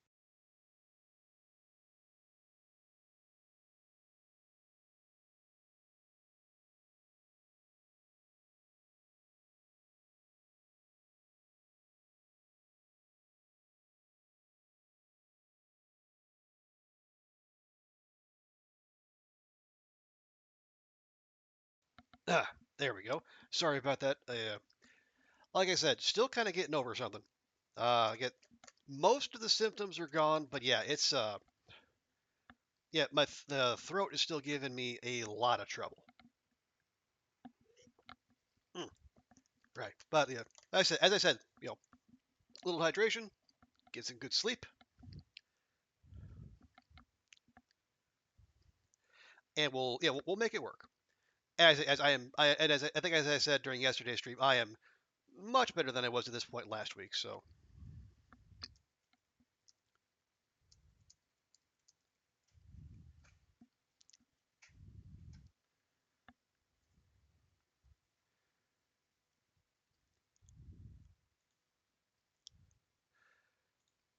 Ah, there we go. Sorry about that. Like I said, still kind of getting over something. I get most of the symptoms are gone, but yeah, it's yeah, the throat is still giving me a lot of trouble. Mm, right, but yeah, as I said, a little hydration, get some good sleep, and we'll make it work. As I am, I think as I said during yesterday's stream, I am much better than I was at this point last week. So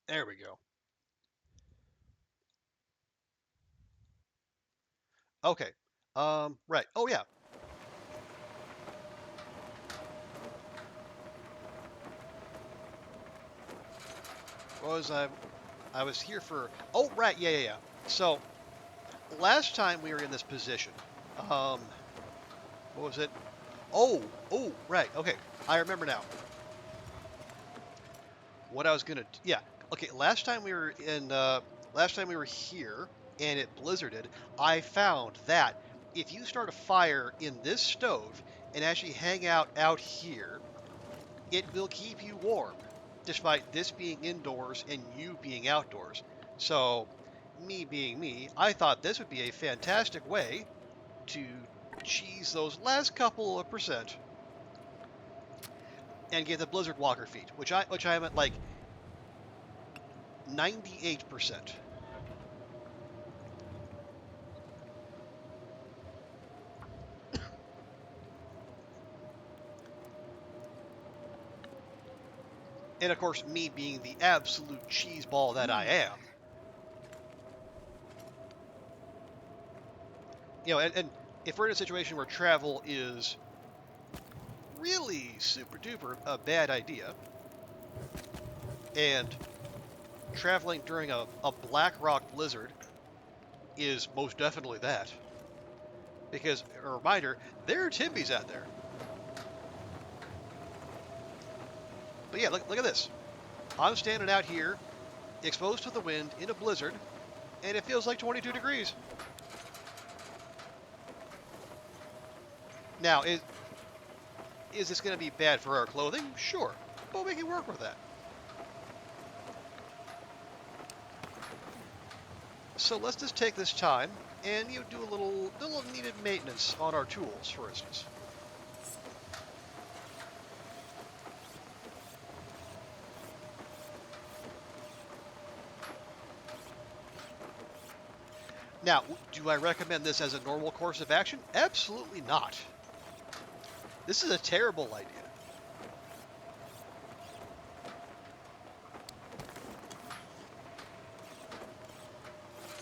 there we go. Okay. Right. Oh yeah. What was I? I was here for. Oh right. Yeah, yeah, yeah. So last time we were in this position, um, what was it? Oh, right. Okay, I remember now. What I was gonna. Yeah. Okay. Last time we were here, and it blizzarded. I found that if you start a fire in this stove and actually hang out here, it will keep you warm, despite this being indoors and you being outdoors. So, me being me, I thought this would be a fantastic way to cheese those last couple of percent and get the Blizzard Walker feat, which I am at like 98%. And of course, me being the absolute cheeseball that I am, and if we're in a situation where travel is really super duper a bad idea, and traveling during a black rock blizzard is most definitely that. Because, a reminder, there are Timbies out there. But yeah, look at this. I'm standing out here, exposed to the wind in a blizzard, and it feels like 22 degrees. Now, is this going to be bad for our clothing? Sure, but we can work with that. So let's just take this time and do a little needed maintenance on our tools, for instance. Now, do I recommend this as a normal course of action? Absolutely not. This is a terrible idea.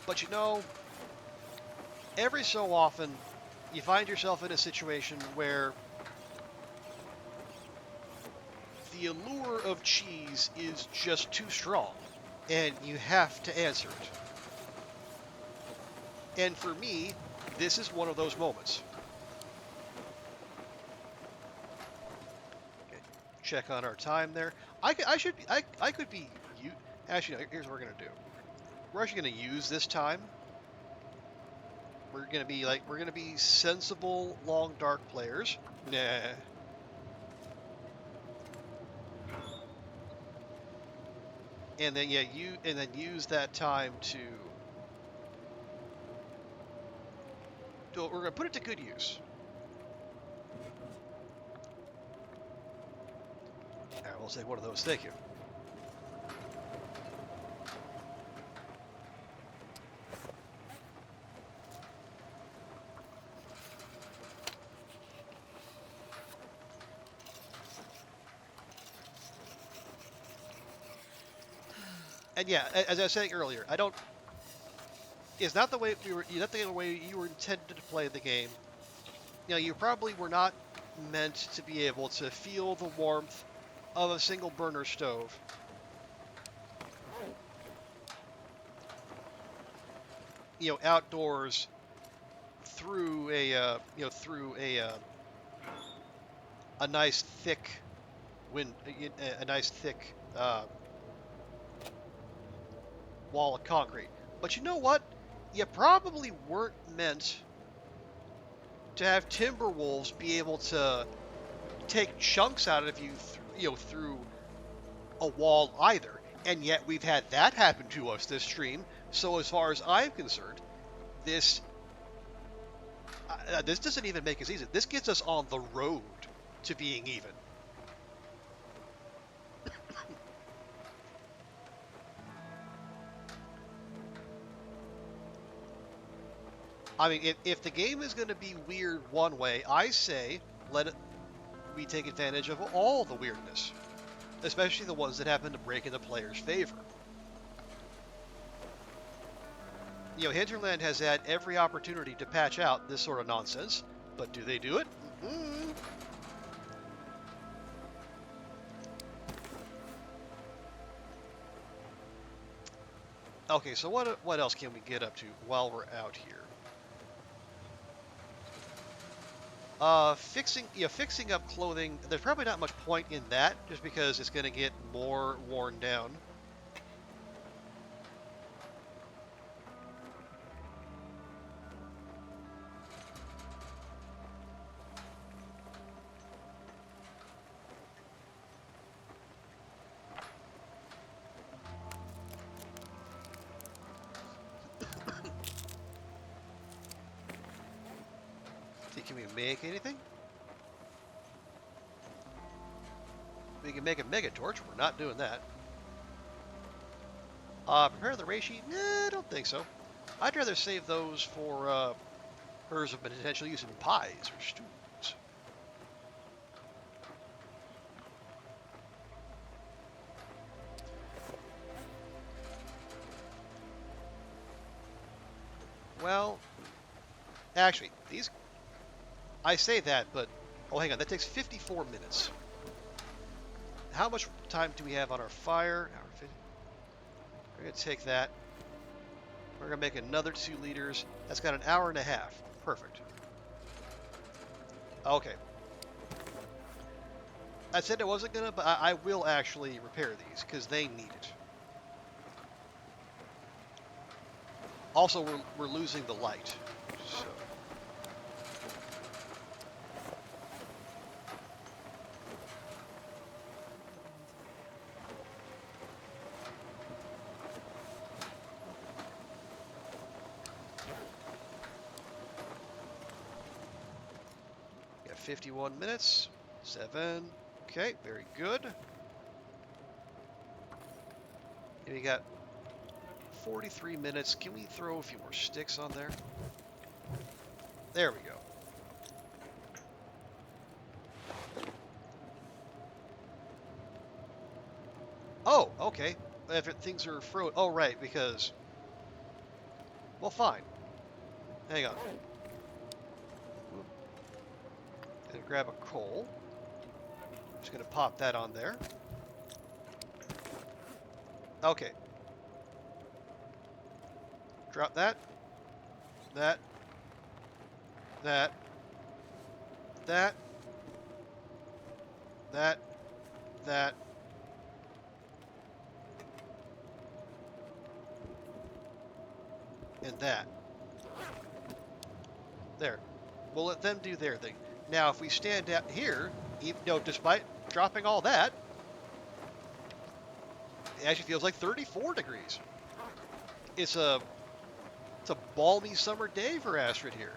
But every so often, you find yourself in a situation where the allure of cheese is just too strong, and you have to answer it. And for me, this is one of those moments. Okay, check on our time there. I could be you. Actually, here's what we're gonna do. We're actually gonna use this time. We're gonna be sensible long dark players. Nah. And then use that time to. We're gonna put it to good use. I will say one of those. Thank you. And yeah, as I was saying earlier, I don't. It's not the way we were. Not the way you were intended to play the game. You probably were not meant to be able to feel the warmth of a single burner stove. Outdoors through a nice thick wind, a nice thick wall of concrete. But you know what? You probably weren't meant to have timber wolves be able to take chunks out of you, through a wall either. And yet we've had that happen to us this stream. So as far as I'm concerned, this this doesn't even make us easy. This gets us on the road to being even. I mean, if the game is going to be weird one way, I say we take advantage of all the weirdness, especially the ones that happen to break in the player's favor. Hinterland has had every opportunity to patch out this sort of nonsense, but do they do it? Mm-mm. Okay, so what else can we get up to while we're out here? Fixing up clothing. There's probably not much point in that, just because it's going to get more worn down. Can we make anything? We can make a mega torch. We're not doing that. Prepare the reishi? Nah, I don't think so. I'd rather save those for herbs of potential use in pies or stews. Well, actually, I say that, but oh, hang on, that takes 54 minutes. How much time do we have on our fire? We're gonna take that. We're gonna make another 2 liters. That's got an hour and a half. Perfect. Okay. I said I wasn't gonna, but I will actually repair these because they need it. Also, we're losing the light. So. 51 minutes. 7. Okay, very good. And we got 43 minutes. Can we throw a few more sticks on there? There we go. Oh, okay. If things are frozen. Oh, right, because... Well, fine. Hang on. And grab a coal. Just going to pop that on there. Okay. Drop that. That. That. That. That. That. And that. There. We'll let them do their thing. Now, if we stand out here, even though despite dropping all that, it actually feels like 34 degrees. It's a balmy summer day for Astrid here.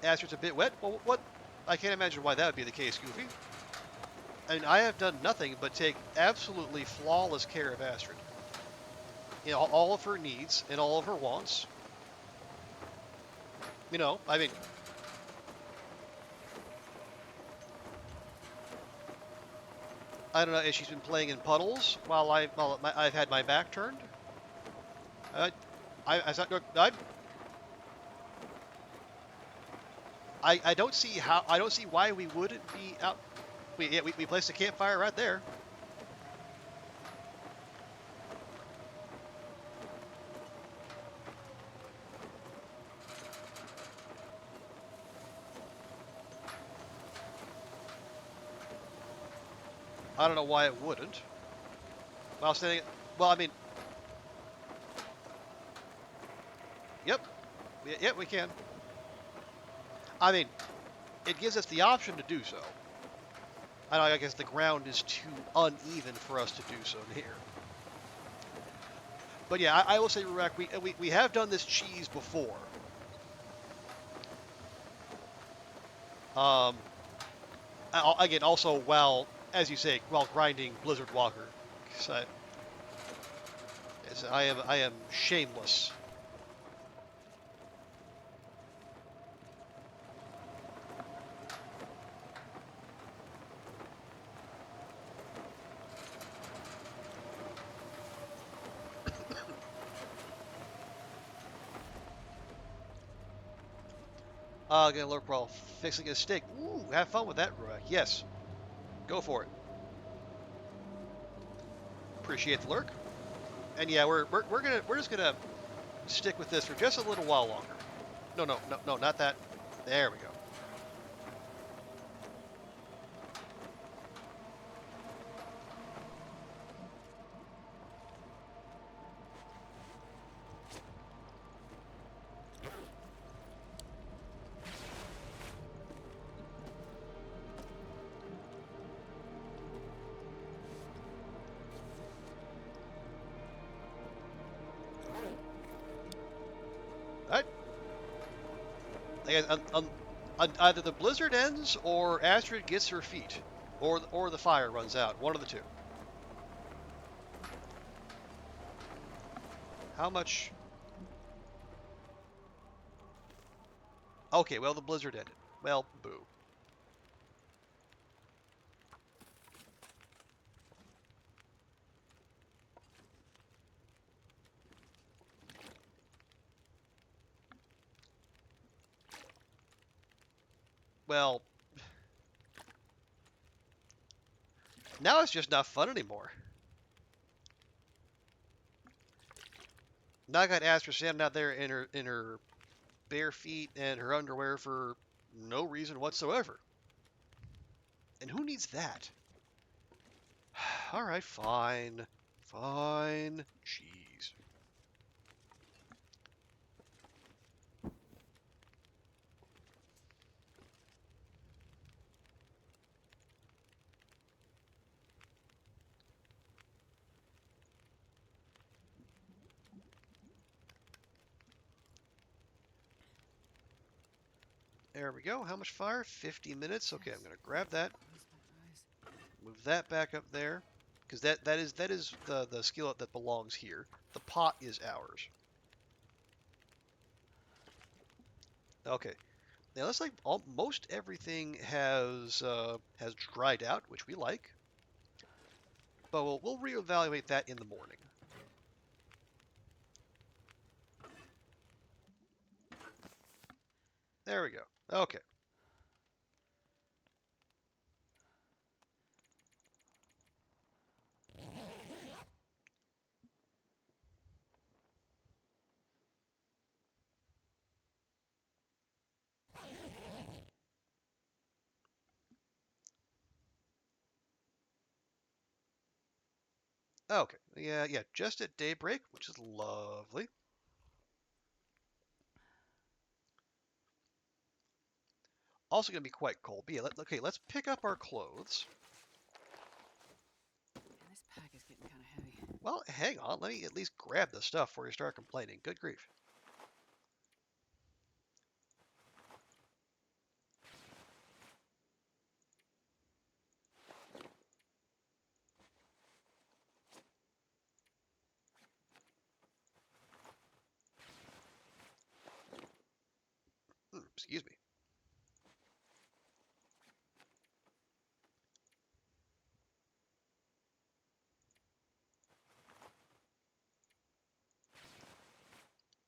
Astrid's a bit wet. Well, what? I can't imagine why that would be the case, Goofy. I mean, I have done nothing but take absolutely flawless care of Astrid. You know, all of her needs and all of her wants. You know, I mean, I don't know if she's been playing in puddles while I've had my back turned. I don't see how. I don't see why we wouldn't be out. We placed a campfire right there. I don't know why it wouldn't. While standing, well, I mean, yep, yep, we can. I mean, it gives us the option to do so. I guess the ground is too uneven for us to do so here. But yeah, I will say, Rurak, we have done this cheese before. Again, also while, as you say, while grinding Blizzard Walker. I am shameless. Gonna lurk while fixing a stick. Ooh, have fun with that, Rurak. Yes, go for it. Appreciate the lurk. And yeah, we're just gonna stick with this for just a little while longer. No, not that. There we go. Alright. Either the blizzard ends or Astrid gets her feet. Or the fire runs out. One of the two. How much? Okay, well, the blizzard ended. Well, boo. Well, now it's just not fun anymore. Now I got Astrid standing out there in her bare feet and her underwear for no reason whatsoever. And who needs that? All right, fine. Fine. Jeez. There we go. How much fire? 50 minutes. Okay, I'm going to grab that. Close my eyes. Move that back up there. Because that is the skillet that belongs here. The pot is ours. Okay. Now looks like most everything has dried out, which we like. But we'll reevaluate that in the morning. There we go. Okay. Okay. Yeah, just at daybreak, which is lovely. Also going to be quite cold. But yeah, okay, let's pick up our clothes. Man, this pack is getting kind of heavy. Well, hang on. Let me at least grab the stuff before you start complaining. Good grief. Excuse me.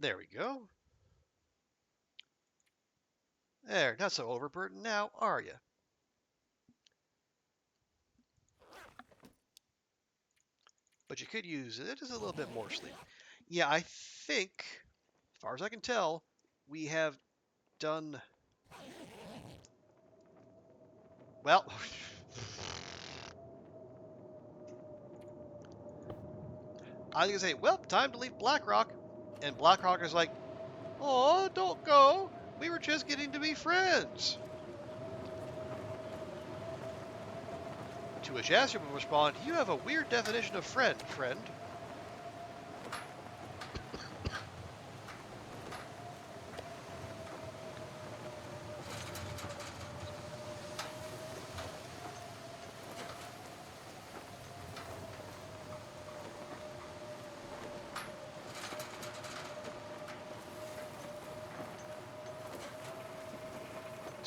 There we go. There, not so overburdened now, are you? But you could use it just a little bit more sleep. Yeah, I think, as far as I can tell, we have done... Well... I was going to say, well, time to leave Blackrock. And Blackrock is like, oh, don't go. We were just getting to be friends. To which Astrid will respond, you have a weird definition of friend.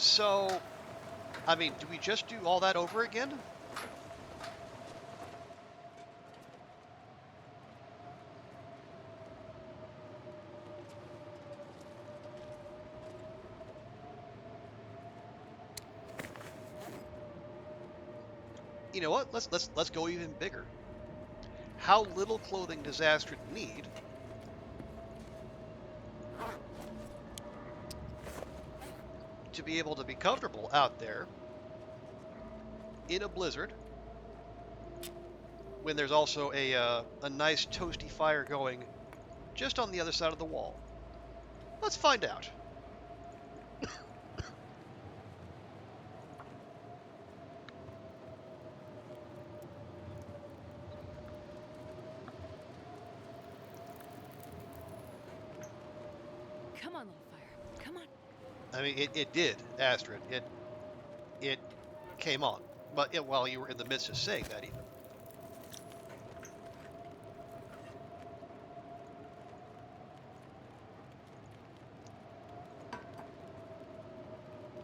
So, I mean, do we just do all that over again? You know what? Let's go even bigger. How little clothing does Astrid need to be able to be comfortable out there in a blizzard when there's also a nice toasty fire going just on the other side of the wall? Let's find out. Come on, little fire. Come on. I mean, it did, Astrid. It came on, but while you were in the midst of saying that, even.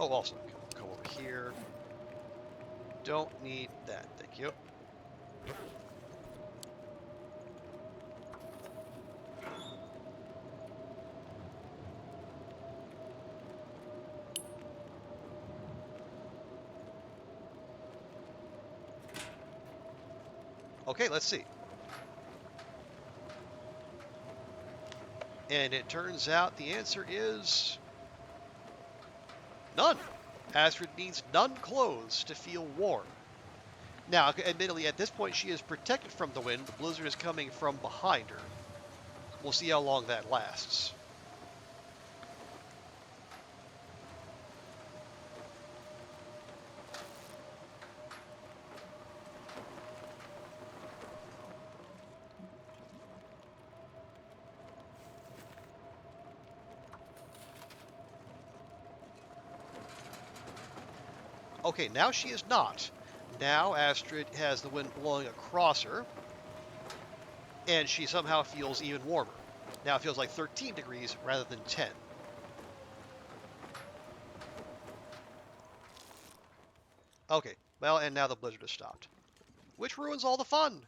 Oh, also, come over here. Don't need that, thank you. Okay, let's see. And it turns out the answer is none. Astrid needs none clothes to feel warm. Now, admittedly, at this point, she is protected from the wind. The blizzard is coming from behind her. We'll see how long that lasts. Okay, now she is not. Now Astrid has the wind blowing across her, and she somehow feels even warmer. Now it feels like 13 degrees rather than 10. Okay, well, and now the blizzard has stopped, which ruins all the fun.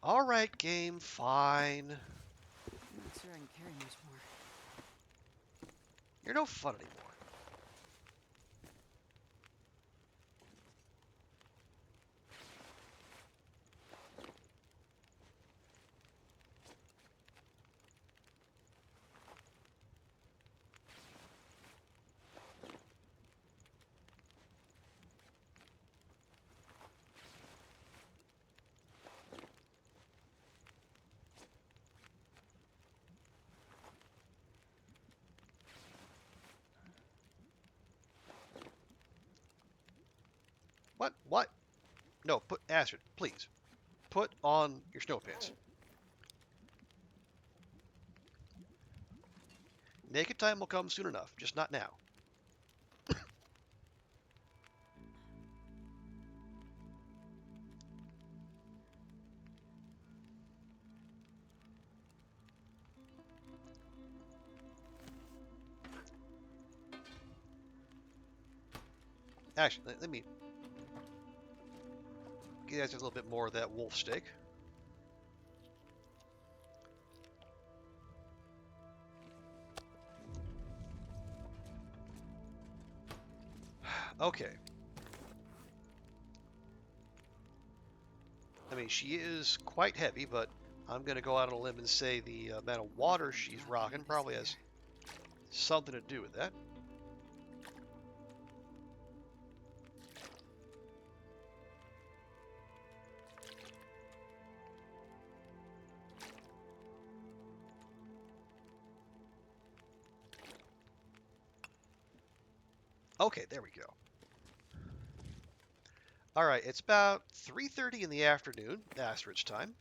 All right, game, fine. I'm not sure I can carry much more. You're no fun anymore. What? What? No, put Astrid, please. Put on your snow pants. Naked time will come soon enough, just not now. Actually, let me give you guys a little bit more of that wolf steak. Okay. I mean, she is quite heavy, but I'm going to go out on a limb and say the amount of water she's rocking probably has something to do with that. Okay, there we go. All right, it's about 3:30 in the afternoon, Astrid's time.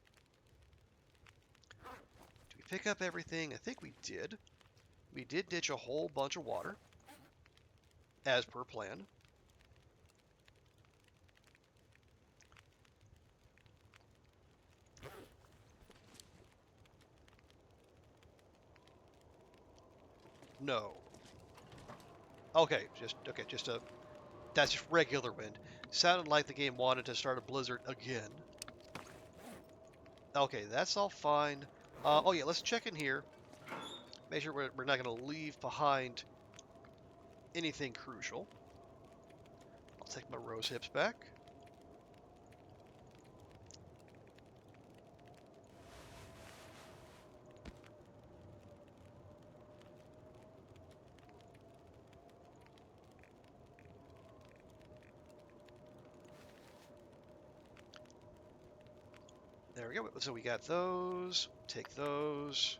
Did we pick up everything? I think we did. We did ditch a whole bunch of water, as per plan. No. Okay, just a that's just regular wind. Sounded like the game wanted to start a blizzard again. Okay, that's all fine. Oh yeah, let's check in here. Make sure we're not going to leave behind anything crucial. I'll take my rose hips back. There we go. So we got those. Take those.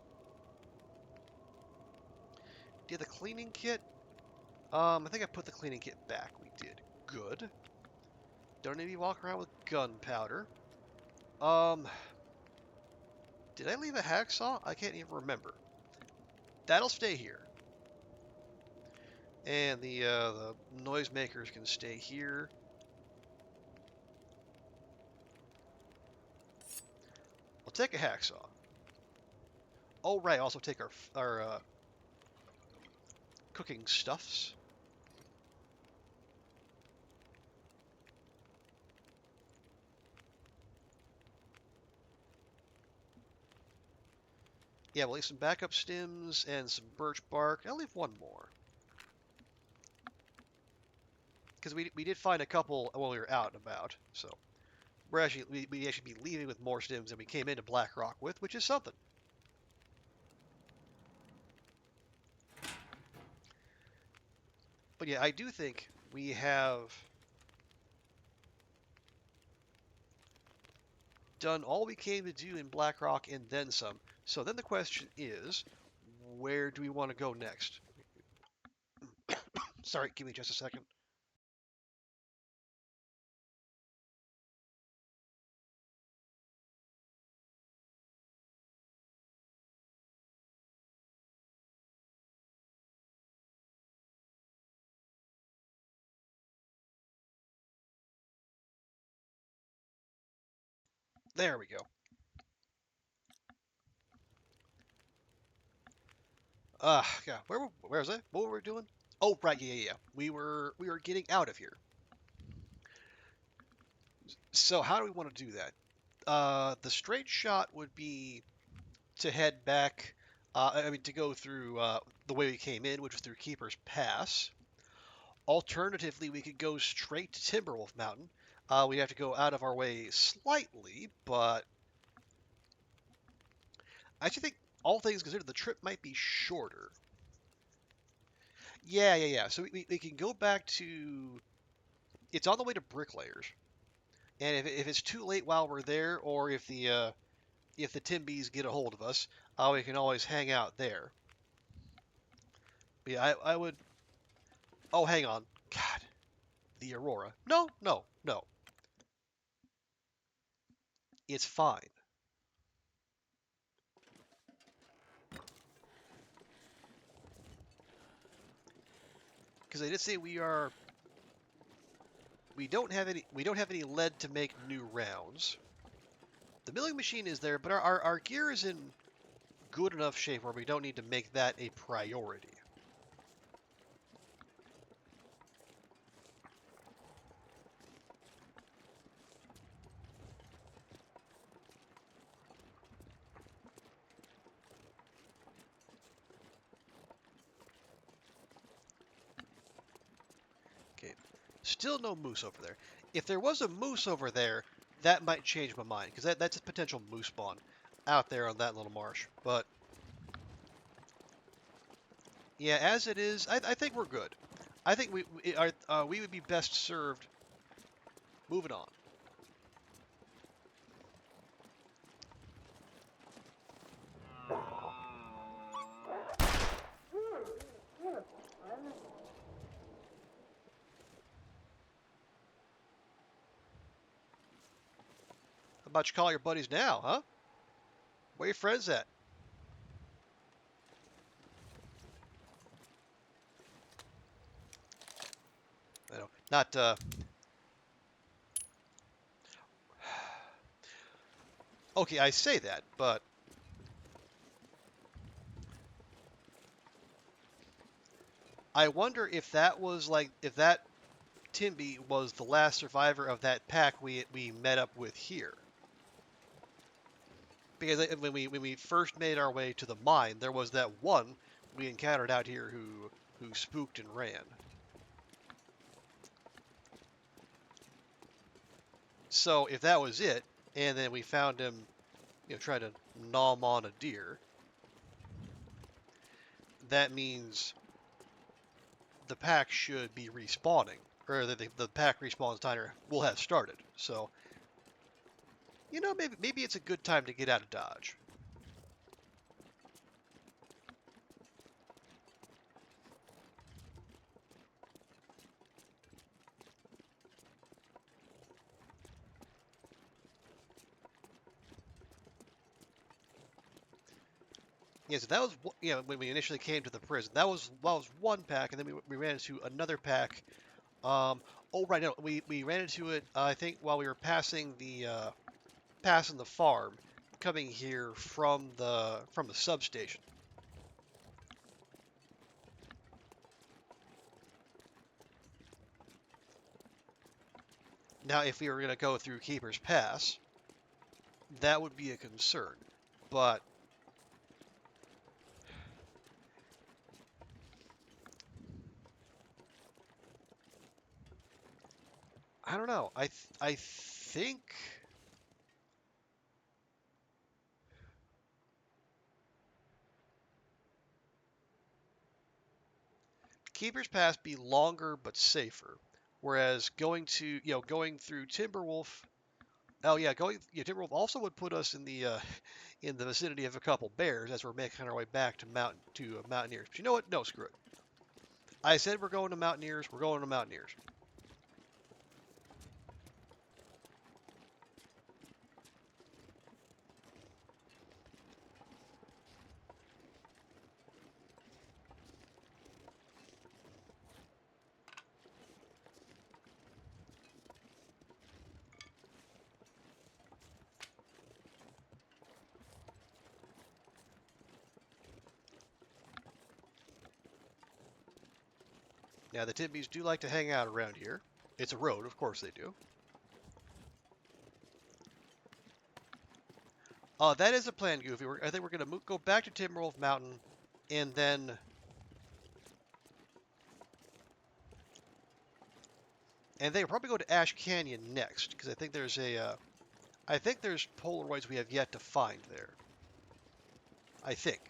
Did the cleaning kit? I think I put the cleaning kit back. We did. Good. Don't need to walk around with gunpowder. Um, did I leave a hacksaw? I can't even remember. That'll stay here. And the noisemakers can stay here. We'll take a hacksaw. Oh right, also take our cooking stuffs. Yeah, we'll leave some backup stems and some birch bark. I'll leave one more. Because we did find a couple when we were out and about, so we actually be leaving with more stems than we came into Black Rock with, which is something. But yeah, I do think we have done all we came to do in Black Rock and then some. So then the question is, where do we want to go next? Sorry, give me just a second. There we go. Yeah. Where was I? What were we doing? Oh, right. Yeah. We were getting out of here. So how do we want to do that? The straight shot would be to head back. I mean, to go through the way we came in, which was through Keeper's Pass. Alternatively, we could go straight to Timberwolf Mountain. We'd have to go out of our way slightly, but I actually think all things considered, the trip might be shorter. Yeah. So we can go back to. It's on the way to Bricklayers, and if it's too late while we're there, or if the Timbies get a hold of us, we can always hang out there. But yeah, I would. Oh, hang on. God, the Aurora. No. It's fine because they did say we don't have any lead to make new rounds. The milling machine is there, but our gear is in good enough shape where we don't need to make that a priority. Okay. Still no moose over there. If there was a moose over there, that might change my mind, because that's a potential moose spawn out there on that little marsh. But yeah, as it is, I think we're good. I think we would be best served moving on. How about you call your buddies now, huh? Where your friends at? I know, not. Okay, I say that, but I wonder if that Timby was the last survivor of that pack we met up with here. Because when we first made our way to the mine, there was that one we encountered out here who spooked and ran. So if that was it, and then we found him, trying to nom on a deer, that means the pack should be respawning, or the pack respawn timer will have started. So maybe it's a good time to get out of Dodge. Yeah, so that was when we initially came to the prison. That was one pack, and then we ran into another pack. Oh right, no, we ran into it. I think while we were passing the farm, coming here from the substation. Now, if we were gonna go through Keeper's Pass, that would be a concern. But I don't know. I think Keeper's Pass be longer but safer, whereas going through Timberwolf. Oh yeah, Timberwolf also would put us in the vicinity of a couple bears as we're making our way back to Mountaineers. But you know what? No, screw it. I said we're going to Mountaineers. We're going to Mountaineers. Now, the Timbies do like to hang out around here. It's a road, of course they do. That is a plan, Goofy. I think we're going to go back to Timberwolf Mountain, and then... And they probably go to Ash Canyon next, because I think there's I think there's Polaroids we have yet to find there. I think.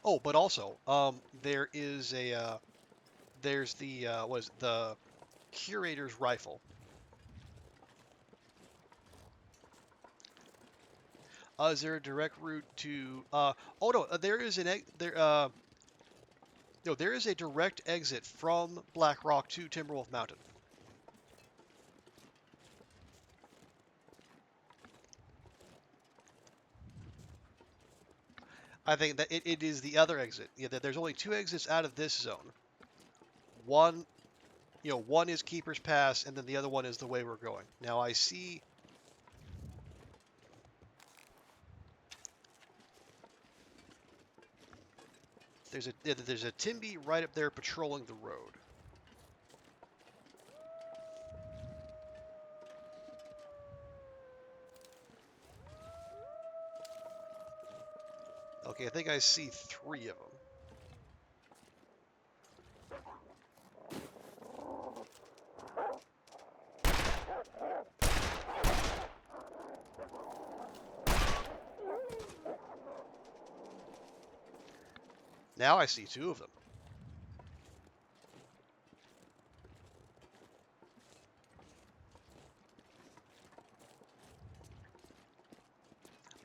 Oh, but also, there is there's the, the Curator's Rifle. Is there a direct route to, oh no, there is no, there is a direct exit from Black Rock to Timberwolf Mountain. I think that it is the other exit. Yeah, there's only two exits out of this zone. One, one is Keeper's Pass, and then the other one is the way we're going. Now I see. There's a Timby right up there patrolling the road. Okay, I think I see three of them. Now I see two of them.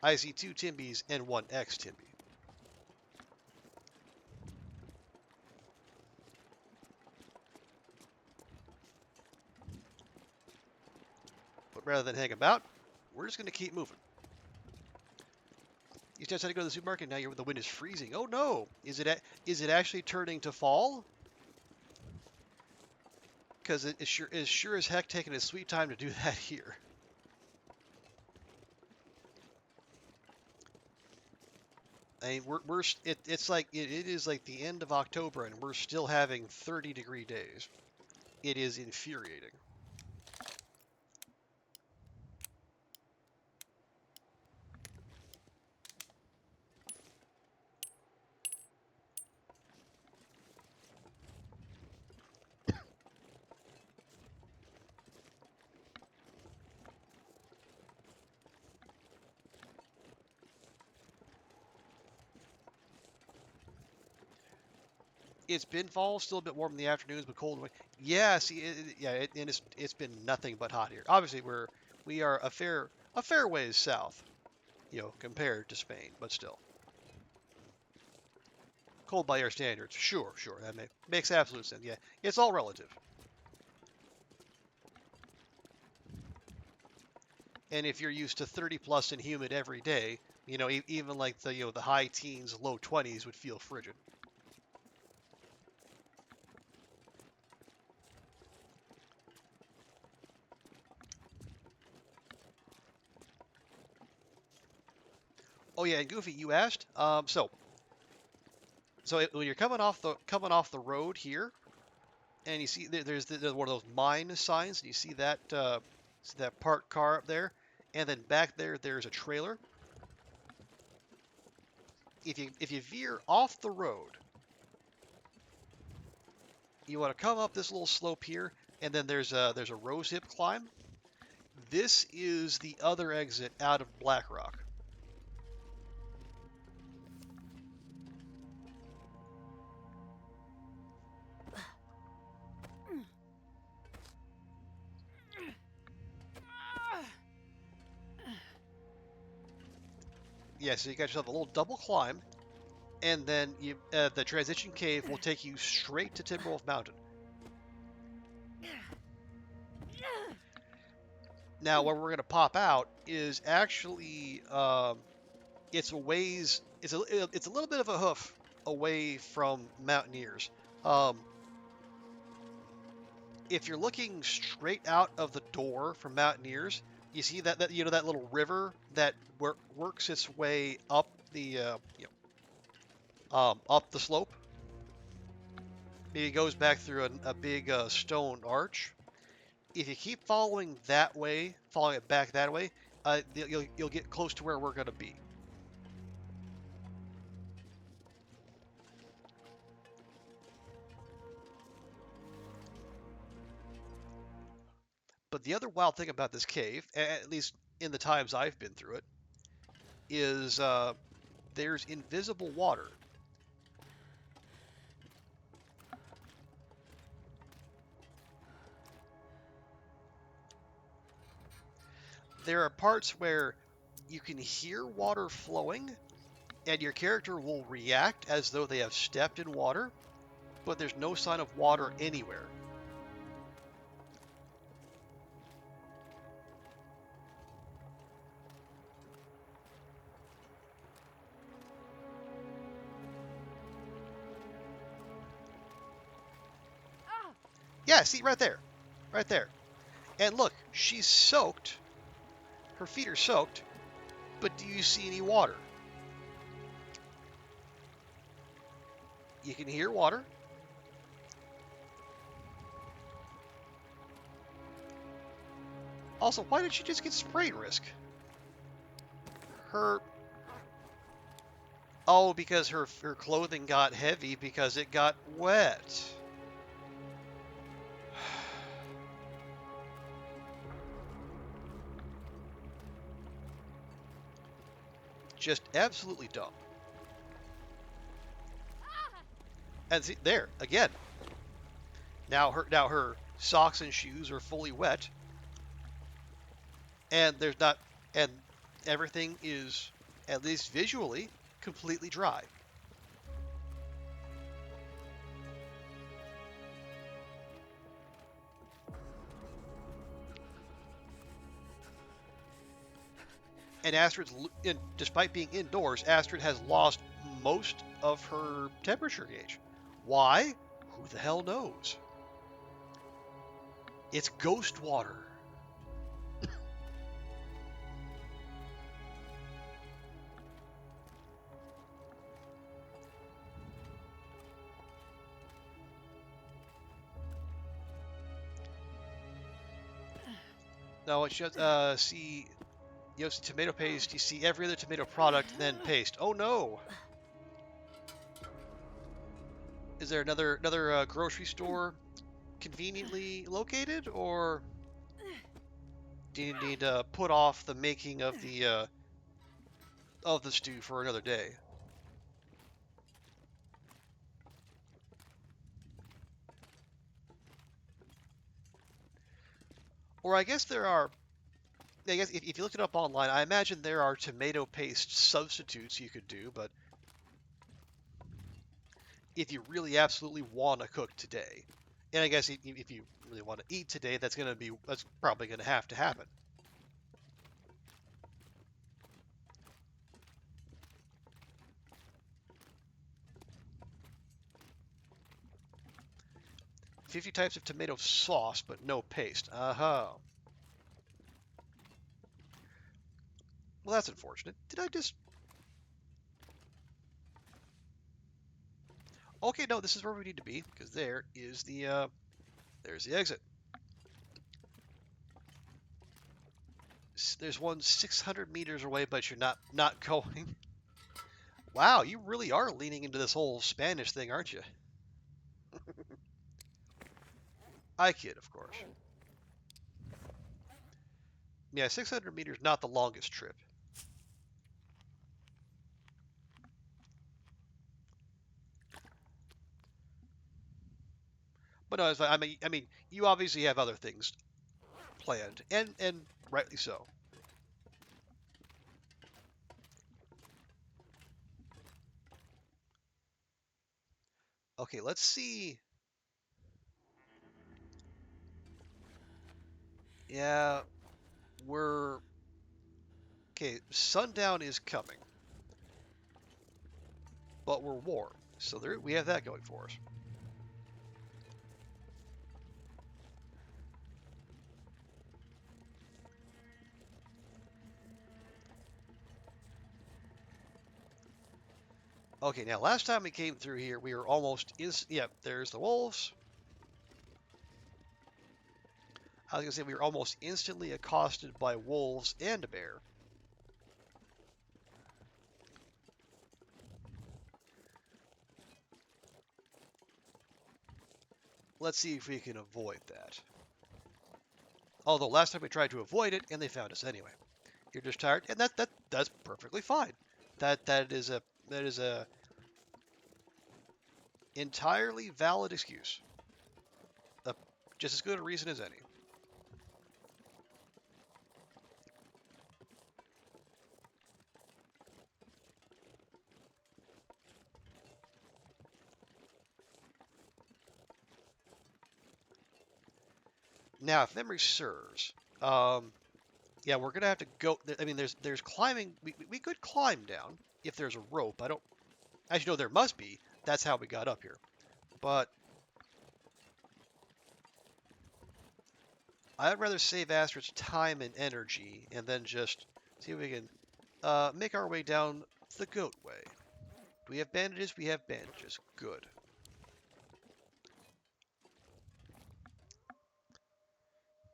I see two Timbies and one ex-Timby. But rather than hang about, we're just going to keep moving. You just had to go to the supermarket. Now the wind is freezing. Oh no! Is it actually turning to fall? Because it's sure as heck taking a sweet time to do that here. I mean, it's like it is like the end of October and we're still having 30-degree days. It is infuriating. It's been fall, still a bit warm in the afternoons, but cold. Yeah, see, and it's been nothing but hot here. Obviously, we are a fair ways south, compared to Spain, but still cold by our standards. Sure, that makes absolute sense. Yeah, it's all relative. And if you're used to 30 plus and humid every day, even like the high teens, low 20s would feel frigid. Oh yeah, and Goofy, you asked. When you're coming off the road here, and you see there's one of those mine signs, and you see that parked car up there, and then back there's a trailer. If you veer off the road, you want to come up this little slope here, and then there's a rose hip climb. This is the other exit out of Black Rock. Yeah, so you got yourself a little double climb, and then the transition cave will take you straight to Timberwolf Mountain. Now, where we're going to pop out is actually it's a ways. It's a little bit of a hoof away from Mountaineers. If you're looking straight out of the door from Mountaineers, You see that you know that little river that works its way up the up the slope. It goes back through a big stone arch. If you keep following that way, following it back that way, you'll get close to where we're gonna be. But the other wild thing about this cave, at least in the times I've been through it, is there's invisible water. There are parts where you can hear water flowing, and your character will react as though they have stepped in water, but there's no sign of water anywhere. Yeah, see right there. Right there. And look, she's soaked. Her feet are soaked, but do you see any water? You can hear water. Also, why did she just get sprayed, Risk? Her... Oh, because her clothing got heavy because it got wet. Just absolutely dumb. And see, there, again. Now her socks and shoes are fully wet. And there's not... And everything is, at least visually, completely dry. And despite being indoors, Astrid has lost most of her temperature gauge. Why? Who the hell knows? It's ghost water. No, it's just see, you see tomato paste. You see every other tomato product, then paste. Oh no! Is there another grocery store conveniently located, or do you need to put off the making of the stew for another day? Or I guess there are. I guess if you look it up online, I imagine there are tomato paste substitutes you could do, but if you really absolutely want to cook today, and I guess if you really want to eat today, that's probably going to have to happen. "50 types of tomato sauce, but no paste." Uh-huh. Well, that's unfortunate. Did I just... Okay, no, this is where we need to be, because there's the exit. There's one 600 meters away, but you're not going. Wow, you really are leaning into this whole Spanish thing, aren't you? I kid, of course. Yeah, 600 meters, not the longest trip. But no, I mean, you obviously have other things planned, and rightly so. Okay, let's see. Yeah, we're okay. Sundown is coming, but we're warm, so we have that going for us. Okay, now last time we came through here, we were almost yeah, there's the wolves. I was gonna say we were almost instantly accosted by wolves and a bear. Let's see if we can avoid that. Although last time we tried to avoid it and they found us anyway. You're just tired, and that's perfectly fine. That is a entirely valid excuse. Uh, just as good a reason as any. Now, if memory serves, yeah, we're gonna have to go. I mean, there's climbing. We could climb down if there's a rope. I don't actually know there must be. That's how we got up here. But I'd rather save Astrid's time and energy and then just see if we can make our way down the goat way. Do we have bandages? We have bandages. Good.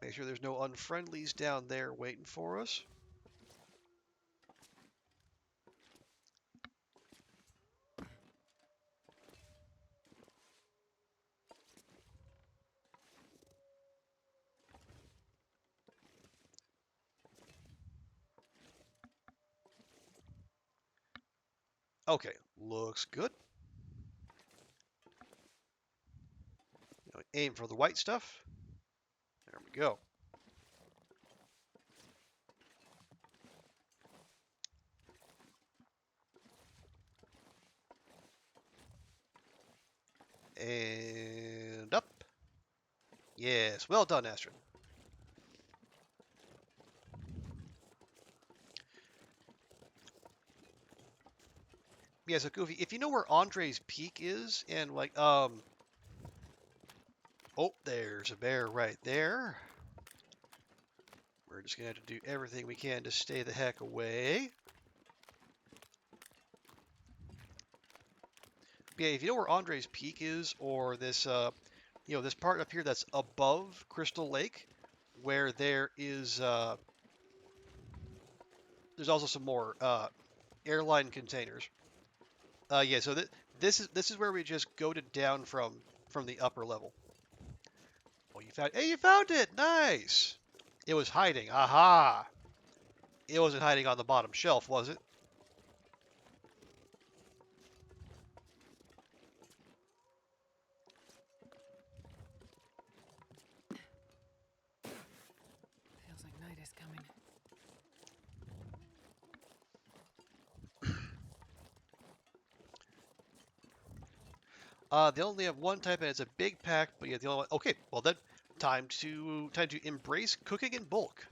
Make sure there's no unfriendlies down there waiting for us. Okay, looks good. Aim for the white stuff. There we go. And up. Yes, well done, Astrid. Yeah, so Goofy, if you know where Andre's Peak is, and like, oh, there's a bear right there. We're just gonna have to do everything we can to stay the heck away. Yeah, if you know where Andre's Peak is, or this, this part up here that's above Crystal Lake, where there's also some more airline containers. Yeah, so this is where we just go to down from the upper level. Oh, you found it! Nice. It was hiding. Aha! It wasn't hiding on the bottom shelf, was it? Feels like night is coming. They only have one type, and it's a big pack. But yeah, the only one. Okay, well then, time to embrace cooking in bulk,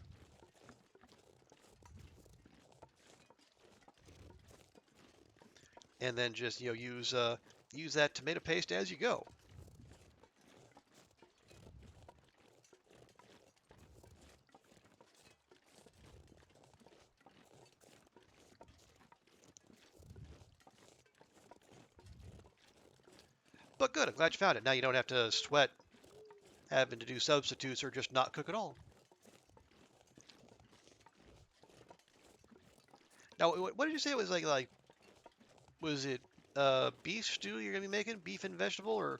and then just use that tomato paste as you go. But good, I'm glad you found it. Now you don't have to sweat having to do substitutes or just not cook at all. Now, what did you say it was like? Was it beef stew you're gonna be making? Beef and vegetable, or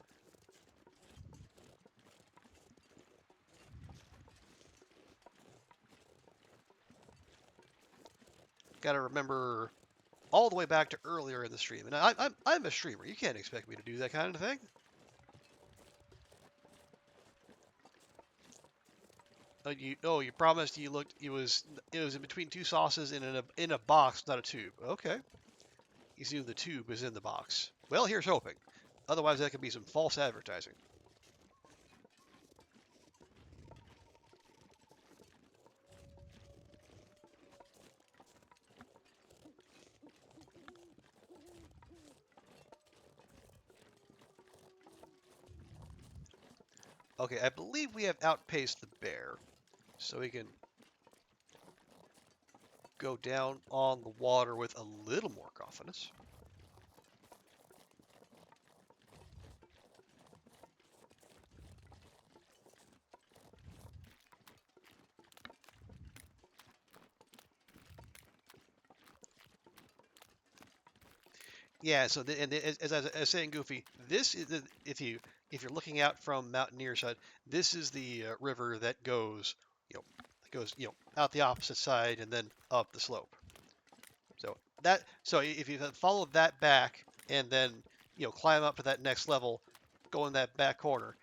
gotta remember all the way back to earlier in the stream. And I'm a streamer. You can't expect me to do that kind of thing. You promised you looked. It was in between two sauces and in a box, not a tube. Okay. You see the tube is in the box. Well, here's hoping. Otherwise, that could be some false advertising. Okay, I believe we have outpaced the bear, so we can go down on the water with a little more confidence. Yeah. So as I was saying, Goofy, this is if you're looking out from Mountaineer side, this is the river that goes out the opposite side and then up the slope. So if you follow that back and then climb up to that next level, go in that back corner,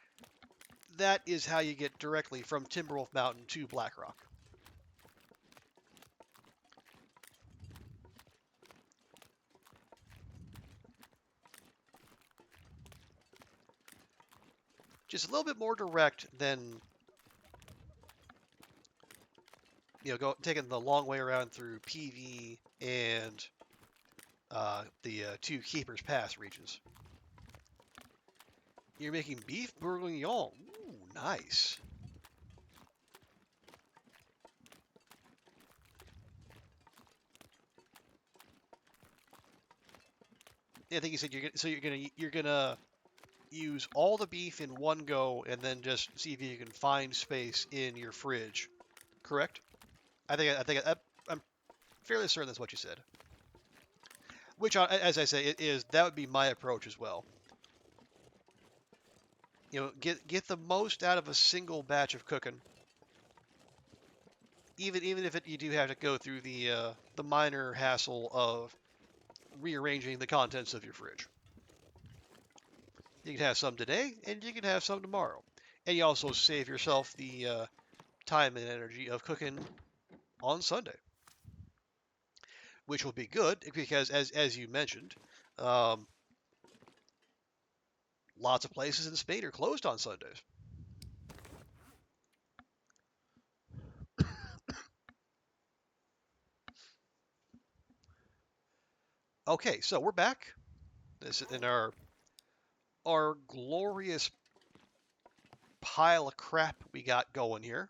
that is how you get directly from Timberwolf Mountain to Blackrock. Just a little bit more direct than taking the long way around through PV and the two Keepers Pass regions. You're making beef bourguignon. Ooh, nice. Yeah, I think you said you're gonna use all the beef in one go and then just see if you can find space in your fridge. Correct? I'm fairly certain that's what you said. Which, as I say, it is that would be my approach as well. Get the most out of a single batch of cooking, even if you do have to go through the minor hassle of rearranging the contents of your fridge. You can have some today, and you can have some tomorrow, and you also save yourself the time and energy of cooking on Sunday, which will be good because, as you mentioned, um, lots of places in Spain are closed on Sundays. Okay, so we're back. This is in our glorious pile of crap we got going here.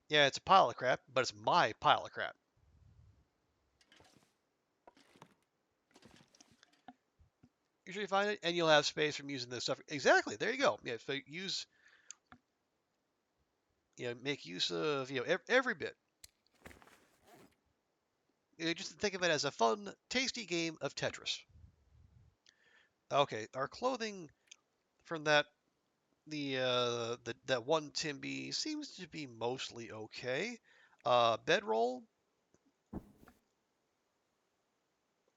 Yeah, it's a pile of crap, but it's my pile of crap. Usually find it, and you'll have space from using this stuff. Exactly. There you go. Yeah. So make use of every bit. Just think of it as a fun, tasty game of Tetris. Okay, our clothing from that one Timby seems to be mostly okay. Bedroll,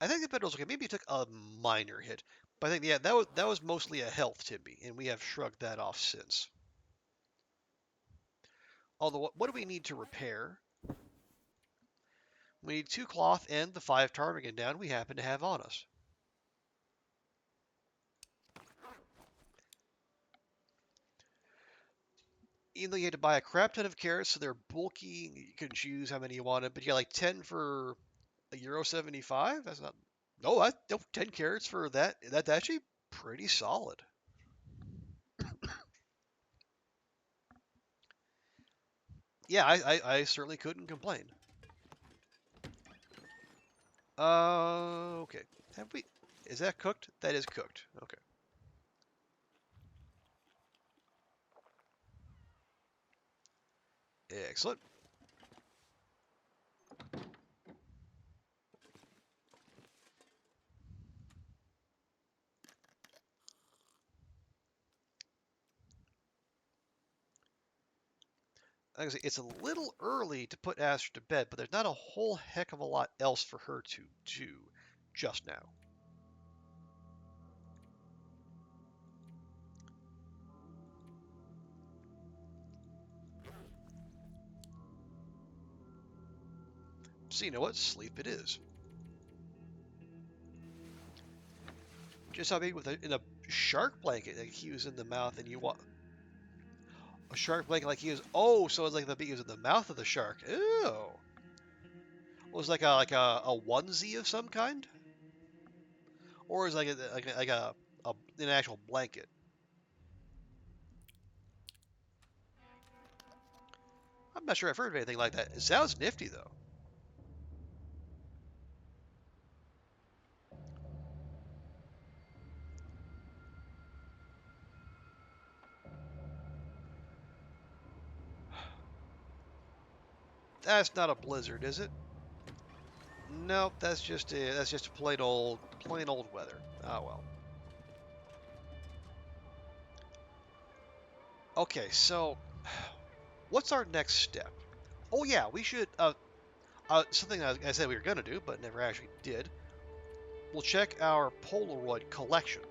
I think the bedroll's okay. Maybe it took a minor hit, but I think that was mostly a health Timby, and we have shrugged that off since. Although, what do we need to repair? We need 2 cloth and the 5 ptarmigan down we happen to have on us. Even though you had to buy a crap ton of carrots, so they're bulky, you can choose how many you wanted, but you got like 10 for €1.75. That's not. No, 10 carrots for that. That's actually pretty solid. Yeah, I certainly couldn't complain. Okay. Have we? Is that cooked? That is cooked. Okay. Excellent. Like I say, it's a little early to put Astrid to bed, but there's not a whole heck of a lot else for her to do just now. So you know what? Sleep it is. Just how big in a shark blanket like he was in the mouth, and you want a shark blanket like he was. Oh, so it's like the bee was in the mouth of the shark. Ew. It was like a onesie of some kind, or is it like an actual blanket? I'm not sure I've heard of anything like that. It sounds nifty though. That's not a blizzard, is it? Nope, that's just a plain old weather. Oh well. Okay, so what's our next step? Oh yeah, we should something I said we were gonna do, but never actually did. We'll check our Polaroid collection.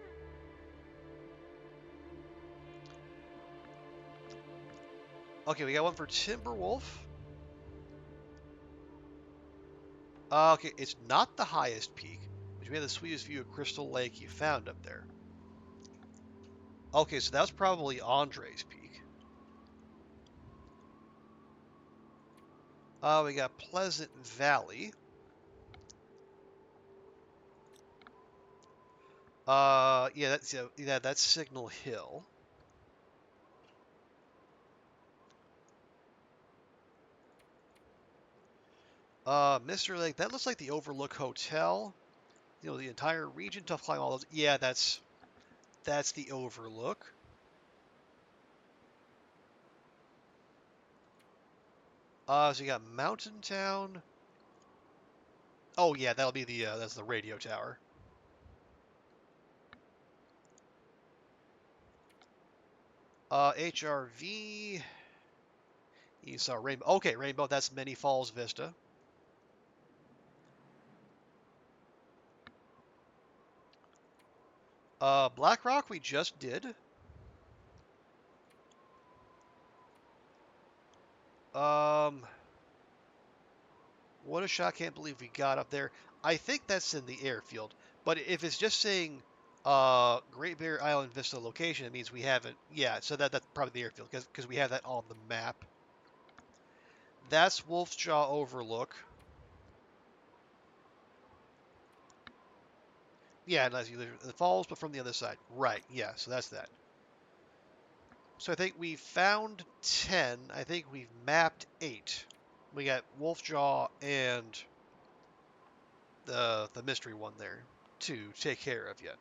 Okay, we got one for Timberwolf. Okay, it's not the highest peak, but we have the sweetest view of Crystal Lake you found up there. Okay, so that was probably Andre's peak. We got Pleasant Valley. That's Signal Hill. Mr. Lake, that looks like the Overlook Hotel. You know, the entire region, tough climb, all those. Yeah, that's the Overlook. So you got Mountain Town. Oh yeah, that'll be that's the radio tower. HRV. You saw Rainbow. Okay, Rainbow. That's Many Falls Vista. Black Rock we just did. Um, what a shot! Can't believe we got up there. I think that's in the airfield. But if it's just saying Great Bear Island Vista location, it means we haven't. Yeah, so that's probably the airfield because we have that on the map. That's Wolf's Jaw Overlook. Yeah, unless you live in the falls, but from the other side. Right. Yeah. So that's that. So I think we found 10. I think we've mapped 8. We got Wolfjaw and the mystery one there to take care of yet.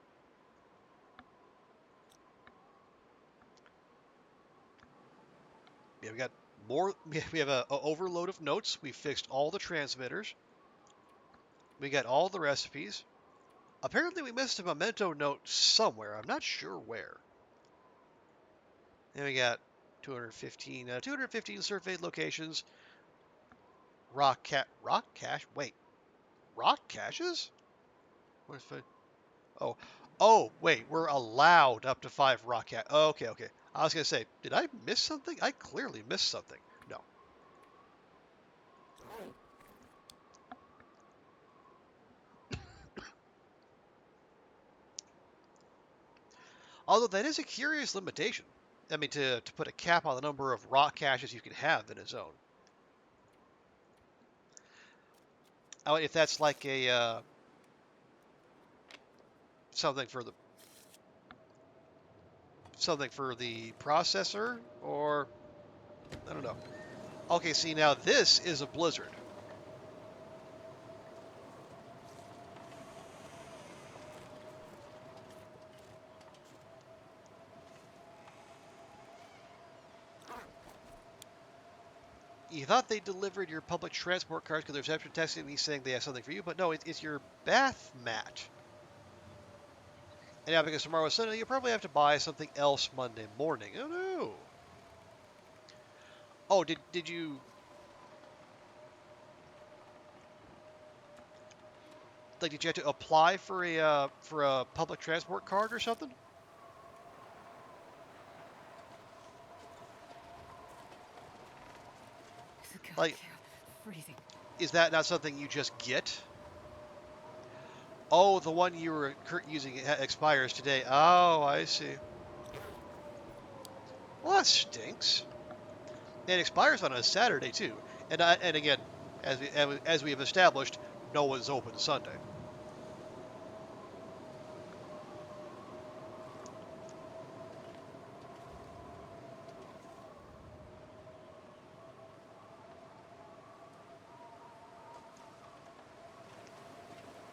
Yeah, we got more. We have a overload of notes. We fixed all the transmitters. We got all the recipes. Apparently, we missed a memento note somewhere. I'm not sure where. And we got 215 surveyed locations. Rock cache. Wait, rock caches? What if Oh, wait, we're allowed up to 5 rock cat. Oh, okay, okay. I was gonna say, did I miss something? I clearly missed something. No. Although that is a curious limitation. I mean, to put a cap on the number of rock caches you can have in a zone. I mean, if that's like a something for the processor, or I don't know. Okay, see now this is a blizzard. You thought they delivered your public transport cards because the reception texted me saying they have something for you, but no, it's your bath mat. And now because tomorrow is Sunday, you'll probably have to buy something else Monday morning. Oh no. Oh, did you did you have to apply for a public transport card or something? God, Like, freezing. is that not something you just get? Oh, the one you were using expires today. Oh, I see. Well, that stinks. It expires on a Saturday too. And again, as we have established, no one's open Sunday.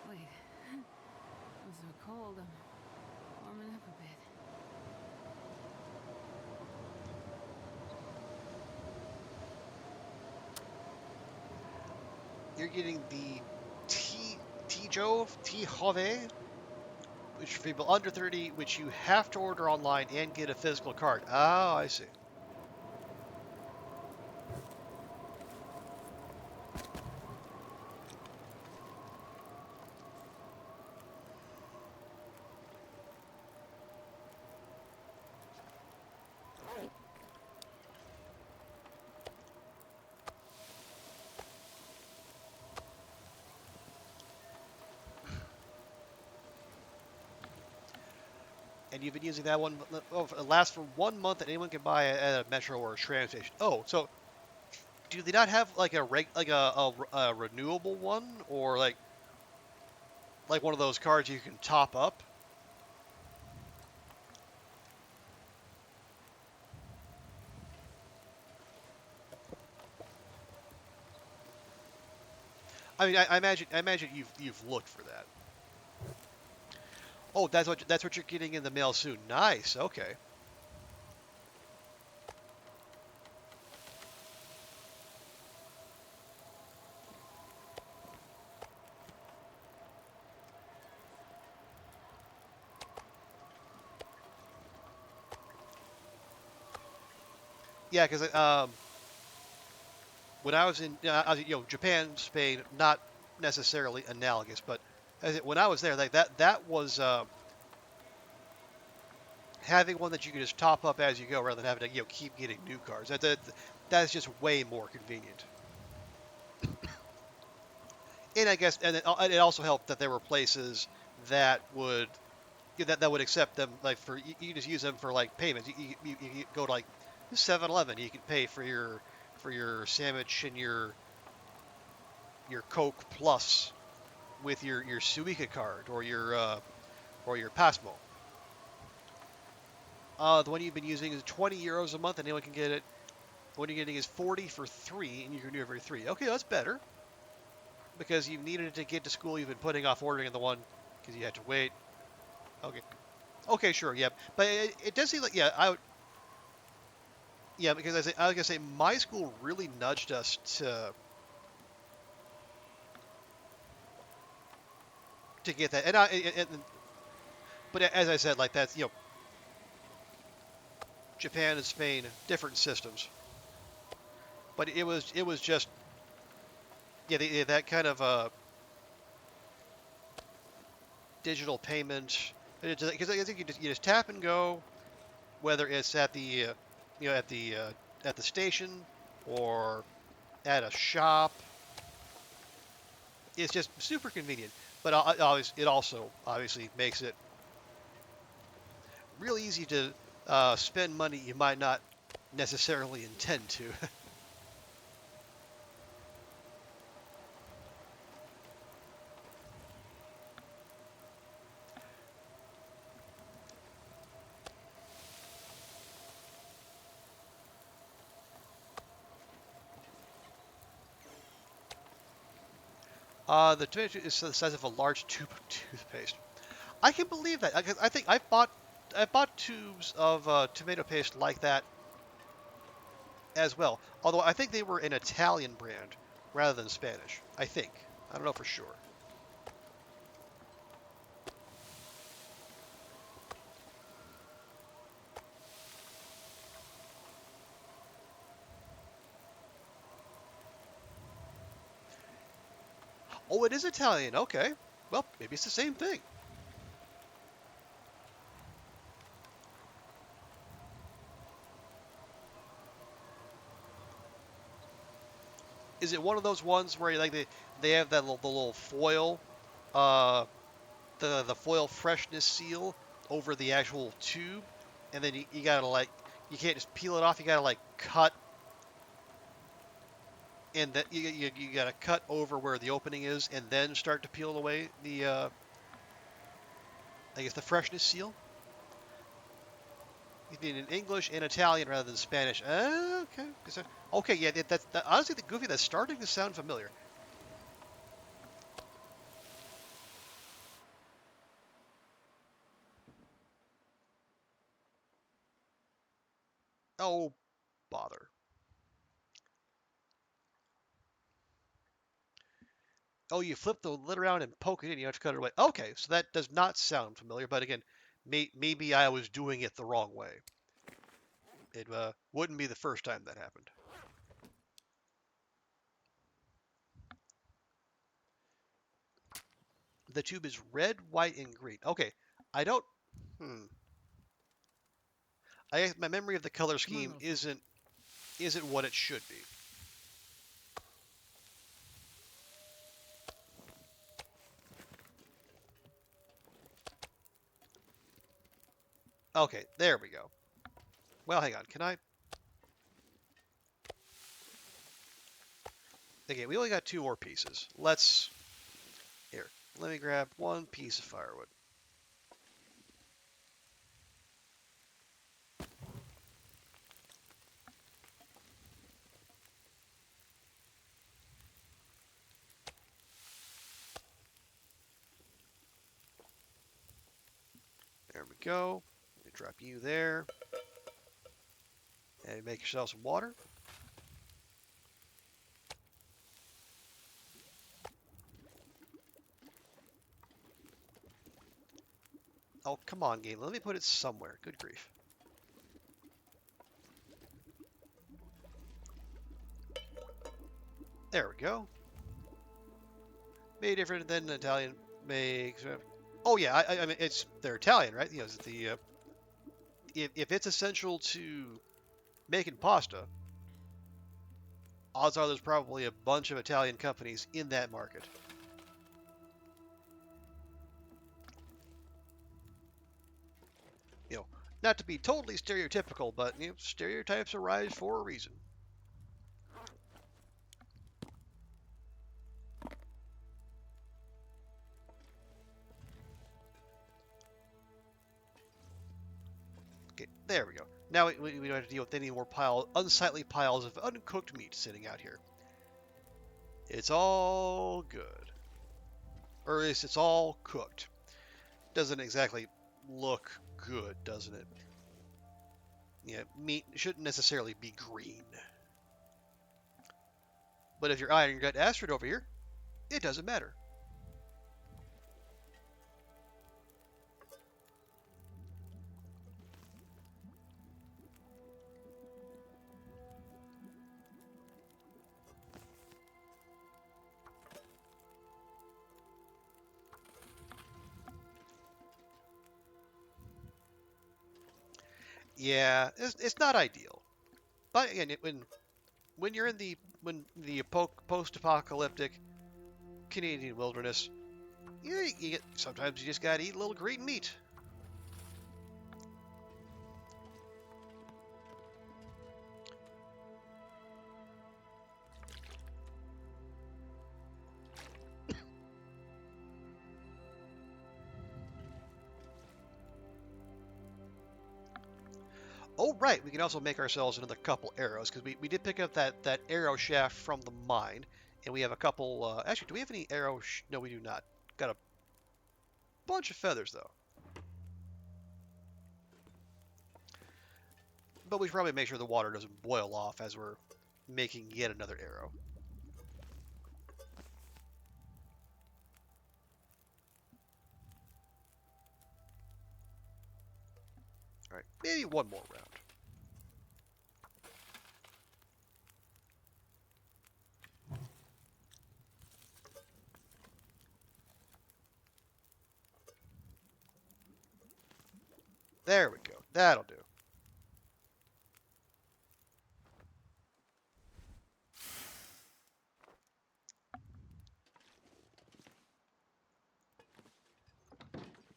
Wait, I'm so cold. I'm warming up a bit. You're getting the Jove Tihove, which for people under 30, which you have to order online and get a physical card. Oh, I see. And you've been using that one. Oh, it lasts for 1 month, and anyone can buy it at a metro or a tram station. Oh, so do they not have like a renewable one, or like one of those cards you can top up? I mean, I imagine you've looked for that. Oh, that's what you're getting in the mail soon. Nice. Okay. Yeah, because when I was in, Japan, Spain, not necessarily analogous, but when I was there, like that was having one that you can just top up as you go, rather than having to keep getting new cards. That's just way more convenient. And I guess, and it also helped that there were places that would that would accept them, like for you just use them for like payments. You go to like 7-Eleven, you can pay for your sandwich and your Coke Plus with your Suica card or your Pasmo. The one you've been using is 20 euros a month, and anyone can get it. The one you're getting is 40 for 3, and you can do every 3. Okay, that's better because you needed it to get to school. You've been putting off ordering the one because you had to wait. Okay, okay, sure, yeah, but it does seem like yeah, because I was gonna say my school really nudged us to get that, but as I said, like that's Japan and Spain, different systems. But it was just that kind of digital payment, because I think you just tap and go, whether it's at the you know at the station or at a shop. It's just super convenient. But it also obviously makes it real easy to spend money you might not necessarily intend to. The tomato is the size of a large tube of toothpaste. I can believe that. I think I bought tubes of tomato paste like that as well. Although I think they were an Italian brand rather than Spanish. I think. I don't know for sure. Oh, it is Italian. Okay. Well, maybe it's the same thing. Is it one of those ones where they have that the little foil, uh, the foil freshness seal over the actual tube, and then you gotta you can't just peel it off. You gotta cut, and that you gotta cut over where the opening is, and then start to peel away the I guess the freshness seal. You mean in English and Italian rather than Spanish. Okay. Okay, yeah, honestly, the Goofy, that's starting to sound familiar. Oh, bother. Oh, you flip the lid around and poke it in. You have to cut it away. Okay, so that does not sound familiar. But again, maybe I was doing it the wrong way. It wouldn't be the first time that happened. The tube is red, white, and green. Okay, I don't. Hmm. I guess my memory of the color Come on, scheme little fella. isn't what it should be. Okay, there we go. Well, hang on. Can I? Okay, we only got 2 more pieces. Let's here. Let me grab 1 piece of firewood. There we go. Let me drop you there. And make yourself some water. Oh, come on, game. Let me put it somewhere. Good grief. There we go. Maybe different than Italian makes. Oh yeah, I mean they're Italian, right? You know, if it's essential to making pasta, odds are there's probably a bunch of Italian companies in that market. You know, not to be totally stereotypical, but you know, stereotypes arise for a reason. Okay, there we go. Now we don't have to deal with any more unsightly piles of uncooked meat sitting out here. It's all good. Or at least it's all cooked. Doesn't exactly look good, doesn't it? Yeah, meat shouldn't necessarily be green. But if you're Iron Gut Astrid over here, it doesn't matter. Yeah, it's not ideal. But again, when you're in the post-apocalyptic Canadian wilderness, sometimes you just gotta eat a little green meat. Oh right, we can also make ourselves another couple arrows because we did pick up that arrow shaft from the mine, and we have a couple. Actually, do we have any arrow? No, we do not. Got a bunch of feathers though. But we should probably make sure the water doesn't boil off as we're making yet another arrow. All right, maybe one more round. There we go. That'll do.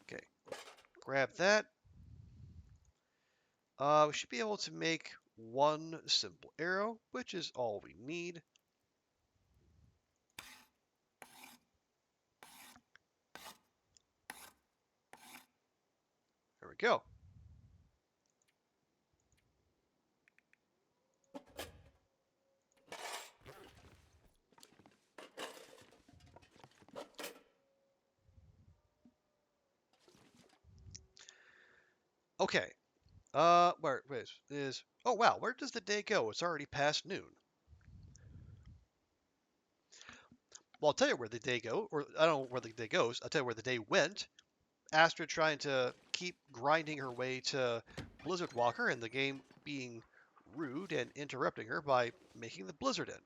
Okay, grab that. We should be able to make one simple arrow, which is all we need. There we go. Okay. Where is? Oh wow, where does the day go? It's already past noon. Well, I'll tell you where the day go, or I don't know where the day goes. I'll tell you where the day went. Astrid trying to keep grinding her way to Blizzard Walker, and the game being rude and interrupting her by making the blizzard end.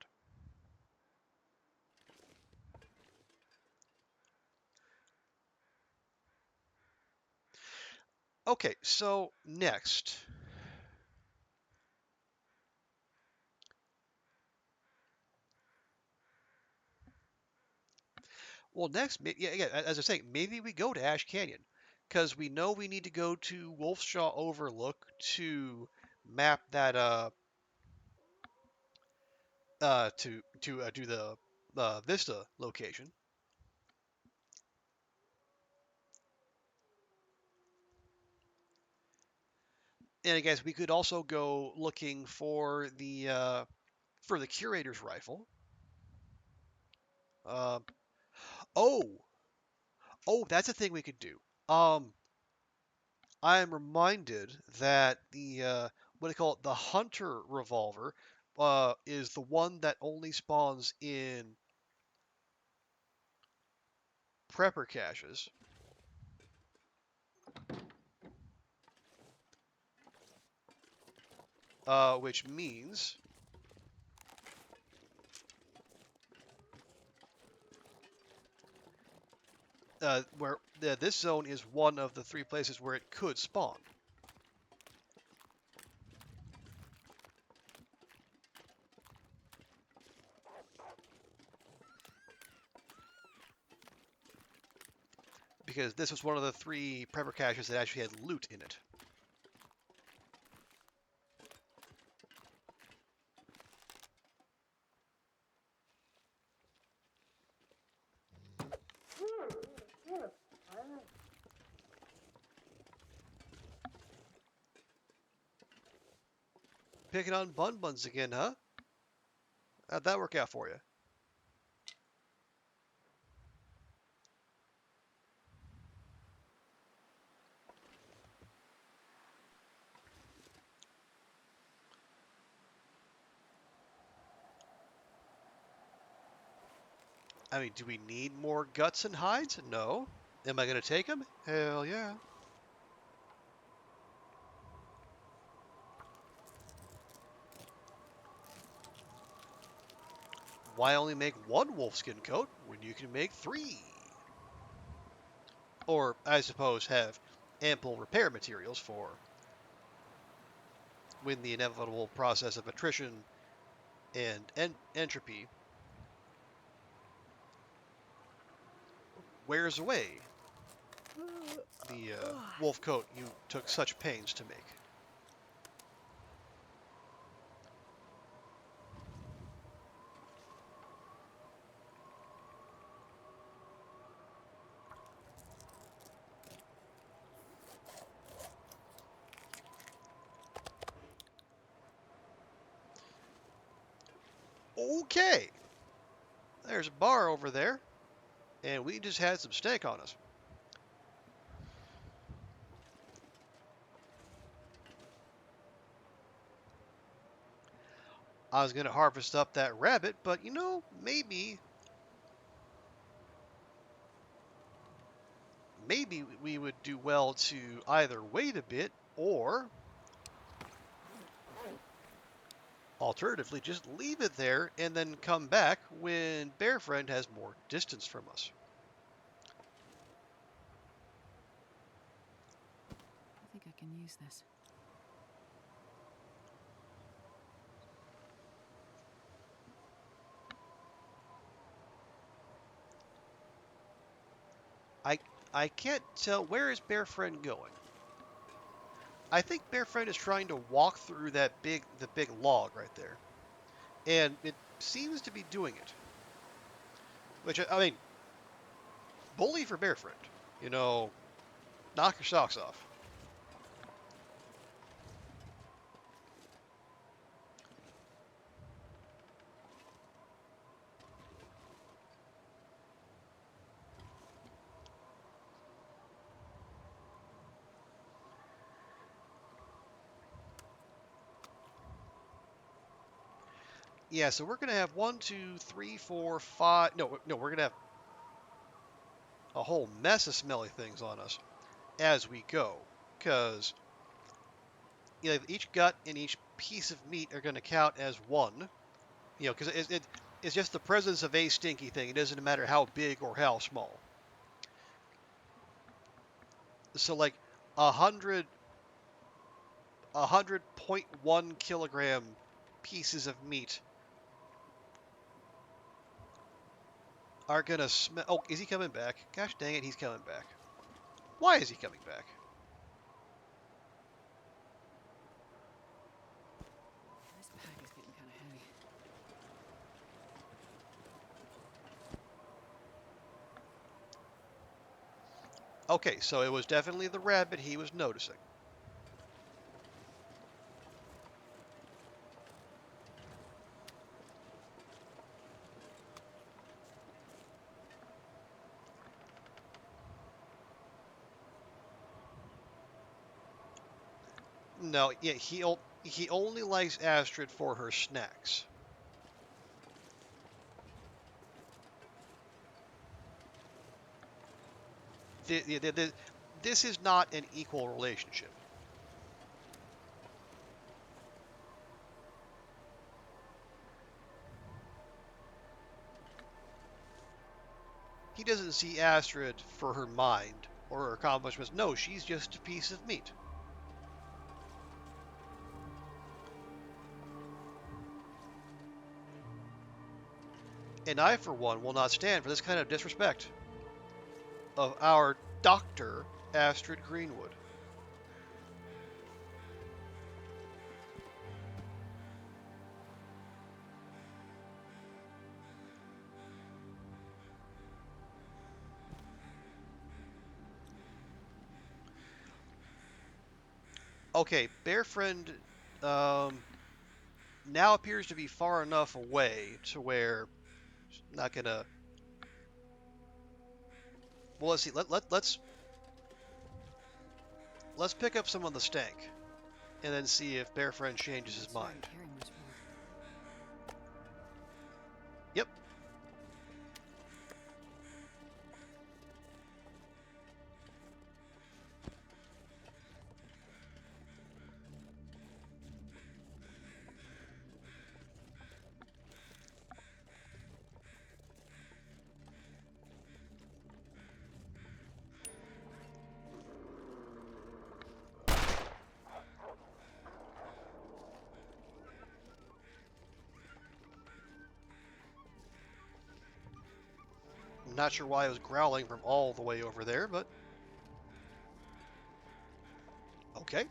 Okay, so next. Well, next, yeah, again, as I say, maybe we go to Ash Canyon because we know we need to go to Wolfshaw Overlook to map that to do the Vista location. And I guess we could also go looking for the curator's rifle. Uh, oh, oh, that's a thing we could do. Um, I am reminded that the what do they call it? The hunter revolver is the one that only spawns in prepper caches, which means where this zone is one of the three places where it could spawn. Because this was one of the three prepper caches that actually had loot in it. Picking on bun buns again, huh? How'd that work out for you? I mean, do we need more guts and hides? No. Am I going to take them? Hell yeah. Why only make one wolfskin coat when you can make three? Or, I suppose, have ample repair materials for when the inevitable process of attrition and entropy wears away the wolf coat you took such pains to make. Okay, there's a bar over there, and we just had some steak on us. I was going to harvest up that rabbit, but maybe we would do well to either wait a bit or alternatively just leave it there and then come back when Bear Friend has more distance from us. I think I can use this. I I can't tell, where is Bear Friend going? I think Bear Friend is trying to walk through the big log right there. And it seems to be doing it. Which I mean, bully for Bear Friend. You know, knock your socks off. Yeah, so we're gonna have 1, 2, 3, 4, 5. No, we're gonna have a whole mess of smelly things on us as we go, because each gut and each piece of meat are gonna count as one. Because it's just the presence of a stinky thing. It doesn't matter how big or how small. So like a hundred 100.1 kilogram pieces of meat are gonna smell. Oh, is he coming back? Gosh dang it, he's coming back. Why is he coming back? This pack is getting kind of heavy. Okay, so it was definitely the rabbit he was noticing. No, yeah, he only likes Astrid for her snacks. This is not an equal relationship. He doesn't see Astrid for her mind or her accomplishments. No, she's just a piece of meat. And I, for one, will not stand for this kind of disrespect of our Dr. Astrid Greenwood. Okay, Bear Friend um, now appears to be far enough away to where not gonna. Well, let's see. Let's pick up some of the stank, and then see if Bear Friend changes his Not sure I can mind. carry much more. Yep. I'm not sure why it was growling from all the way over there, but okay.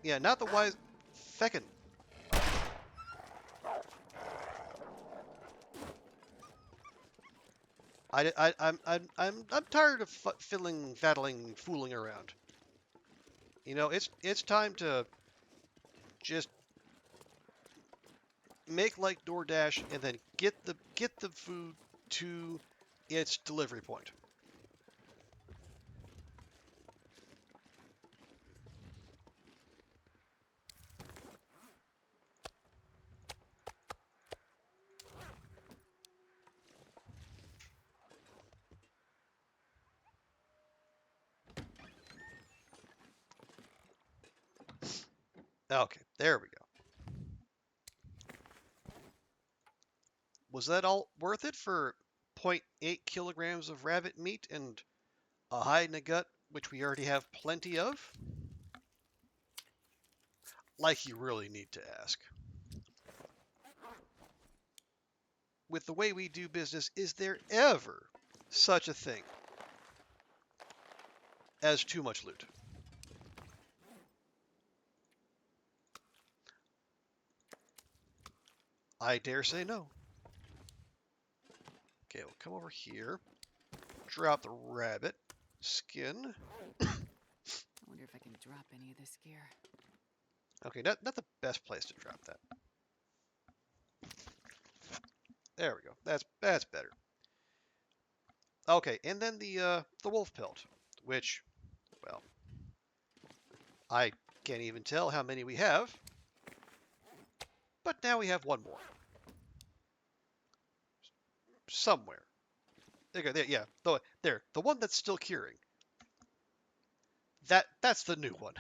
Yeah, not the wise. Feckin'. I'm tired of faddling, fooling around. It's time to just make like DoorDash and then get the food to its delivery point. Okay, there we go. Was that all worth it for zero.8 kilograms of rabbit meat and a hide and a gut, which we already have plenty of? Like you really need to ask. With the way we do business, is there ever such a thing as too much loot? I dare say no. Okay, we'll come over here, drop the rabbit skin. I wonder if I can drop any of this gear. Okay, not the best place to drop that. There we go. That's better. Okay, and then the wolf pelt, which Well, I can't even tell how many we have, but now we have one more. Somewhere. There, yeah, there, the one that's still curing. That's the new one.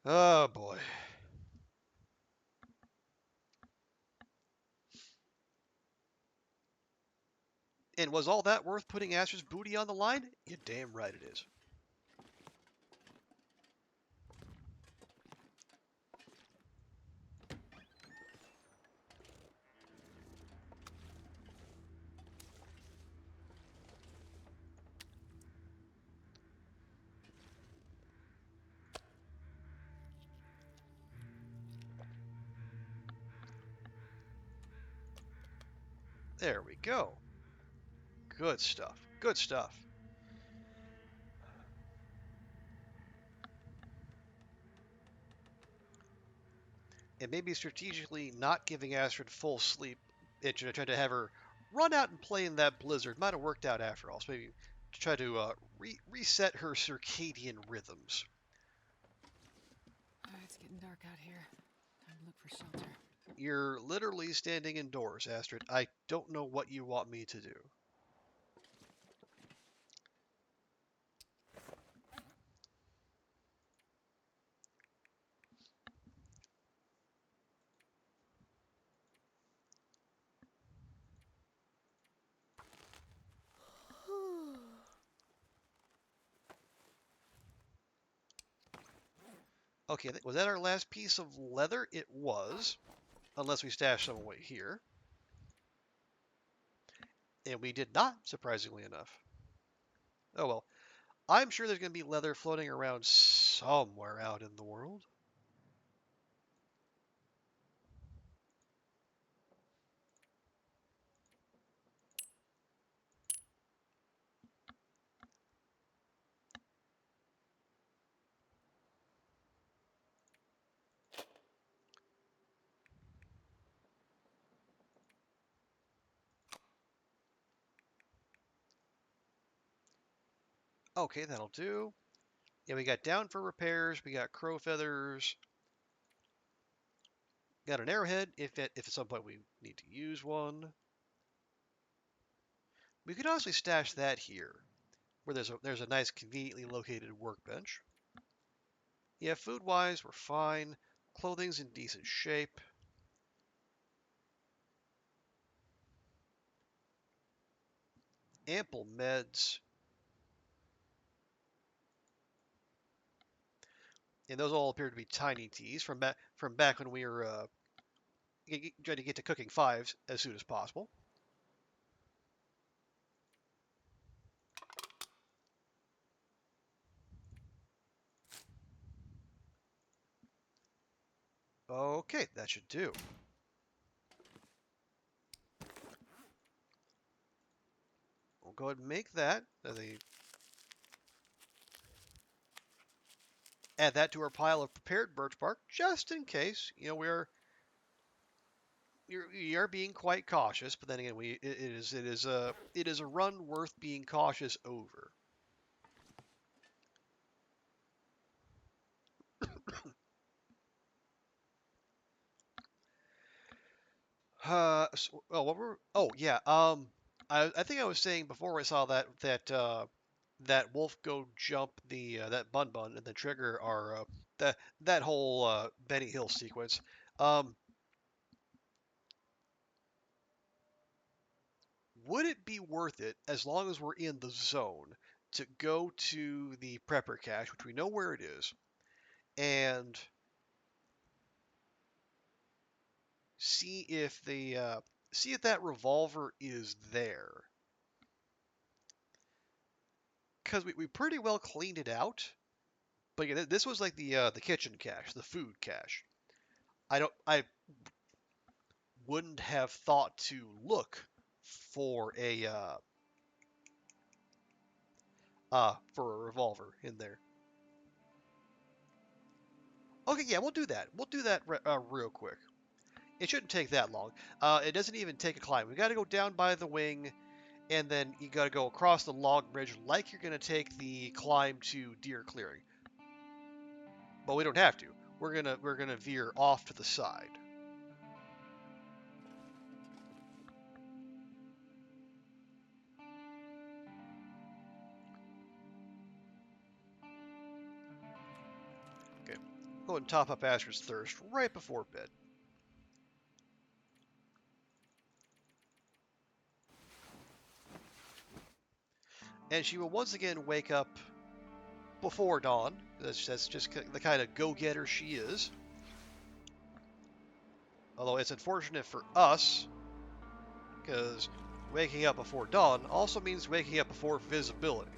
Oh boy. And was all that worth putting Astrid's booty on the line? You damn right it is. There we go. Good stuff. Good stuff. And maybe strategically not giving Astrid full sleep and trying to have her run out and play in that blizzard might have worked out after all. So maybe to try to reset her circadian rhythms. It's getting dark out here. Time to look for shelter. You're literally standing indoors, Astrid. I don't know what you want me to do. Okay, was that our last piece of leather? It was, unless we stashed some away here. And we did not, surprisingly enough. Oh well. I'm sure there's going to be leather floating around somewhere out in the world. Okay, that'll do. Yeah, we got down for repairs. We got crow feathers. Got an arrowhead if at some point we need to use one. We could honestly stash that here, where there's a nice conveniently located workbench. Yeah, food wise we're fine. Clothing's in decent shape. Ample meds. And those all appear to be tiny teas from back when we were trying to get to cooking fives as soon as possible. Okay, that should do. We'll go ahead and make that. Add that to our pile of prepared birch bark, just in case. You know, we are being quite cautious, but then again, it is a run worth being cautious over. Oh yeah. I think I was saying before I saw that wolf go jump that bun bun and then trigger our that whole Benny Hill sequence. Um, would it be worth it as long as we're in the zone to go to the prepper cache, which we know where it is, and see if see if that revolver is there? Because we pretty well cleaned it out. But yeah, this was like the kitchen cache, the food cache. I wouldn't have thought to look for a revolver in there. Okay, yeah, we'll do that. We'll do that real quick. It shouldn't take that long. It doesn't even take a climb. We got to go down by the wing and then you got to go across the log bridge like you're going to take the climb to Deer Clearing. But we don't have to. We're gonna veer off to the side. Okay. Go and top up Astrid's thirst right before bed. And she will once again wake up before dawn. That's just the kind of go-getter she is. Although it's unfortunate for us, because waking up before dawn also means waking up before visibility.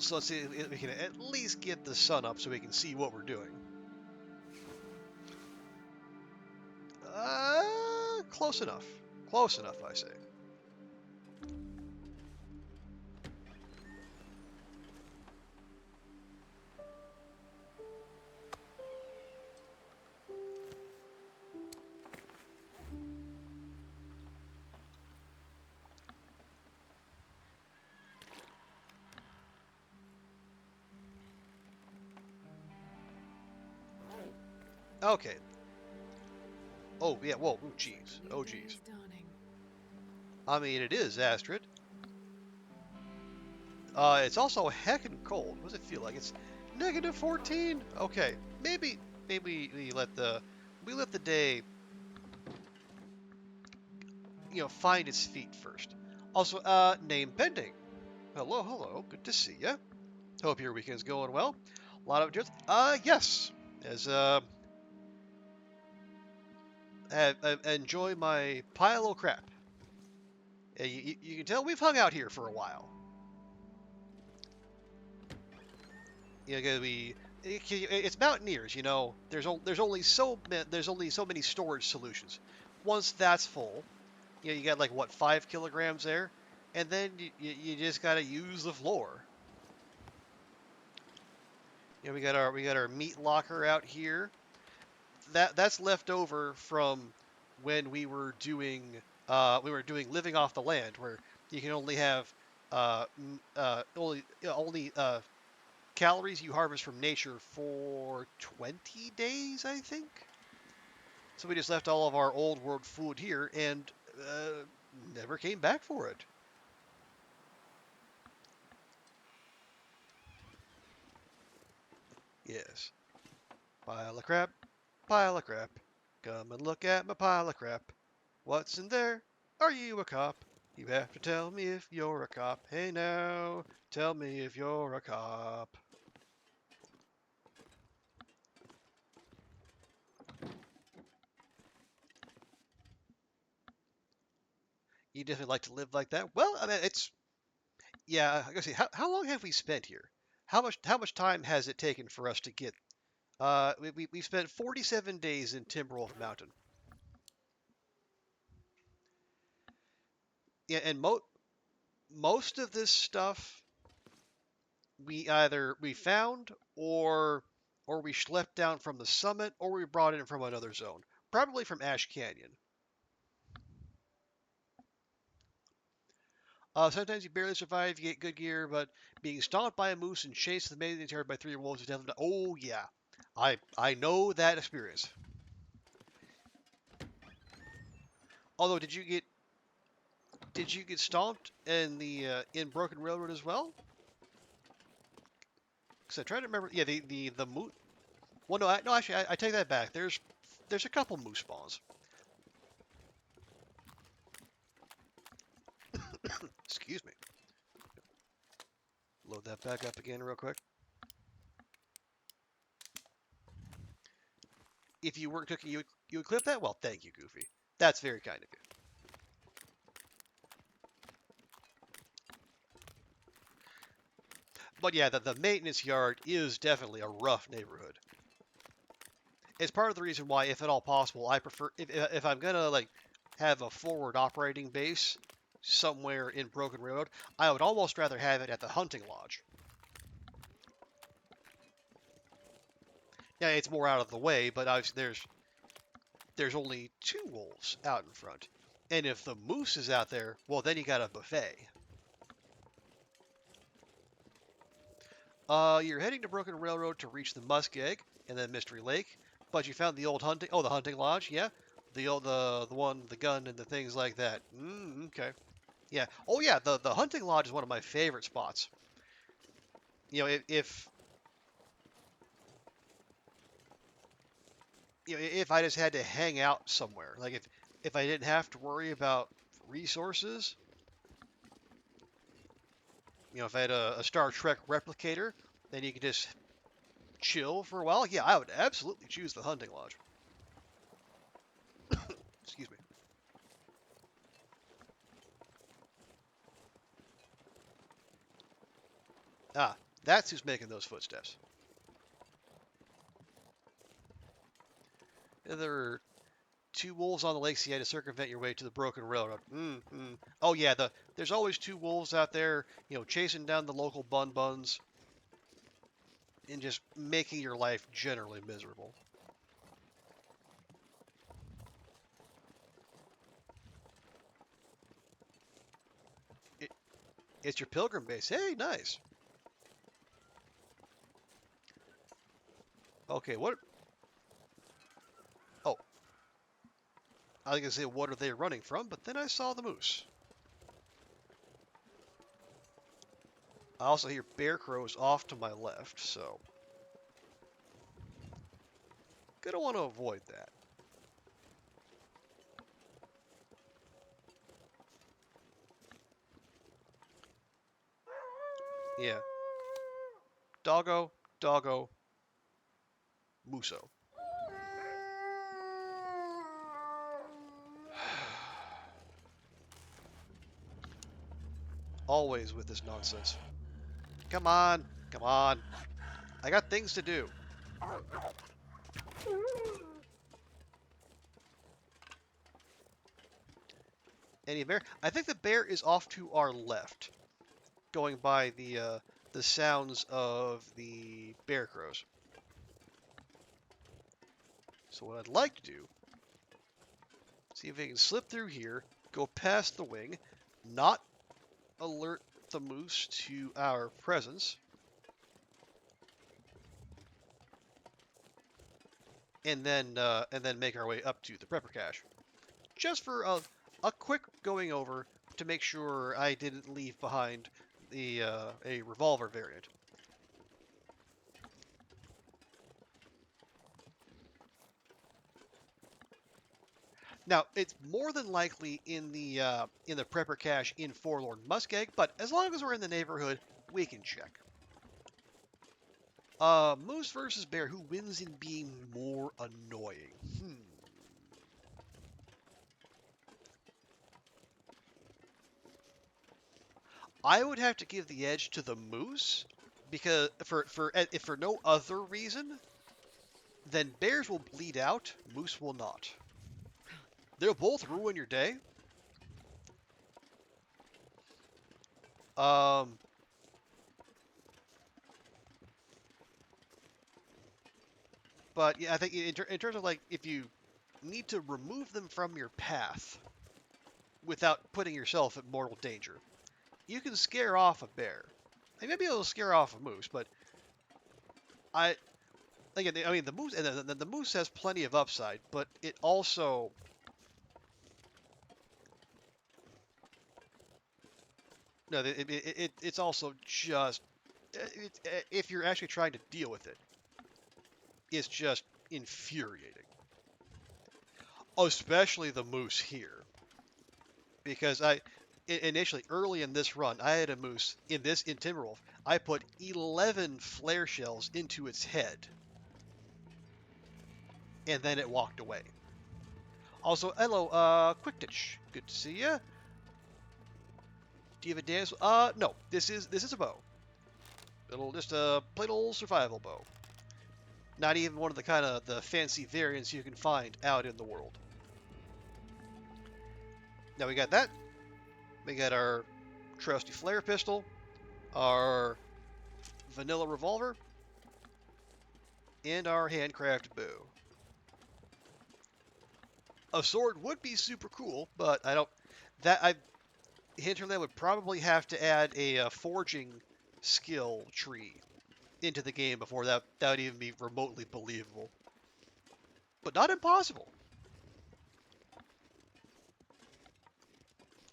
So let's see if we can at least get the sun up so we can see what we're doing. Close enough. Close enough, I say. Okay. Oh, yeah, whoa, ooh, jeez. Oh, jeez. I mean, it is, Astrid. It's also heckin' cold. What does it feel like? It's negative 14? Okay. Maybe we let the day, find its feet first. Also, name pending. Hello, hello. Good to see ya. Hope your weekend's going well. A lot of just, yes. As, enjoy my pile of crap. You can tell we've hung out here for a while. It's mountaineers. There's only so many storage solutions. Once that's full, you got like what 5 kilograms there, and then you just gotta use the floor. We got our meat locker out here. That's left over from when we were doing living off the land, where you can only have only calories you harvest from nature for 20 days, I think. So we just left all of our old world food here and never came back for it. Yes. Pile of crap, pile of crap. Come and look at my pile of crap. What's in there? Are you a cop? You have to tell me if you're a cop. Hey now, tell me if you're a cop. You definitely like to live like that? Well, I mean, yeah. I gotta say, how long have we spent here? How much time has it taken for us to get? We spent 47 days in Timberwolf Mountain. Yeah, and most of this stuff we found or we schlepped down from the summit or we brought in from another zone. Probably from Ash Canyon. Sometimes you barely survive, you get good gear, but being stalked by a moose and chased and immediately teared by 3 wolves is definitely. Oh yeah, I know that experience. Although, did you get stomped in Broken Railroad as well? Because I try to remember. Yeah, the moose. Well, no, no, actually, I take that back. There's a couple moose spawns. Excuse me. Load that back up again real quick. If you weren't cooking, you would clip that? Well, thank you, Goofy. That's very kind of you. But yeah, the maintenance yard is definitely a rough neighborhood. it's part of the reason why, if at all possible, I prefer if I'm gonna like have a forward operating base somewhere in Broken Railroad, I would almost rather have it at the hunting lodge. Yeah, it's more out of the way, but obviously there's only 2 wolves out in front, and if the moose is out there, well, then you got a buffet. You're heading to Broken Railroad to reach the Muskeg and then Mystery Lake, but you found the old hunting. Oh, the hunting lodge, yeah, the one, the gun, and the things like that. Okay, yeah. Oh, yeah. The hunting lodge is one of my favorite spots. You know, if if I just had to hang out somewhere, like if I didn't have to worry about resources, if I had a Star Trek replicator, then you could just chill for a while. Yeah, I would absolutely choose the hunting lodge. Excuse me. Ah, that's who's making those footsteps. There are 2 wolves on the lake, so you had to circumvent your way to the Broken Railroad. Oh yeah, there's always 2 wolves out there, chasing down the local buns and just making your life generally miserable. It, it's your pilgrim base. Hey, nice. Okay, what? Oh, I was gonna say, what are they running from? But then I saw the moose. I also hear bear crows off to my left, so gonna want to avoid that. Yeah, doggo, doggo, mooso. Always with this nonsense. Come on, come on. I got things to do. Any bear? I think the bear is off to our left, going by the sounds of the bear crows. So what I'd like to do, see if I can slip through here, go past the wing, not alert the moose to our presence, and then make our way up to the prepper cache, just for a quick going over to make sure I didn't leave behind a revolver variant. Now, it's more than likely in the prepper cache in Forlorn Muskeg, but as long as we're in the neighborhood, we can check. Moose versus bear, who wins in being more annoying? I would have to give the edge to the moose because if for no other reason, then bears will bleed out, moose will not. They'll both ruin your day. Um, but yeah, I think in terms of like if you need to remove them from your path without putting yourself at mortal danger, you can scare off a bear. They may be able to scare off a moose, but I again, I mean the moose and the moose has plenty of upside, but it also no, it's also just if you're actually trying to deal with it, it's just infuriating. Especially the moose here, because initially early in this run, I had a moose in Timberwolf. I put 11 flare shells into its head, and then it walked away. Also, hello, Quicktitch. Good to see ya. Do you have a dance? No. This is a bow. Just a plain old survival bow. Not even one of the kind of the fancy variants you can find out in the world. Now we got that. We got our trusty flare pistol, our vanilla revolver, and our handcrafted bow. A sword would be super cool, but I don't. That I Hinterland would probably have to add a forging skill tree into the game before that would even be remotely believable. But not impossible.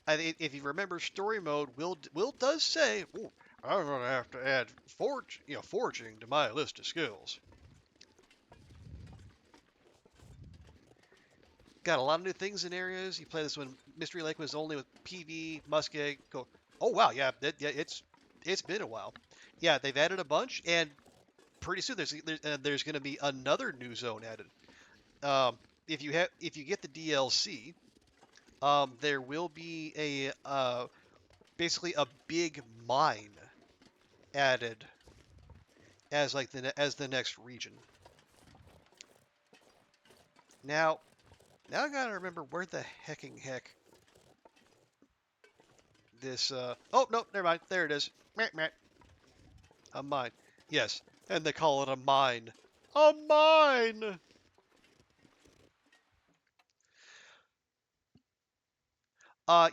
If you remember story mode, Will does say, "Ooh, I'm gonna have to add forging to my list of skills." Got a lot of new things in areas. You play this when Mystery Lake was only with PV, Muskeg. Go. Oh wow, yeah, it's been a while. Yeah, they've added a bunch, and pretty soon there's going to be another new zone added. Um, if you get the DLC, there will be a basically a big mine added as as the next region. Now, I gotta remember where the hecking heck this. Oh no, never mind. There it is. Meh, meh. A mine. Yes, and they call it a mine. A mine.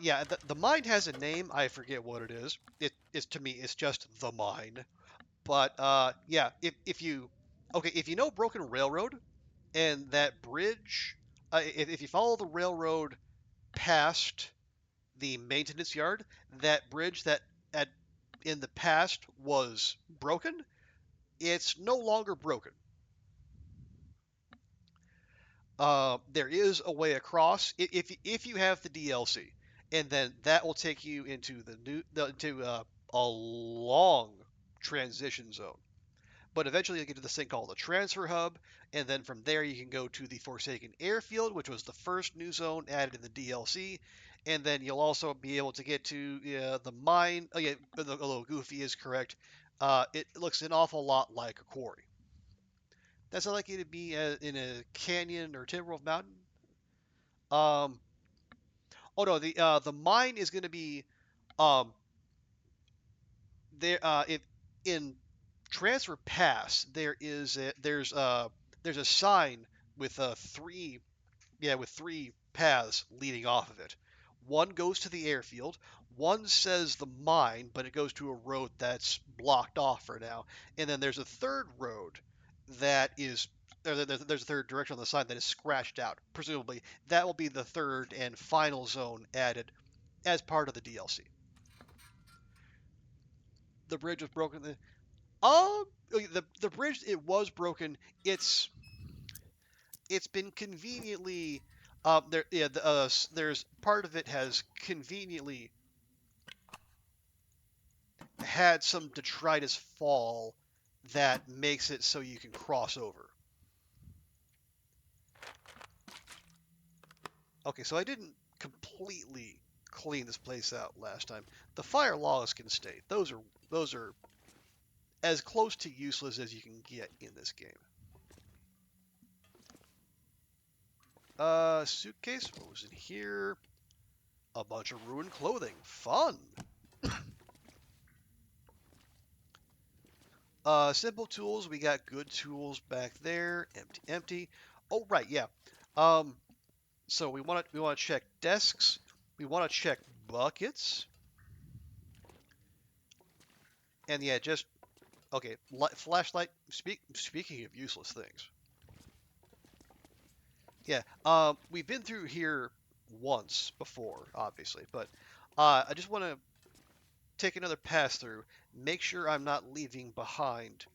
Yeah, the mine has a name. I forget what it is. It is to me. It's just the mine. But yeah, if you know Broken Railroad and that bridge, if you follow the railroad past the maintenance yard, that bridge that at in the past was broken, it's no longer broken. There is a way across if you have the DLC, and then that will take you into a long transition zone. But eventually you'll get to this thing called the transfer hub, and then from there you can go to the Forsaken Airfield, which was the first new zone added in the DLC, and then you'll also be able to get to the mine. Oh yeah, although Goofy is correct, it looks an awful lot like a quarry. That's unlikely to be in a canyon or timberwolf mountain. Um, oh no, the mine is going to be um, there. If in Transfer Pass, there's a sign with three paths leading off of it. One goes to the airfield. One says the mine, but it goes to a road that's blocked off for now. And then there's a third road that is there's a third direction on the sign that is scratched out. Presumably, that will be the third and final zone added as part of the DLC. The bridge was broken. The bridge it was broken. It's been conveniently there's part of it has conveniently had some detritus fall that makes it so you can cross over. Okay, so I didn't completely clean this place out last time. The fire logs can stay. Those are as close to useless as you can get in this game. Suitcase. What was in here? A bunch of ruined clothing. Fun. Simple tools. We got good tools back there. Empty, empty. Oh right, yeah. Um, so we want to check desks. We want to check buckets. And yeah, just okay. Flashlight. Speaking of useless things. Yeah. We've been through here once before, obviously, but I just want to take another pass through. Make sure I'm not leaving behind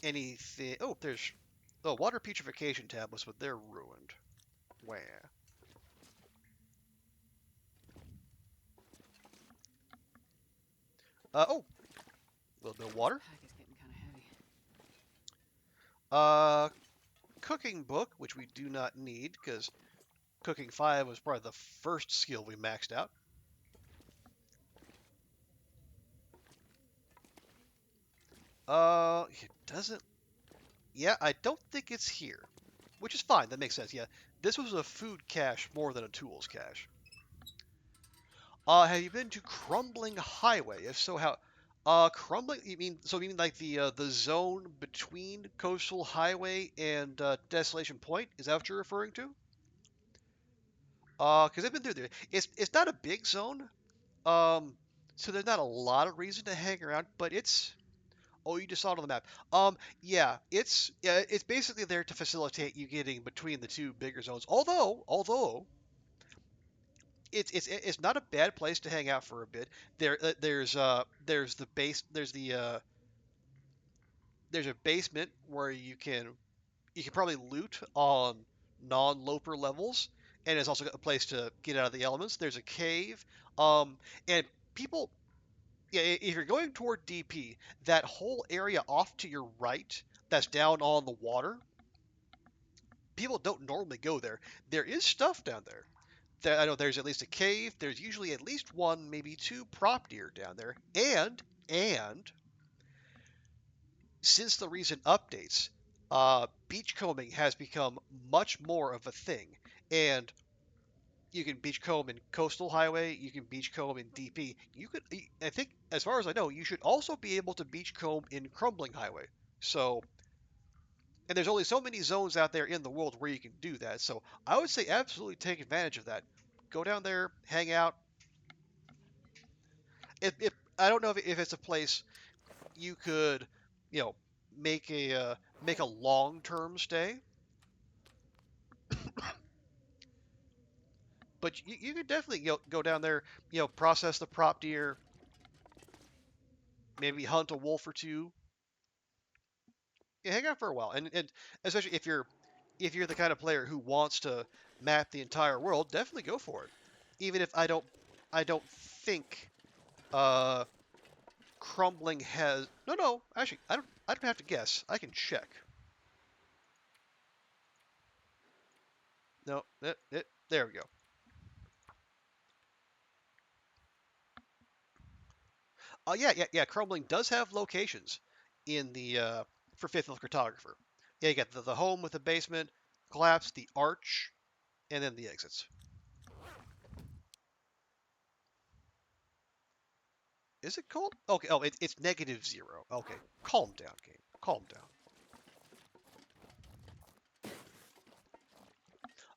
anything. Oh, there's water putrefaction tablets, but they're ruined. Where? Oh, a little bit of water. Pack is getting kind of heavy. Uh, cooking book, which we do not need because cooking 5 was probably the first skill we maxed out. It doesn't. Yeah, I don't think it's here, which is fine. That makes sense. Yeah, this was a food cache more than a tools cache. Have you been to Crumbling Highway? If so, how? Crumbling. You mean so? You mean like the zone between Coastal Highway and Desolation Point? Is that what you're referring to? Because I've been through there. It's not a big zone. Um, so there's not a lot of reason to hang around, but it's. Oh, you just saw it on the map. Yeah, it's basically there to facilitate you getting between the two bigger zones. Although it's not a bad place to hang out for a bit. There's the base there's a basement where you can probably loot on non-loper levels, and it's also a place to get out of the elements. There's a cave, and people, yeah, if you're going toward DP, that whole area off to your right, that's down on the water, people don't normally go there. There is stuff down there. I know there's at least a cave. There's usually at least one, maybe two prop deer down there, and since the recent updates, beachcombing has become much more of a thing. And you can beachcomb in Coastal Highway, you can beachcomb in DP. I think, as far as I know, you should also be able to beachcomb in Crumbling Highway. So, and there's only so many zones out there in the world where you can do that. So, I would say absolutely take advantage of that. Go down there, hang out. If I don't know if it's a place you could, you know, make a long-term stay. But you could definitely go down there, process the prop deer, maybe hunt a wolf or two. Yeah, hang out for a while, and especially if you're the kind of player who wants to map the entire world, definitely go for it. Even if I don't think uh, Crumbling has no actually I don't have to guess. I can check. No, there we go. Oh yeah. Crumbling does have locations in the for Fifth Wheel Cartographer. Yeah, you got the home with the basement, collapse, the arch, and then the exits. Is it cold? Okay. Oh, it's -0. Okay. Calm down, game. Calm down.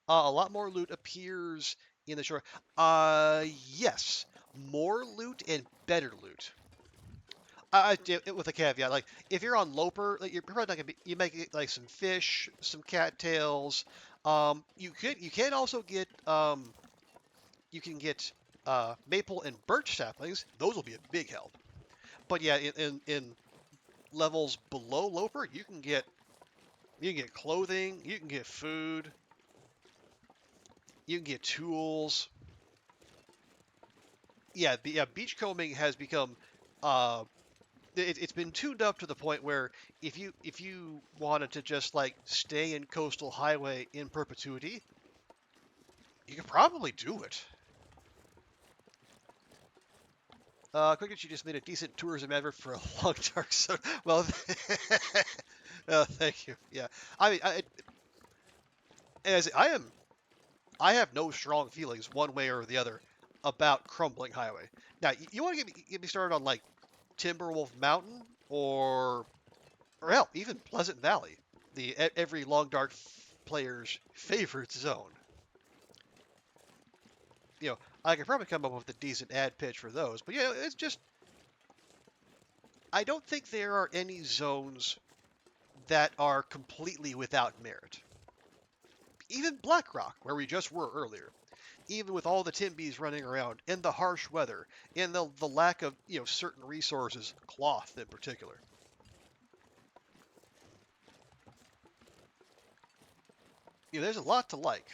A lot more loot appears in the shore. Yes, more loot and better loot. With a caveat, like if you're on Loper, like, you're probably not gonna be. You might get like some fish, some cattails. You can also get you can get maple and birch saplings. Those will be a big help. But yeah, in levels below Loper, you can get clothing, you can get food, you can get tools. Yeah, beachcombing has become uh, it's been tuned up to the point where if you wanted to just like stay in Coastal Highway in perpetuity, you could probably do it. Quick, you just made a decent tourism advert for a long dark soda. Well, thank you. Yeah, I mean, as I have no strong feelings one way or the other about Crumbling Highway. Now, you want to get me started on like Timberwolf Mountain or hell, even Pleasant Valley, the every long dark player's favorite zone. I could probably come up with a decent ad pitch for those, but yeah, it's just I don't think there are any zones that are completely without merit. Even Blackrock, where we just were earlier, even with all the Timbies running around and the harsh weather and the lack of certain resources, cloth in particular. There's a lot to like.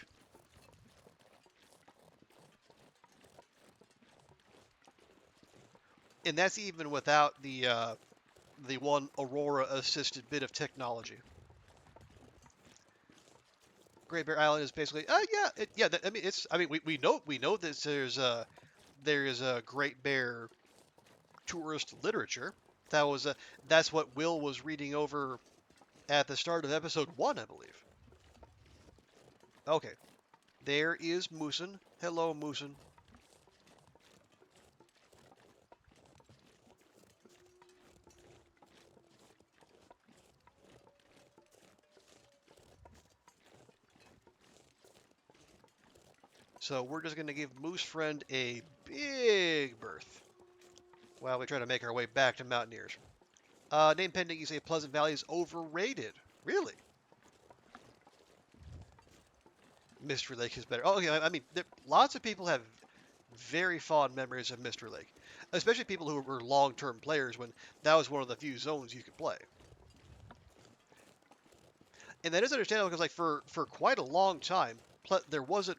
And that's even without the one Aurora assisted bit of technology. Great Bear Island is basically yeah. I mean we know that there is a Great Bear tourist literature. That was that's what Will was reading over at the start of episode 1, I believe. Okay, there is Moosin. Hello, Moosin. So we're just going to give Moose Friend a big berth while we try to make our way back to Mountaineers. Name pending, you say Pleasant Valley is overrated. Really? Mystery Lake is better. Oh, okay. I mean, lots of people have very fond memories of Mystery Lake, especially people who were long-term players when that was one of the few zones you could play. And that is understandable because, like, for quite a long time, there wasn't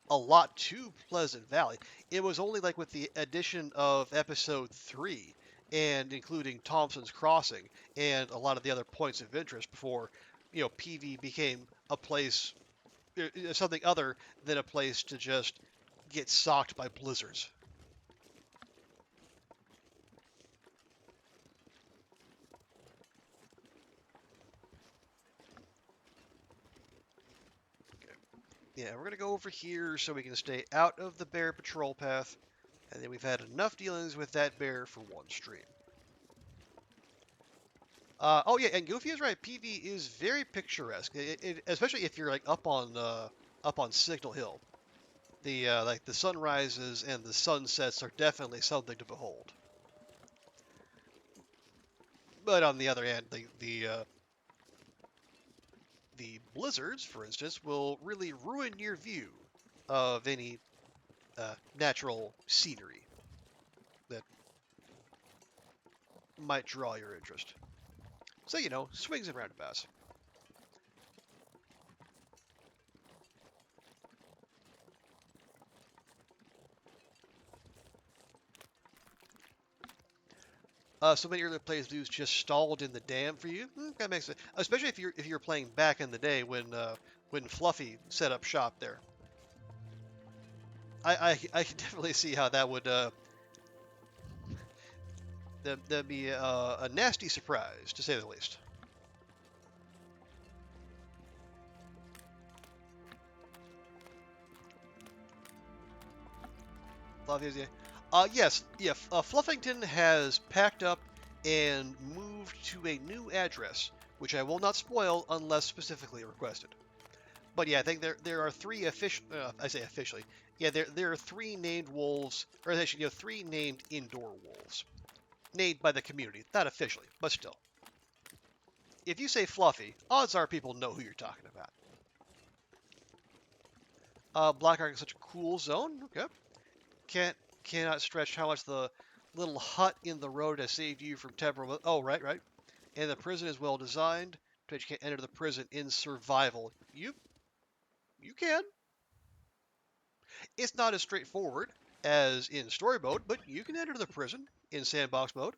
a lot to Pleasant Valley. It was only like with the addition of episode 3 and including Thompson's Crossing and a lot of the other points of interest before, PV became a place, something other than a place to just get socked by blizzards. Okay. Yeah, we're gonna go over here so we can stay out of the bear patrol path, and then we've had enough dealings with that bear for one stream. Oh yeah, and Goofy is right. PV is very picturesque, especially if you're like up on Signal Hill. The like the sunrises and the sunsets are definitely something to behold. But on the other hand, the blizzards, for instance, will really ruin your view of any natural scenery that might draw your interest. So swings and roundabouts. So many earlier playthroughs just stalled in the dam for you. That makes sense, especially if you're playing back in the day when Fluffy set up shop there. I can definitely see how that would that'd be a nasty surprise to say the least. Fluffy is yes, yeah. Fluffington has packed up and moved to a new address, which I will not spoil unless specifically requested. But yeah, I think there are three official. I say officially. Yeah, there are three named wolves, or actually, three named indoor wolves, named by the community, not officially, but still. If you say Fluffy, odds are people know who you're talking about. Black Ark is such a cool zone. Okay, cannot stretch how much the little hut in the road has saved you from temporal. Oh, right, right. And the prison is well designed. But you can't enter the prison in survival. You can. It's not as straightforward as in story mode, but you can enter the prison in sandbox mode.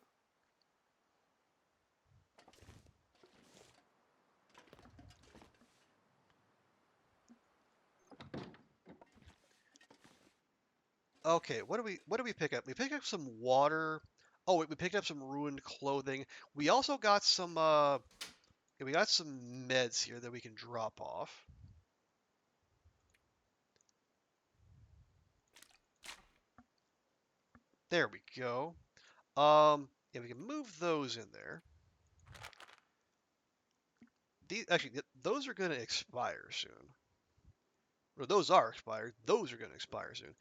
Okay, what do we pick up? We pick up some water. Oh, wait, we picked up some ruined clothing. We also got some yeah, we got some meds here that we can drop off. There we go. Yeah, we can move those in there. Actually, those are going to expire soon. Or those are expired. Those are going to expire soon.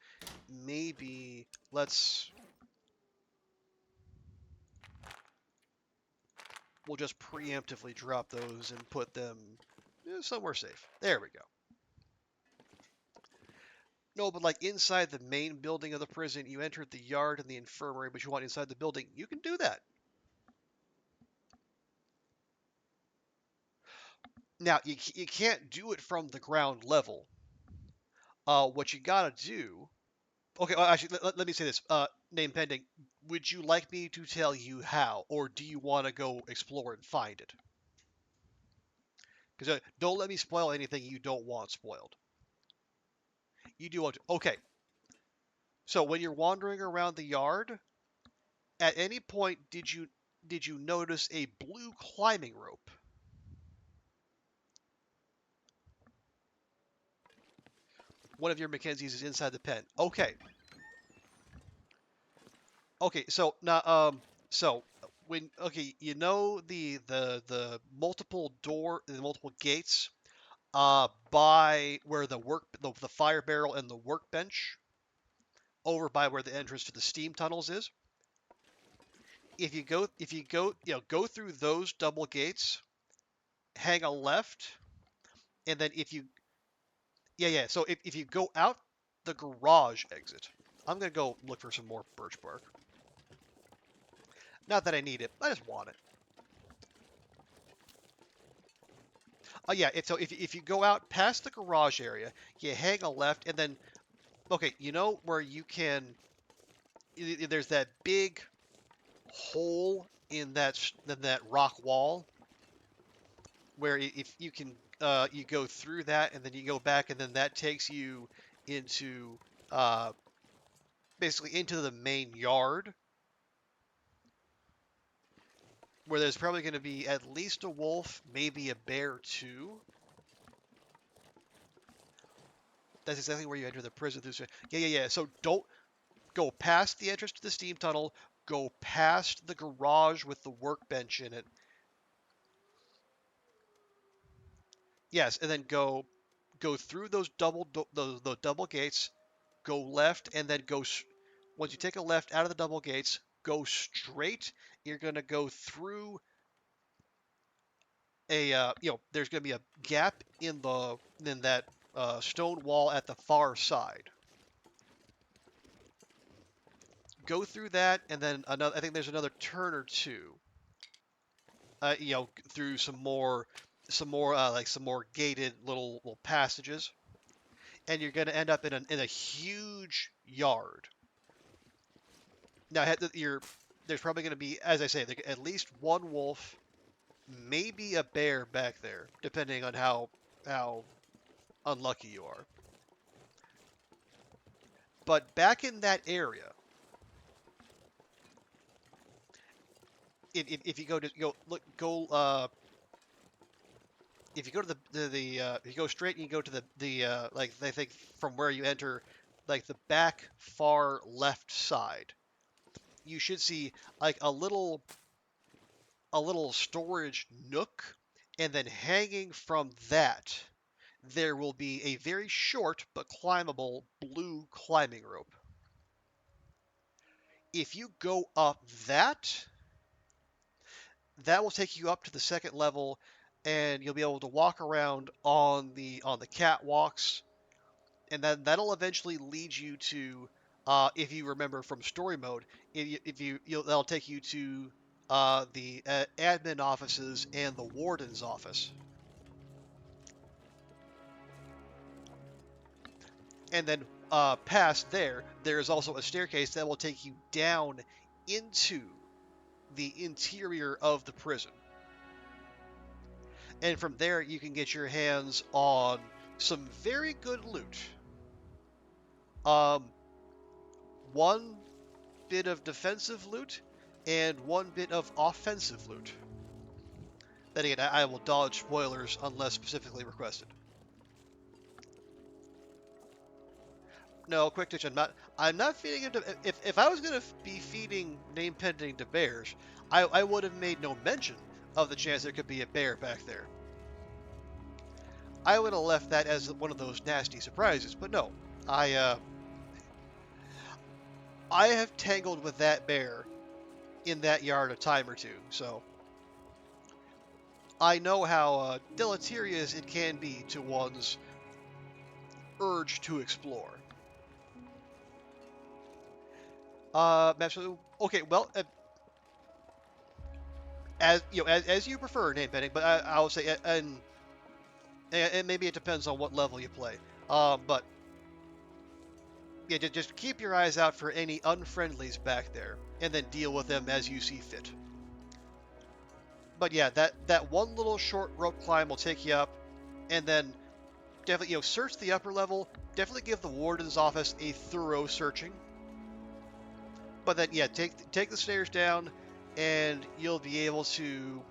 Maybe we'll just preemptively drop those and put them somewhere safe. There we go. No, but like inside the main building of the prison, you entered the yard and the infirmary, but you want inside the building, you can do that. Now, you can't do it from the ground level. What you gotta do. Okay, well, actually, let me say this. Name pending. Would you like me to tell you how, or do you want to go explore and find it? Because don't let me spoil anything you don't want spoiled. You do want to. Okay, so when you're wandering around the yard, at any point did you did you notice a blue climbing rope? One of your Mackenzies is inside the pen. Okay. Okay, so now so when you know the multiple gates by where the fire barrel and the workbench over by where the entrance to the steam tunnels is. Go through those double gates, hang a left, and then so if you go out the garage exit, I'm gonna go look for some more birch bark. Not that I need it, I just want it. Oh yeah, so if you go out past the garage area, you hang a left, and then okay, you know where you can. There's that big hole in that rock wall where if you can you go through that and then you go back and then that takes you into uh, basically into the main yard where there's probably going to be at least a wolf, maybe a bear too. That's exactly where you enter the prison. Yeah. So don't go past the entrance to the steam tunnel. Go past the garage with the workbench in it. Yes, and then go through those those double gates. Go left, and then once you take a left out of the double gates, go straight. You're gonna go through there's gonna be a gap in that stone wall at the far side. Go through that, and then another. I think there's another turn or two. Through some more gated little passages, and you're gonna end up in a huge yard. Now, there's probably going to be, as I say, at least one wolf, maybe a bear back there, depending on how unlucky you are. But back in that area, if you go to if you go to if you go straight and you go to the like I think from where you enter, like the back far left side, you should see like a little storage nook, and then hanging from that, there will be a very short but climbable blue climbing rope. If you go up that will take you up to the second level, and you'll be able to walk around on the catwalks, and then that'll eventually lead you to, if you remember from story mode, that'll take you to the admin offices and the warden's office. And then past there is also a staircase that will take you down into the interior of the prison. And from there, you can get your hands on some very good loot. Um, one bit of defensive loot and one bit of offensive loot. Then again, I will dodge spoilers unless specifically requested. No, quick ditch. I'm not feeding him to. If I was gonna be feeding name pending to bears, I would have made no mention of the chance there could be a bear back there. I would have left that as one of those nasty surprises. But no, I have tangled with that bear in that yard a time or two, so I know how deleterious it can be to one's urge to explore. Okay, well, as you prefer, name pending, but I will say, and maybe it depends on what level you play. But yeah, just keep your eyes out for any unfriendlies back there, and then deal with them as you see fit. But yeah, that one little short rope climb will take you up, and then definitely search the upper level. Definitely give the warden's office a thorough searching. But then yeah, take the stairs down, and you'll be able to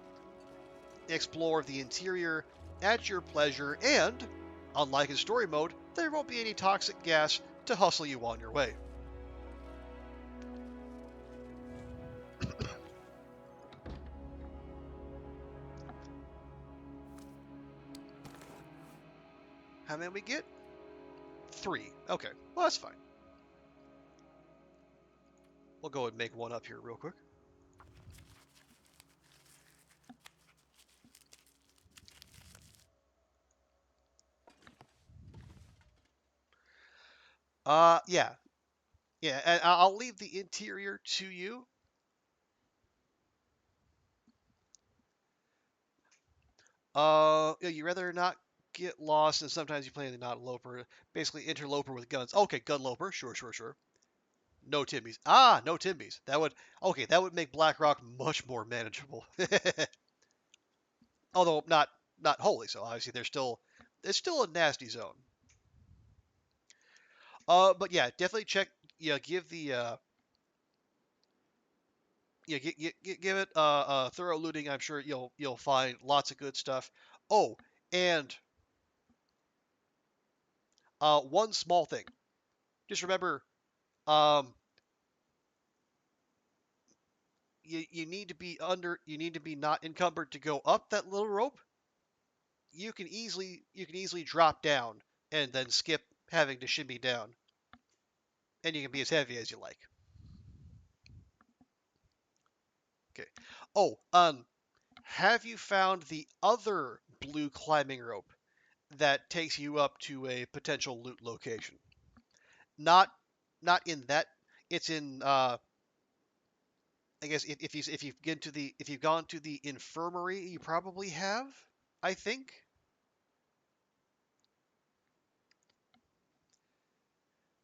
explore the interior at your pleasure, and, unlike in story mode, there won't be any toxic gas to hustle you on your way. How many we get? 3. Okay, well that's fine. We'll go and make one up here real quick. Yeah. Yeah, and I'll leave the interior to you. Yeah, you rather not get lost, and sometimes you play the not loper, basically interloper with guns. Okay, gunloper, sure, sure, sure. No Timbies. Ah, no Timbies. That would make Black Rock much more manageable. Although not wholly so. Obviously, it's still a nasty zone. But yeah, definitely check. Yeah, give the yeah, give it thorough looting. I'm sure you'll find lots of good stuff. Oh, and one small thing. Just remember, um, you need to be not encumbered to go up that little rope. You can easily drop down and then skip having to shimmy down, and you can be as heavy as you like. Okay. Oh, have you found the other blue climbing rope that takes you up to a potential loot location? Not not in that. It's in I guess if you've gone to the infirmary, you probably have. I think.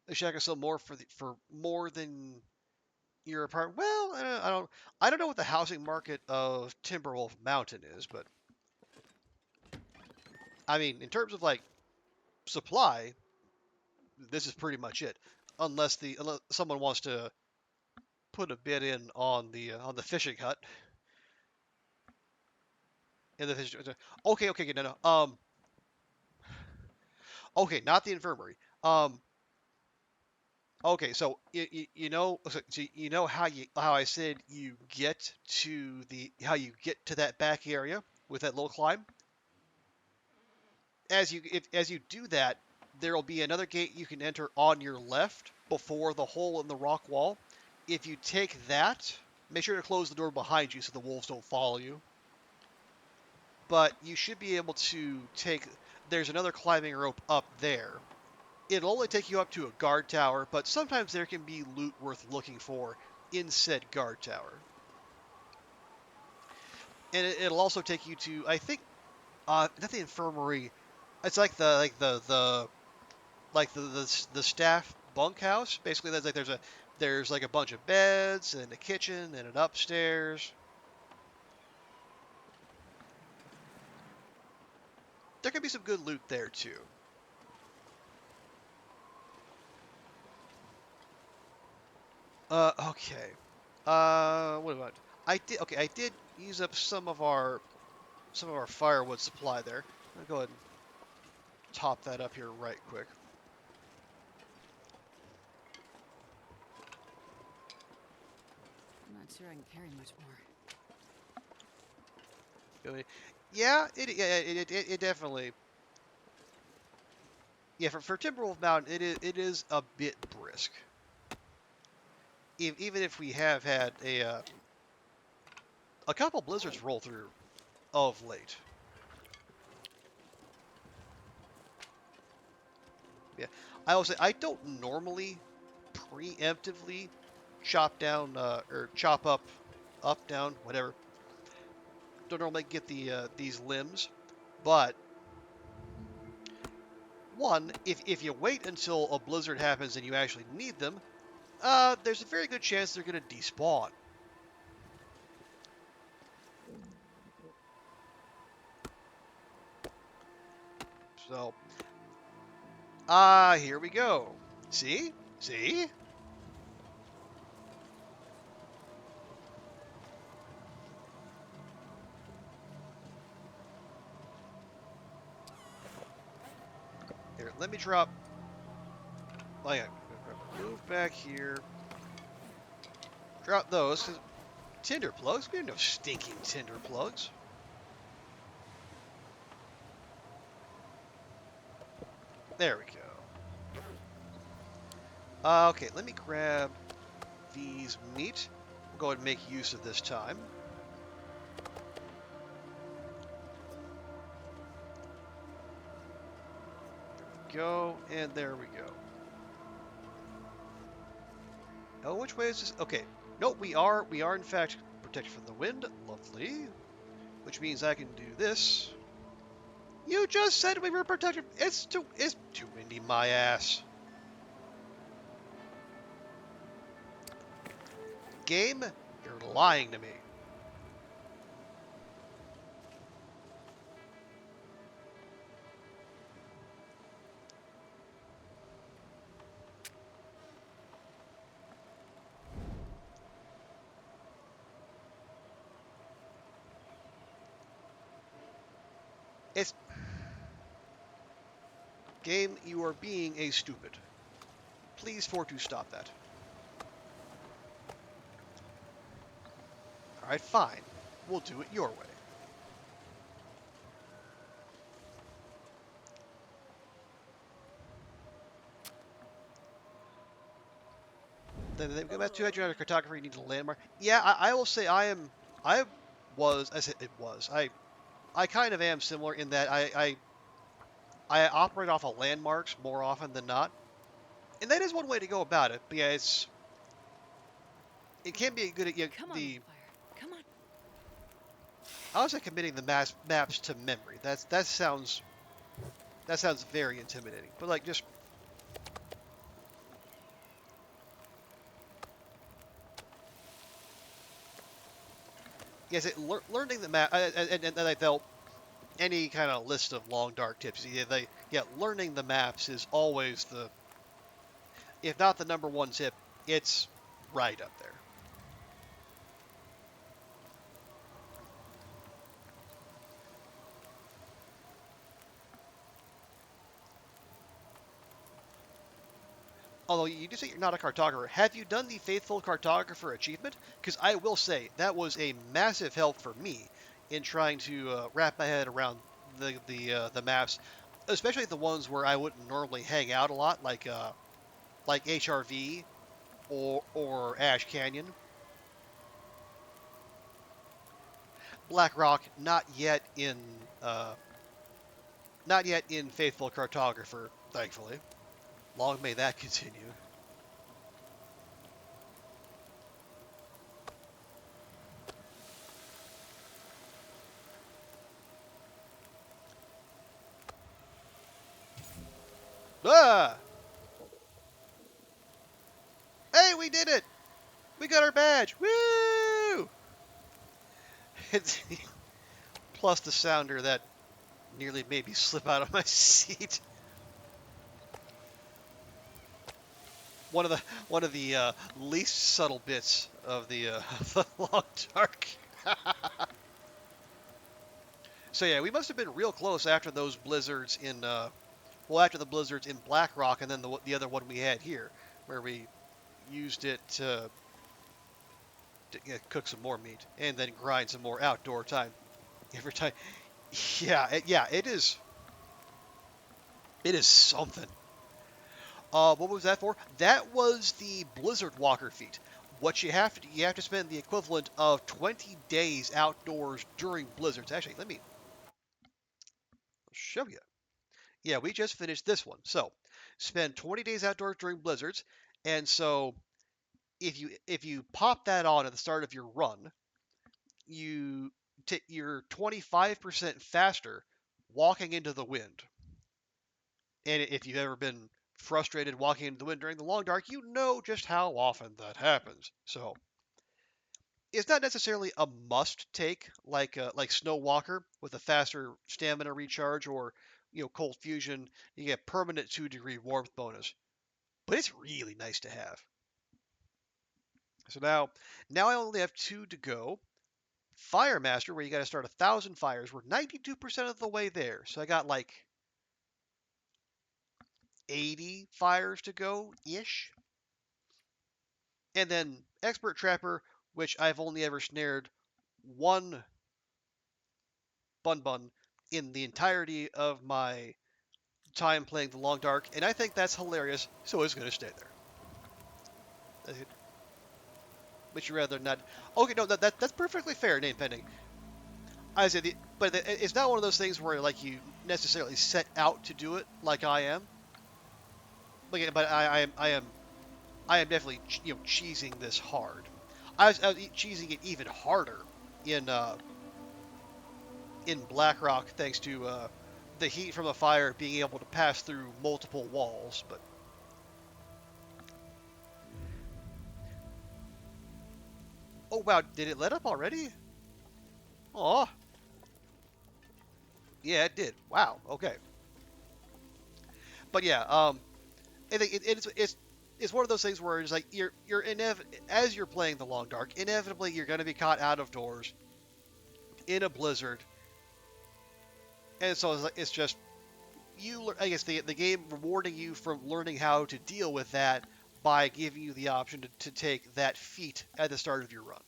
They should sell more for more than your apartment. Well, I don't know what the housing market of Timberwolf Mountain is, but I mean, in terms of like supply, this is pretty much it. Unless someone wants to put a bid in on the fishing hut in the fishing. Okay, no. Okay, not the infirmary. Okay, so you know how I said you get to that back area with that little climb. As you do that, there will be another gate you can enter on your left before the hole in the rock wall. If you take that, make sure to close the door behind you so the wolves don't follow you. But you should be able to take. There's another climbing rope up there. It'll only take you up to a guard tower, but sometimes there can be loot worth looking for in said guard tower. And it'll also take you to, I think, not the infirmary. It's like the staff bunkhouse. Basically, there's like a bunch of beds and a kitchen and an upstairs. There can be some good loot there too. Okay. What about? I did use up some of our firewood supply there. I'll go ahead and top that up here right quick. I'm not sure I can carry much more. It definitely. Yeah, for Timberwolf Mountain, it is a bit brisk. Even if we have had a couple blizzards roll through of late. Yeah, I will say I don't normally preemptively chop down or chop up, down, whatever. Don't normally get these limbs, but one, if you wait until a blizzard happens and you actually need them, there's a very good chance they're going to despawn. So, here we go. See? See? let me drop. Oh yeah, move back here. Drop those. 'Cause tinder plugs. We have no stinking tinder plugs. There we go. Okay, let me grab these meat. We'll go ahead and make use of this time. Go, and there we go. Oh, which way is this? Okay. Nope, we are in fact protected from the wind. Lovely. Which means I can do this. You just said we were protected. It's too windy, my ass. Game, you're lying to me. It's game, you are being a stupid. Please for to stop that. Alright, fine. We'll do it your way. Then they go back to your cartography, you need a landmark. Yeah, I will say I was, I said it was. I kind of am similar in that I operate off of landmarks more often than not. And that is one way to go about it. But yeah, it can be good at Come on, the fire. Come on. I was like committing the maps to memory. That sounds very intimidating. But like just yes, learning the map and like they'll any kind of list of long dark tips. Learning the maps is always the if not the number one tip, it's right up there. Although you do say you're not a cartographer, have you done the Faithful Cartographer achievement? Because I will say that was a massive help for me in trying to wrap my head around the maps, especially the ones where I wouldn't normally hang out a lot, like HRV or Ash Canyon. Black Rock, not yet in Faithful Cartographer, thankfully. Long may that continue. Ah! Hey, we did it! We got our badge! Woo! It's plus the sounder that nearly made me slip out of my seat. One of the least subtle bits of the long dark. So yeah, we must have been real close after those blizzards after the blizzards in Black Rock, and then the other one we had here, where we used it to cook some more meat and then grind some more outdoor time every time. Yeah, it is. It is something. What was that for? That was the Blizzard Walker feat. What you have to spend the equivalent of 20 days outdoors during blizzards. Actually, let me show you. Yeah, we just finished this one. So, spend 20 days outdoors during blizzards, and so if you pop that on at the start of your run, you're 25% faster walking into the wind. And if you've ever been frustrated walking into the wind during the long dark, you know just how often that happens. So it's not necessarily a must take like Snow Walker with a faster stamina recharge or Cold Fusion. You get permanent 2-degree warmth bonus, but it's really nice to have. So now I only have two to go. Fire Master, where you got to start 1,000 fires. We're 92% of the way there, so I got like 80 fires to go ish. And then Expert Trapper, which I've only ever snared one bun bun in the entirety of my time playing the Long Dark, and I think that's hilarious, so it's going to stay there. Would you rather not? Okay, no, that's perfectly fair, name pending. I said, but it's not one of those things where like you necessarily set out to do it, like I am. But I am definitely cheesing this hard. I was cheesing it even harder in Blackrock, thanks to the heat from the fire being able to pass through multiple walls. But oh wow, did it let up already? Oh yeah, it did. Wow. Okay. But yeah, I think it's one of those things where it's like as you're playing the Long Dark, inevitably you're going to be caught out of doors in a blizzard, and so it's just I guess the game rewarding you from learning how to deal with that by giving you the option to take that feat at the start of your run.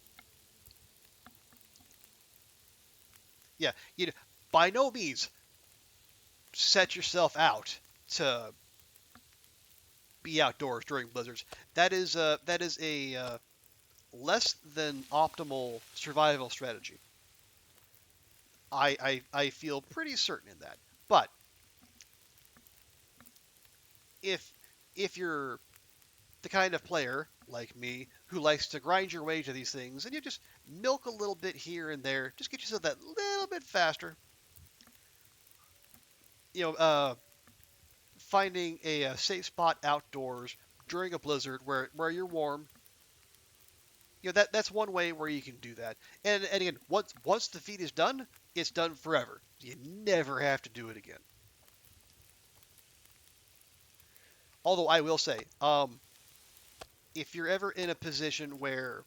Yeah, by no means set yourself out to be outdoors during blizzards. That is a less than optimal survival strategy. I feel pretty certain in that. But if if you're the kind of player like me who likes to grind your way to these things and you just milk a little bit here and there, just get yourself that little bit faster. You know, finding a safe spot outdoors during a blizzard where you're warm. That's one way where you can do that. And again, once the feat is done, it's done forever. You never have to do it again. Although I will say, if you're ever in a position where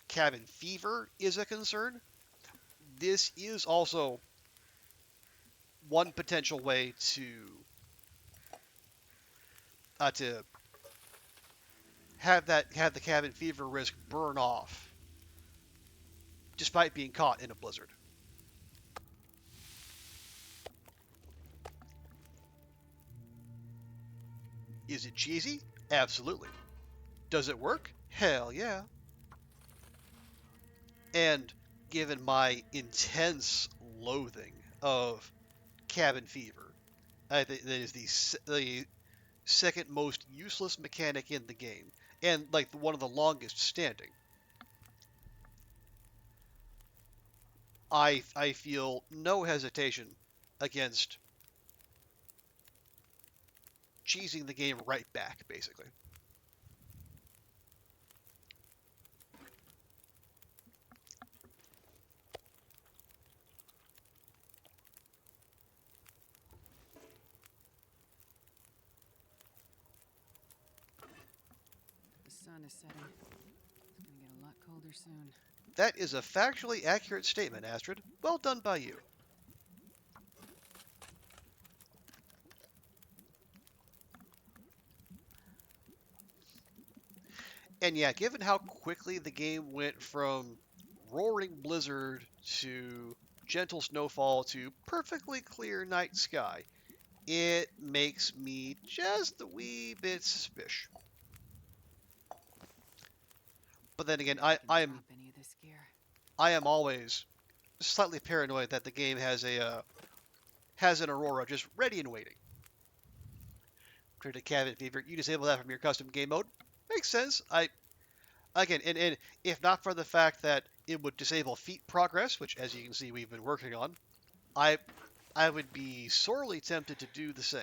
cabin fever is a concern, this is also one potential way to have the cabin fever risk burn off, despite being caught in a blizzard. Is it cheesy? Absolutely. Does it work? Hell yeah. And given my intense loathing of cabin fever, I think that is the second most useless mechanic in the game, and like one of the longest standing. I feel no hesitation against cheesing the game right back, basically. The sun is setting. It's gonna get a lot colder soon. That is a factually accurate statement, Astrid. Well done by you. And yeah, given how quickly the game went from roaring blizzard to gentle snowfall to perfectly clear night sky, it makes me just a wee bit suspicious. But then again, Any of this gear. I am always slightly paranoid that the game has an Aurora just ready and waiting. Critic Cabin Fever, you disable that from your custom game mode. Makes sense. And if not for the fact that it would disable feat progress, which as you can see we've been working on, I I would be sorely tempted to do the same.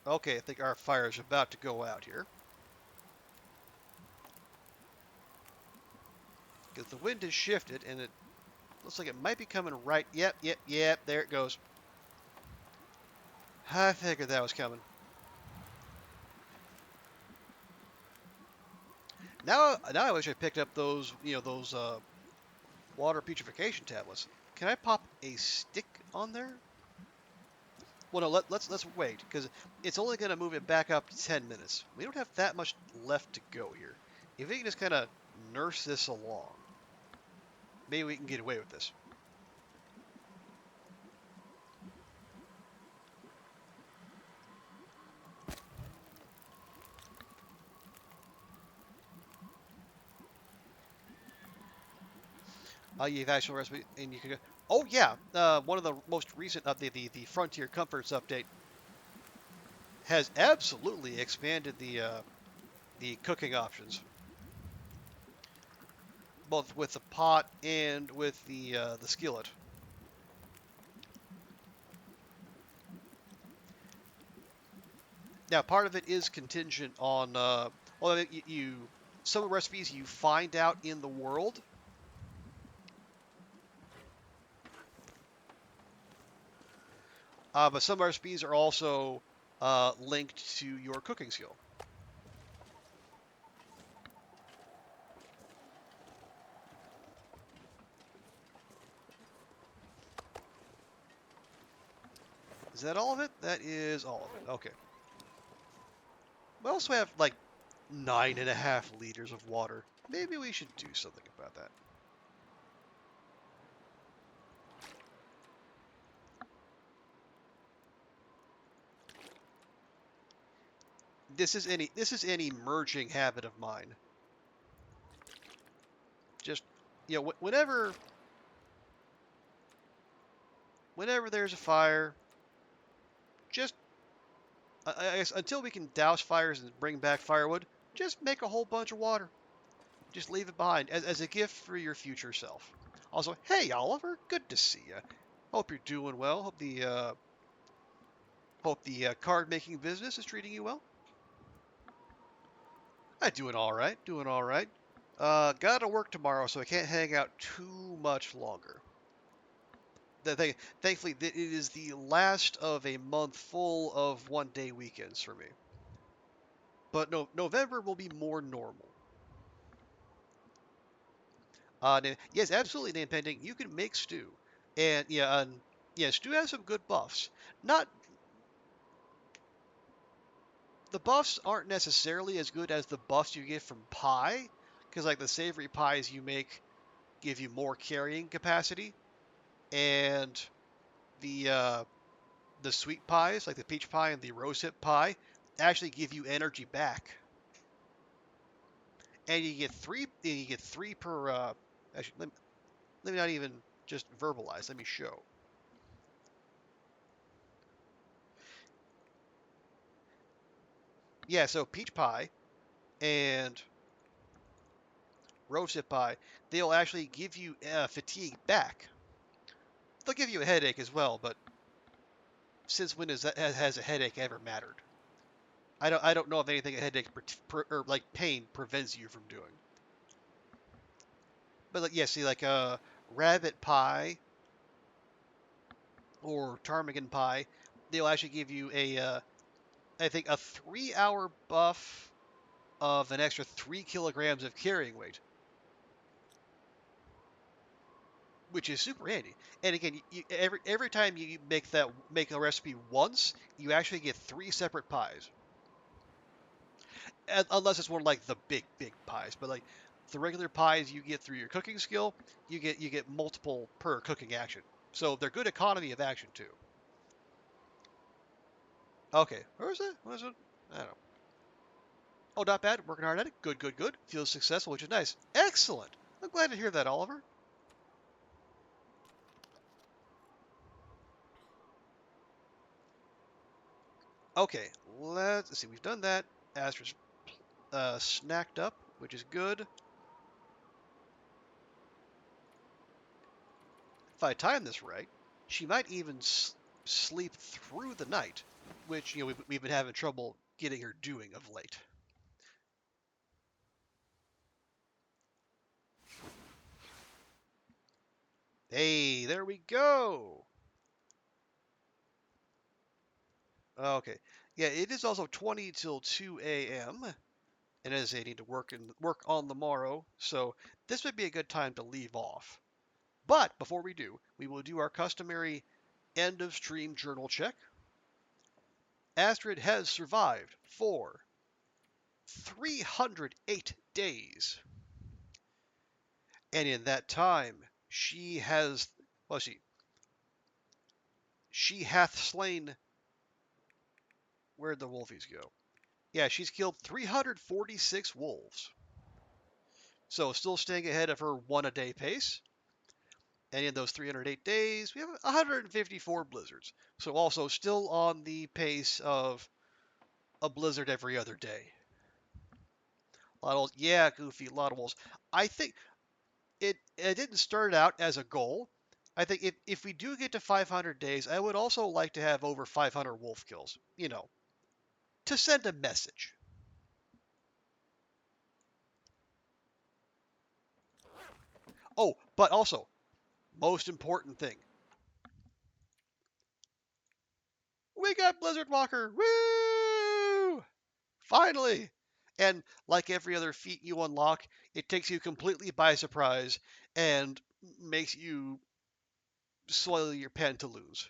Okay, I think our fire is about to go out here. Because the wind has shifted and it looks like it might be coming right. Yep, there it goes. I figured that was coming. Now I wish I picked up those, those water putrefaction tablets. Can I pop a stick on there? Well, no, let's wait because it's only going to move it back up to 10 minutes. We don't have that much left to go here. If we can just kind of nurse this along, maybe we can get away with this. You've actual recipe, and you can go. Oh yeah, one of the most recent update, the Frontier Comforts update, has absolutely expanded the cooking options, both with the pot and with the skillet. Now, part of it is contingent on well, some recipes you find out in the world. But some recipes are also linked to your cooking skill. Is that all of it? That is all of it. Okay. We also have like 9.5 liters of water. Maybe we should do something about that. This is an emerging habit of mine. Just whenever there's a fire, just I guess until we can douse fires and bring back firewood, just make a whole bunch of water. Just leave it behind as a gift for your future self. Also, hey Oliver, good to see you. Hope you're doing well. Hope the card making business is treating you well. I'm doing all right. Doing all right. Gotta work tomorrow, so I can't hang out too much longer. Thankfully, it is the last of a month full of one-day weekends for me. But no, November will be more normal. Yes, absolutely, name pending. You can make stew, and stew has some good buffs. Not The buffs aren't necessarily as good as the buffs you get from pie, because like the savory pies you make give you more carrying capacity, and the sweet pies, like the peach pie and the rosehip pie, actually give you energy back. And you get three per. Actually, let me not even just verbalize. Let me show. Yeah, so peach pie and rosehip pie, they'll actually give you fatigue back. They'll give you a headache as well, but since when has a headache ever mattered? I don't know of anything a headache or like pain prevents you from doing. But like yeah, see like rabbit pie or ptarmigan pie, they'll actually give you I think a 3 hour buff of an extra 3 kilograms of carrying weight, which is super handy. And again, every time you make a recipe once, you actually get three separate pies, unless it's one of like the big pies. But like the regular pies you get through your cooking skill, you get multiple per cooking action. So they're good economy of action too. Okay, where was it? What is it? I don't know. Oh, not bad. Working hard at it. Good, good, good. Feels successful, which is nice. Excellent. I'm glad to hear that, Oliver. Okay, let's see. We've done that. Astrid's snacked up, which is good. If I time this right, she might even sleep through the night, which we've been having trouble getting her doing of late. Hey, there we go. Okay. Yeah, it is also 20 till 2 a.m. and as they need to work on the morrow, so this would be a good time to leave off. But before we do, we will do our customary end of stream journal check. Astrid has survived for 308 days, and in that time she has, well, she hath slain. Where'd the wolfies go? Yeah, she's killed 346 wolves. So still staying ahead of her one a day pace. And in those 308 days, we have 154 blizzards. So also still on the pace of a blizzard every other day. A lot of wolves. Yeah, Goofy, a lot of wolves. I think it didn't start out as a goal. I think if we do get to 500 days, I would also like to have over 500 wolf kills. To send a message. Oh, but also, most important thing, we got Blizzard Walker. Woo! Finally! And like every other feat you unlock, it takes you completely by surprise and makes you soil your pen to lose.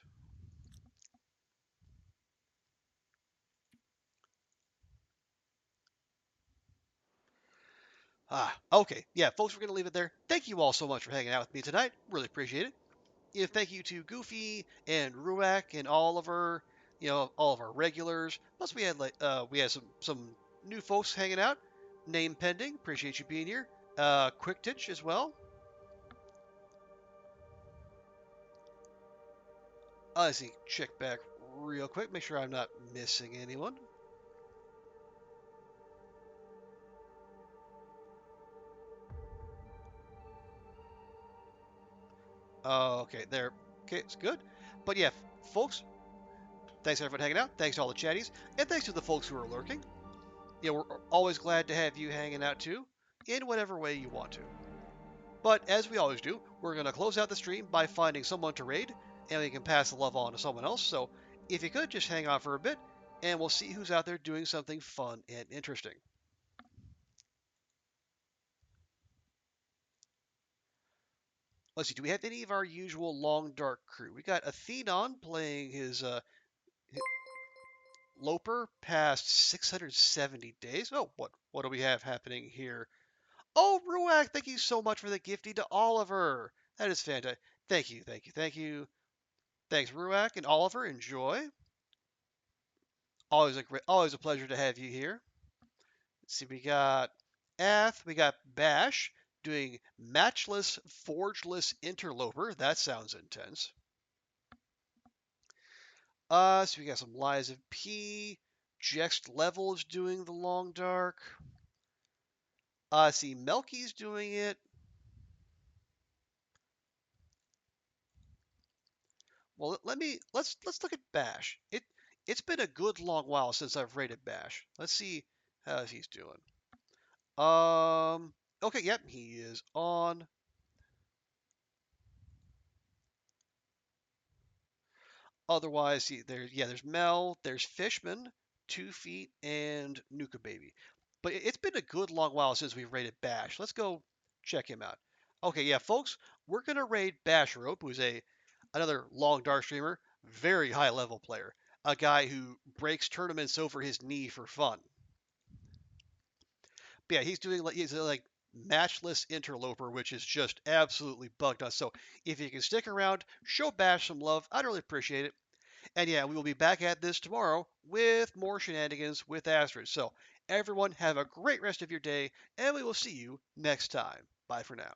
Okay. Yeah, folks, we're going to leave it there. Thank you all so much for hanging out with me tonight. Really appreciate it. Thank you to Goofy and Ruak and Oliver, all of our regulars. Plus, we had some new folks hanging out. Name pending. Appreciate you being here. Quick Titch as well. Let's see. Check back real quick. Make sure I'm not missing anyone. Okay, there. Okay, it's good. But yeah, folks, thanks everyone hanging out. Thanks to all the chatties, and thanks to the folks who are lurking. We're always glad to have you hanging out too, in whatever way you want to. But as we always do, we're going to close out the stream by finding someone to raid, and we can pass the love on to someone else. So if you could, just hang on for a bit, and we'll see who's out there doing something fun and interesting. Let's see, do we have any of our usual Long Dark crew? We got Athenon playing his Loper past 670 days. Oh, what do we have happening here? Oh, Ruak, thank you so much for the gifty to Oliver. That is fantastic. Thank you, thank you, thank you. Thanks, Ruak and Oliver. Enjoy. Always a pleasure to have you here. Let's see, we got we got Bash doing matchless, forgeless interloper. That sounds intense. So we got some Lies of P. Jext Level is doing the Long Dark. See, Melky's doing it. Well, let's look at Bash. It's been a good long while since I've rated Bash. Let's see how he's doing. Okay, yep, he is on. Otherwise, see, there's Mel, there's Fishman, 2 Feet, and Nuka Baby. But it's been a good long while since we've rated Bash. Let's go check him out. Okay, yeah, folks, we're gonna raid Bash Rope, who's another long dark streamer, very high level player, a guy who breaks tournaments over his knee for fun. But yeah, he's like matchless interloper, which is just absolutely bugged us. So if you can stick around, show Bash some love. I'd really appreciate it. And yeah, we will be back at this tomorrow with more shenanigans with Astrid. So everyone have a great rest of your day, and we will see you next time. Bye for now.